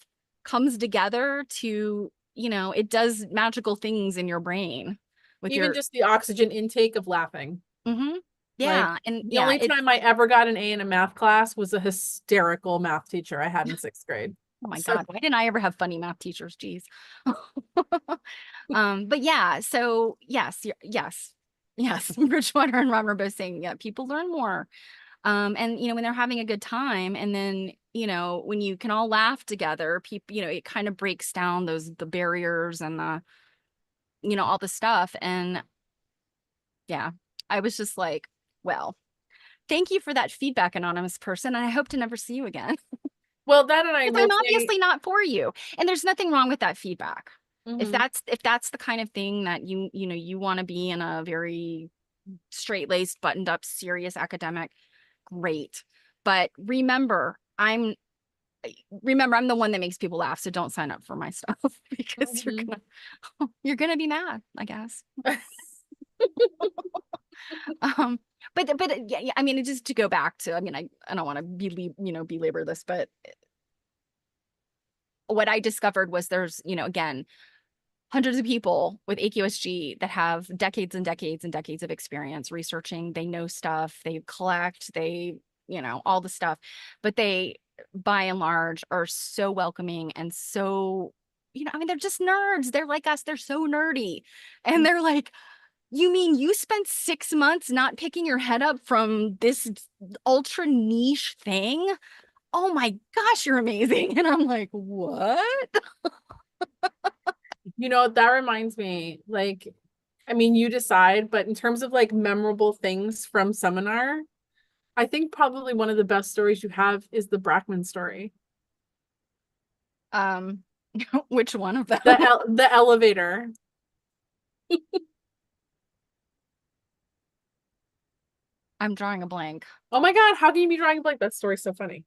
comes together to, it does magical things in your brain with Even just the oxygen intake of laughing. Yeah. Like, And the only time I ever got an A in a math class was a hysterical math teacher I had in 6th grade. Oh my God, why didn't I ever have funny math teachers? Geez. But yeah, so yes, Bridgewater and Ron are both saying, yeah, people learn more. And when they're having a good time, and then when you can all laugh together, people, it kind of breaks down the barriers and all the stuff. And yeah, I was just like, well, thank you for that feedback, anonymous person. And I hope to never see you again. Well, that and I Because will I'm say, obviously not for you. And there's nothing wrong with that feedback. If that's the kind of thing that you want to be in a very straight-laced, buttoned-up, serious academic, great. But remember, I'm the one that makes people laugh. So don't sign up for my stuff because you're gonna be mad, I guess. But yeah, I mean, just to go back to, I mean, I don't want to belabor this, but what I discovered was there's, again, hundreds of people with AQSG that have decades and decades and decades of experience researching. They know stuff, they collect, all the stuff, but they, by and large, are so welcoming and so, I mean, they're just nerds. They're like us. They're so nerdy. And they're like, you mean you spent 6 months not picking your head up from this ultra niche thing? Oh my gosh, you're amazing. And I'm like, what? That reminds me, like, I mean, you decide, but in terms of like memorable things from seminar, I think probably one of the best stories you have is the Brackman story. Which one of them? The elevator. I'm drawing a blank. Oh my God, how can you be drawing a blank? That story's so funny.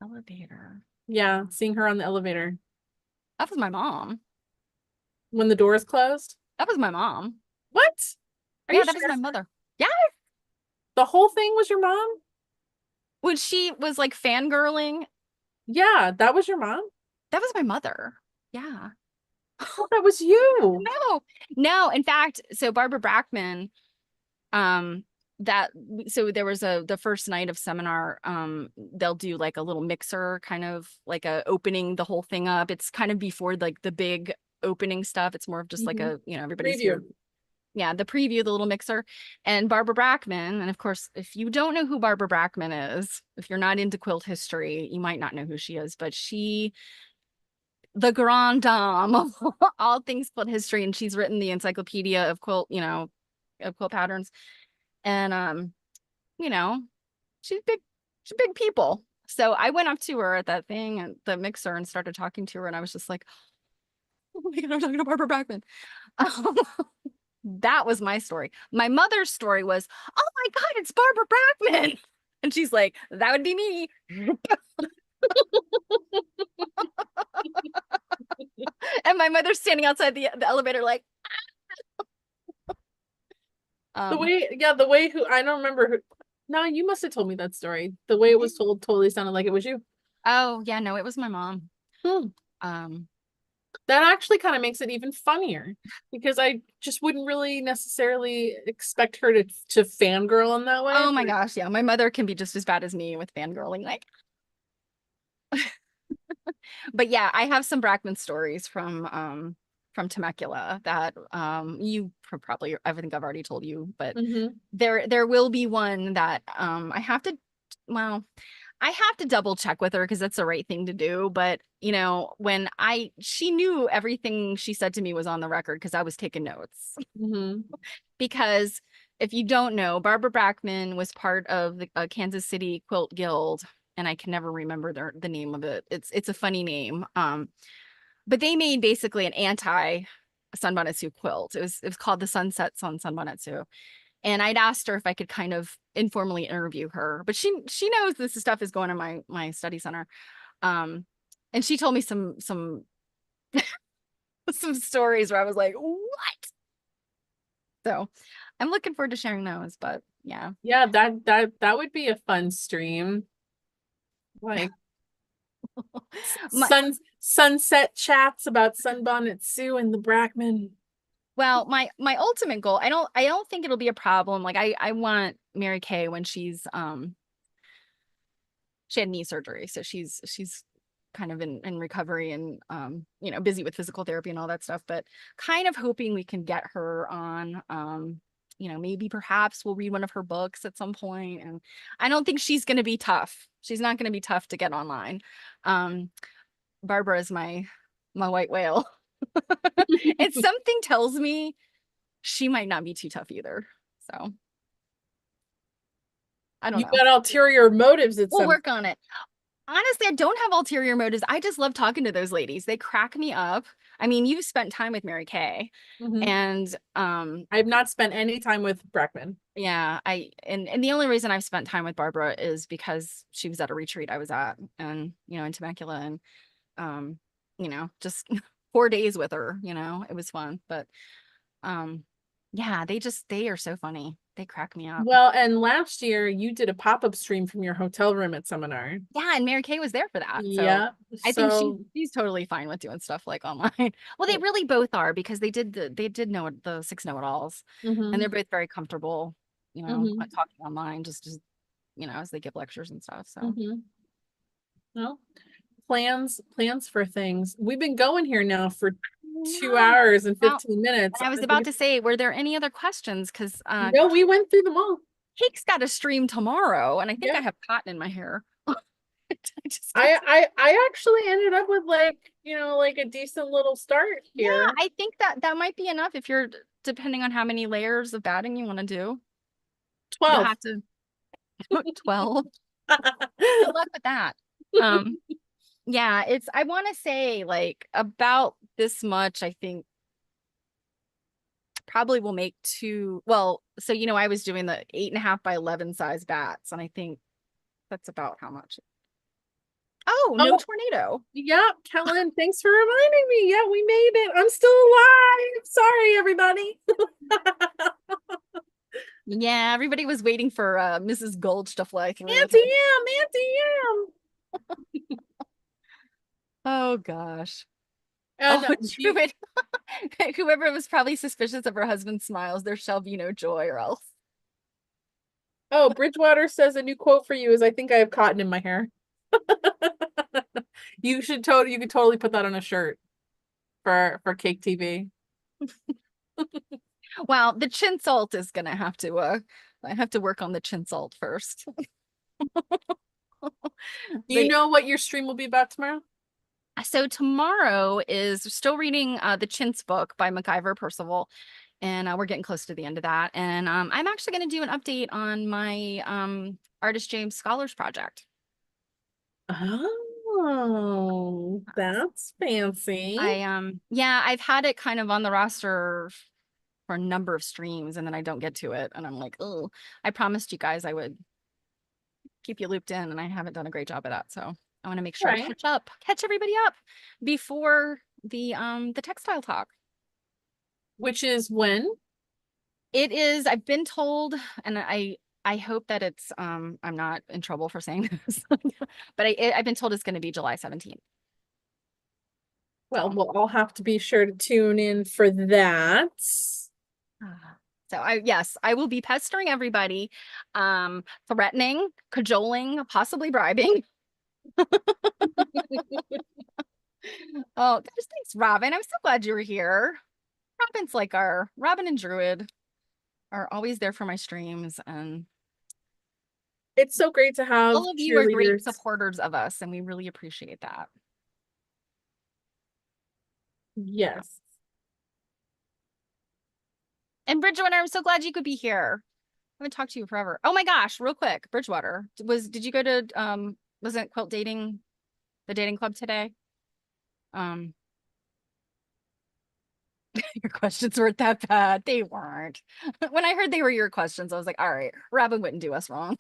Elevator. Yeah, seeing her on the elevator. That was my mom. When the door is closed? That was my mom. What? Are Yeah, you that sure? was my mother. Yeah. The whole thing was your mom? When she was like fangirling. Yeah, that was your mom? That was my mother. Yeah. I thought that was you. No. In fact, so Barbara Brackman, so there was the first night of seminar, they'll do like a little mixer, kind of like a opening the whole thing up. It's kind of before like the big opening stuff. It's more of just like a, everybody's Preview. here. Yeah, the preview, the little mixer. And Barbara Brackman, and of course, if you don't know who Barbara Brackman is, if you're not into quilt history, you might not know who she is, but the grande dame of all things quilt history, and she's written the encyclopedia of quilt, of quilt patterns. And she's big people. So I went up to her at that thing and the mixer and started talking to her, and I was just like, oh my God, I'm talking to Barbara Brackman. That was my story. My mother's story was, oh my God, it's Barbara Brackman. And she's like, that would be me. And my mother's standing outside the elevator like, Um, The way who I don't remember who. No, you must have told me that story. The way it was told totally sounded like it was you. oh yeah, no, it was my mom. Hmm. Um, That actually kind of makes it even funnier because I just wouldn't really necessarily expect her to fangirl in that way. oh my gosh, yeah, my mother can be just as bad as me with fangirling. Like, but yeah, I have some Brackman stories from Temecula that you probably I think I've already told you, but Mm-hmm. there will be one that I have to well, I have to double check with her because that's the right thing to do. But you know, she knew everything she said to me was on the record because I was taking notes. Mm-hmm. Because if you don't know, Barbara Brackman was part of the Kansas City Quilt Guild, and I can never remember the name of it. It's a funny name. But they made basically an anti Sunbonnet Sue quilt. It was called the Sunsets on Sunbonnet Sue. And I'd asked her if I could kind of informally interview her, but she knows this stuff is going on my study center. Um, and she told me some some stories where I was like, what? So I'm looking forward to sharing those, but yeah. Yeah, that would be a fun stream. Like My sunset chats about Sunbonnet Sue and the Brackman. well, my ultimate goal, I don't think it'll be a problem. Like I want Mary Kay when she had knee surgery, so she's kind of in recovery and busy with physical therapy and all that stuff, but kind of hoping we can get her on maybe perhaps we'll read one of her books at some point. And I don't think she's going to be tough. She's not going to be tough to get online. um Barbara is my white whale. And something tells me she might not be too tough either, so I don't You know. got ulterior motives at We'll some. work on it. Honestly, I don't have ulterior motives. I just love talking to those ladies. They crack me up. I mean, you've spent time with Mary Kay, Mhm. and I have not spent any time with Brackman. yeah, and the only reason I've spent time with Barbara is because she was at a retreat I was at, and in Temecula, and um, just 4 days with her. It was fun. But um, yeah, they are so funny. They crack me up. Well, and last year you did a pop-up stream from your hotel room at Seminar. Yeah, and Mary Kay was there for that. So Yeah. I think So, she's totally fine with doing stuff like online. Well, they really both are because they did know the six know-it-alls, and they're hmm both very comfortable, hmm talking online just as they give lectures and stuff. So hmm Well, plans for things. We've been going here now for two no. hours and Now, 15 minutes. and I was about to say, were there any other questions? Because No, we went through them all. Cake's got a stream tomorrow, and I think I Yeah. have cotton in my hair. I just got I actually ended up with like a decent little start Yeah, here. I think that might be enough if you're depending on how many layers of batting you want to do. You'll 12. have to 12. Good luck with that. Um, yeah, I want to say like about this much, I think probably will make two. Well, so I was doing the 8.5 by 11 size bats, and I think that's about how much. Oh, no Oh, tornado. yeah, Kellen, thanks for reminding me. Yeah, we made it. I'm still alive. Sorry, everybody. Yeah, everybody was waiting for Mrs. Gulch to fly through. Auntie M, Auntie Oh gosh. M. Oh, And Druid. Whoever was probably suspicious of her husband's smiles, there shall be no joy or else. oh, Bridgewater says a new quote for you is I think I have cotton in my hair. You could totally put that on a shirt for Cake TV. Well, the chin salt is gonna have to I have to work on the chin salt first. Do you But know what your stream will be about tomorrow? so tomorrow is still reading the Chintz book by MacIver Percival, and we're getting close to the end of that. And I'm actually going to do an update on my Artist James Scholars Project. Oh, that's fancy. Yeah, I've had it kind of on the roster for a number of streams, and then I don't get to it, and I'm like, oh, I promised you guys I would keep you looped in, and I haven't done a great job of that. So I want to make sure I Right. catch everybody up before the textile talk. Which is when? It is, I've been told, and I hope that it's I'm not in trouble for saying this, but I've been told it's going to be July 17th. Well, So, we'll all have to be sure to tune in for that. so yes, I will be pestering everybody, threatening, cajoling, possibly bribing. Oh, gosh, thanks, Robin. I'm so glad you were here. Robin's like our Robin and Druid are always there for my streams, and It's so great to have all of you are great cheerleaders. supporters of us, and we really appreciate that. Yes. And Bridgewater, I'm so glad you could be here. I haven't talked to you forever. Oh my gosh, real quick, Bridgewater, did you go to wasn't Quilt Dating, the dating club today? Um, your questions weren't that bad. They weren't. When I heard they were your questions, I was like, all right, Robin wouldn't do us wrong.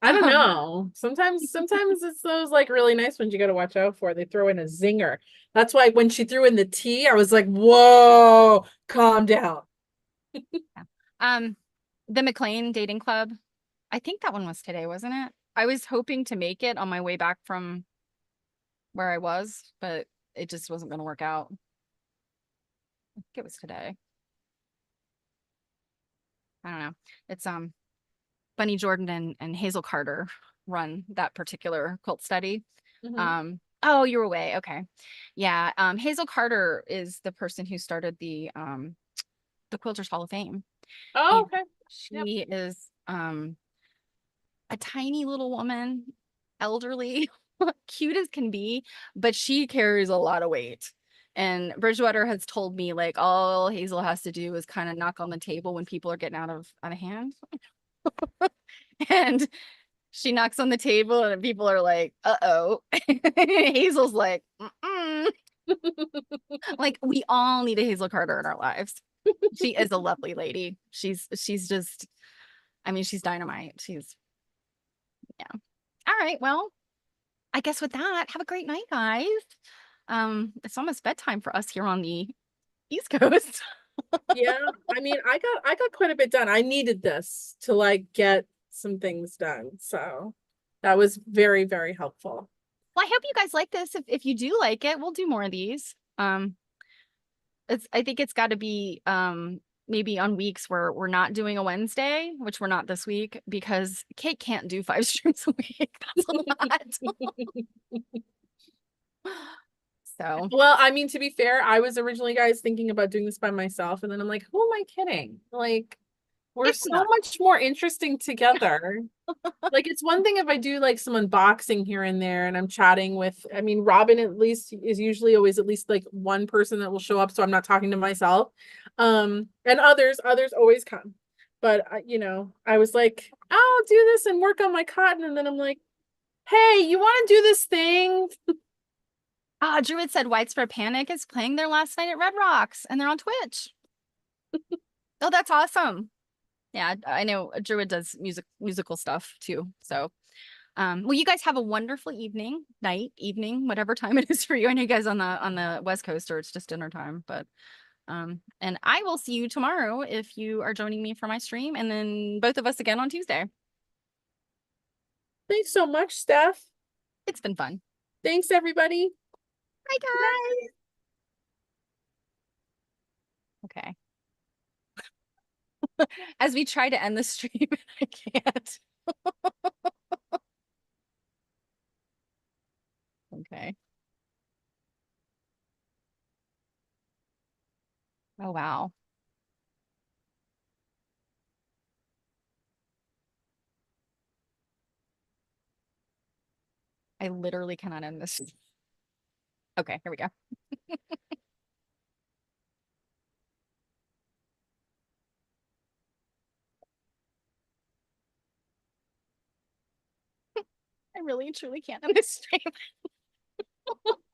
I don't know. Sometimes it's those like really nice ones you got to watch out for. They throw in a zinger. That's why when she threw in the tea, I was like, "Whoa, calm down." um, the McLean Dating Club. I think that one was today, wasn't it? I was hoping to make it on my way back from where I was, but it just wasn't going to work out. I think it was today. I don't know. It's Bunny Jordan and Hazel Carter run that particular quilt study. Mhm. Oh, you're away. Okay. Yeah. Hazel Carter is the person who started the Quilters Hall of Fame. Oh, And okay. Yep. she is a tiny little woman, elderly, cute as can be, but she carries a lot of weight. And Bridgewater has told me like all Hazel has to do is kind of knock on the table when people are getting out of hand. And she knocks on the table and people are like, uh-oh. Hazel's like, mm-mm. Like we all need a Hazel Carter in our lives. She is a lovely lady. She's just, I mean, she's dynamite. She's, yeah. All right. Well, I guess with that, have a great night, guys. It's almost bedtime for us here on the East Coast. Yeah. I mean, I got quite a bit done. I needed this to like get some things done. So that was very, very helpful. Well, I hope you guys like this. If you do like it, we'll do more of these. I think it's got to be maybe on weeks where we're not doing a Wednesday, which we're not this week because Kate can't do 5 streams a week. That's a lot. So Well, I mean, to be fair, I was originally, guys, thinking about doing this by myself, and then I'm like, who am I kidding? Like, we're it's so not. much more interesting together. Like, it's one thing if I do like some unboxing here and there, and I'm chatting with, I mean, Robin at least is usually always at least like one person that will show up, so I'm not talking to myself. And others always come. But I was like, I'll do this and work on my cotton, and then I'm like, hey, you want to do this thing? Ah, Druid said Widespread Panic is playing their last night at Red Rocks and they're on Twitch. Oh, that's awesome. Yeah, I know Druid does musical stuff too. So, well, you guys have a wonderful evening, night, evening, whatever time it is for you. I know you guys on the West Coast or it's just dinner time, but and I will see you tomorrow if you are joining me for my stream, and then both of us again on Tuesday. Thanks so much, Steph. It's been fun. Thanks, everybody. Bye, Bye. guys. Okay. As we try to end the stream, I can't. Okay. Oh, wow. I literally cannot end this. Okay, here we go. I really truly can't end this stream.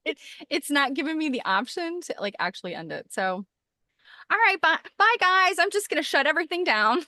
It, it's not giving me the option to like actually end it. So, all right, bye, bye guys. I'm just gonna shut everything down.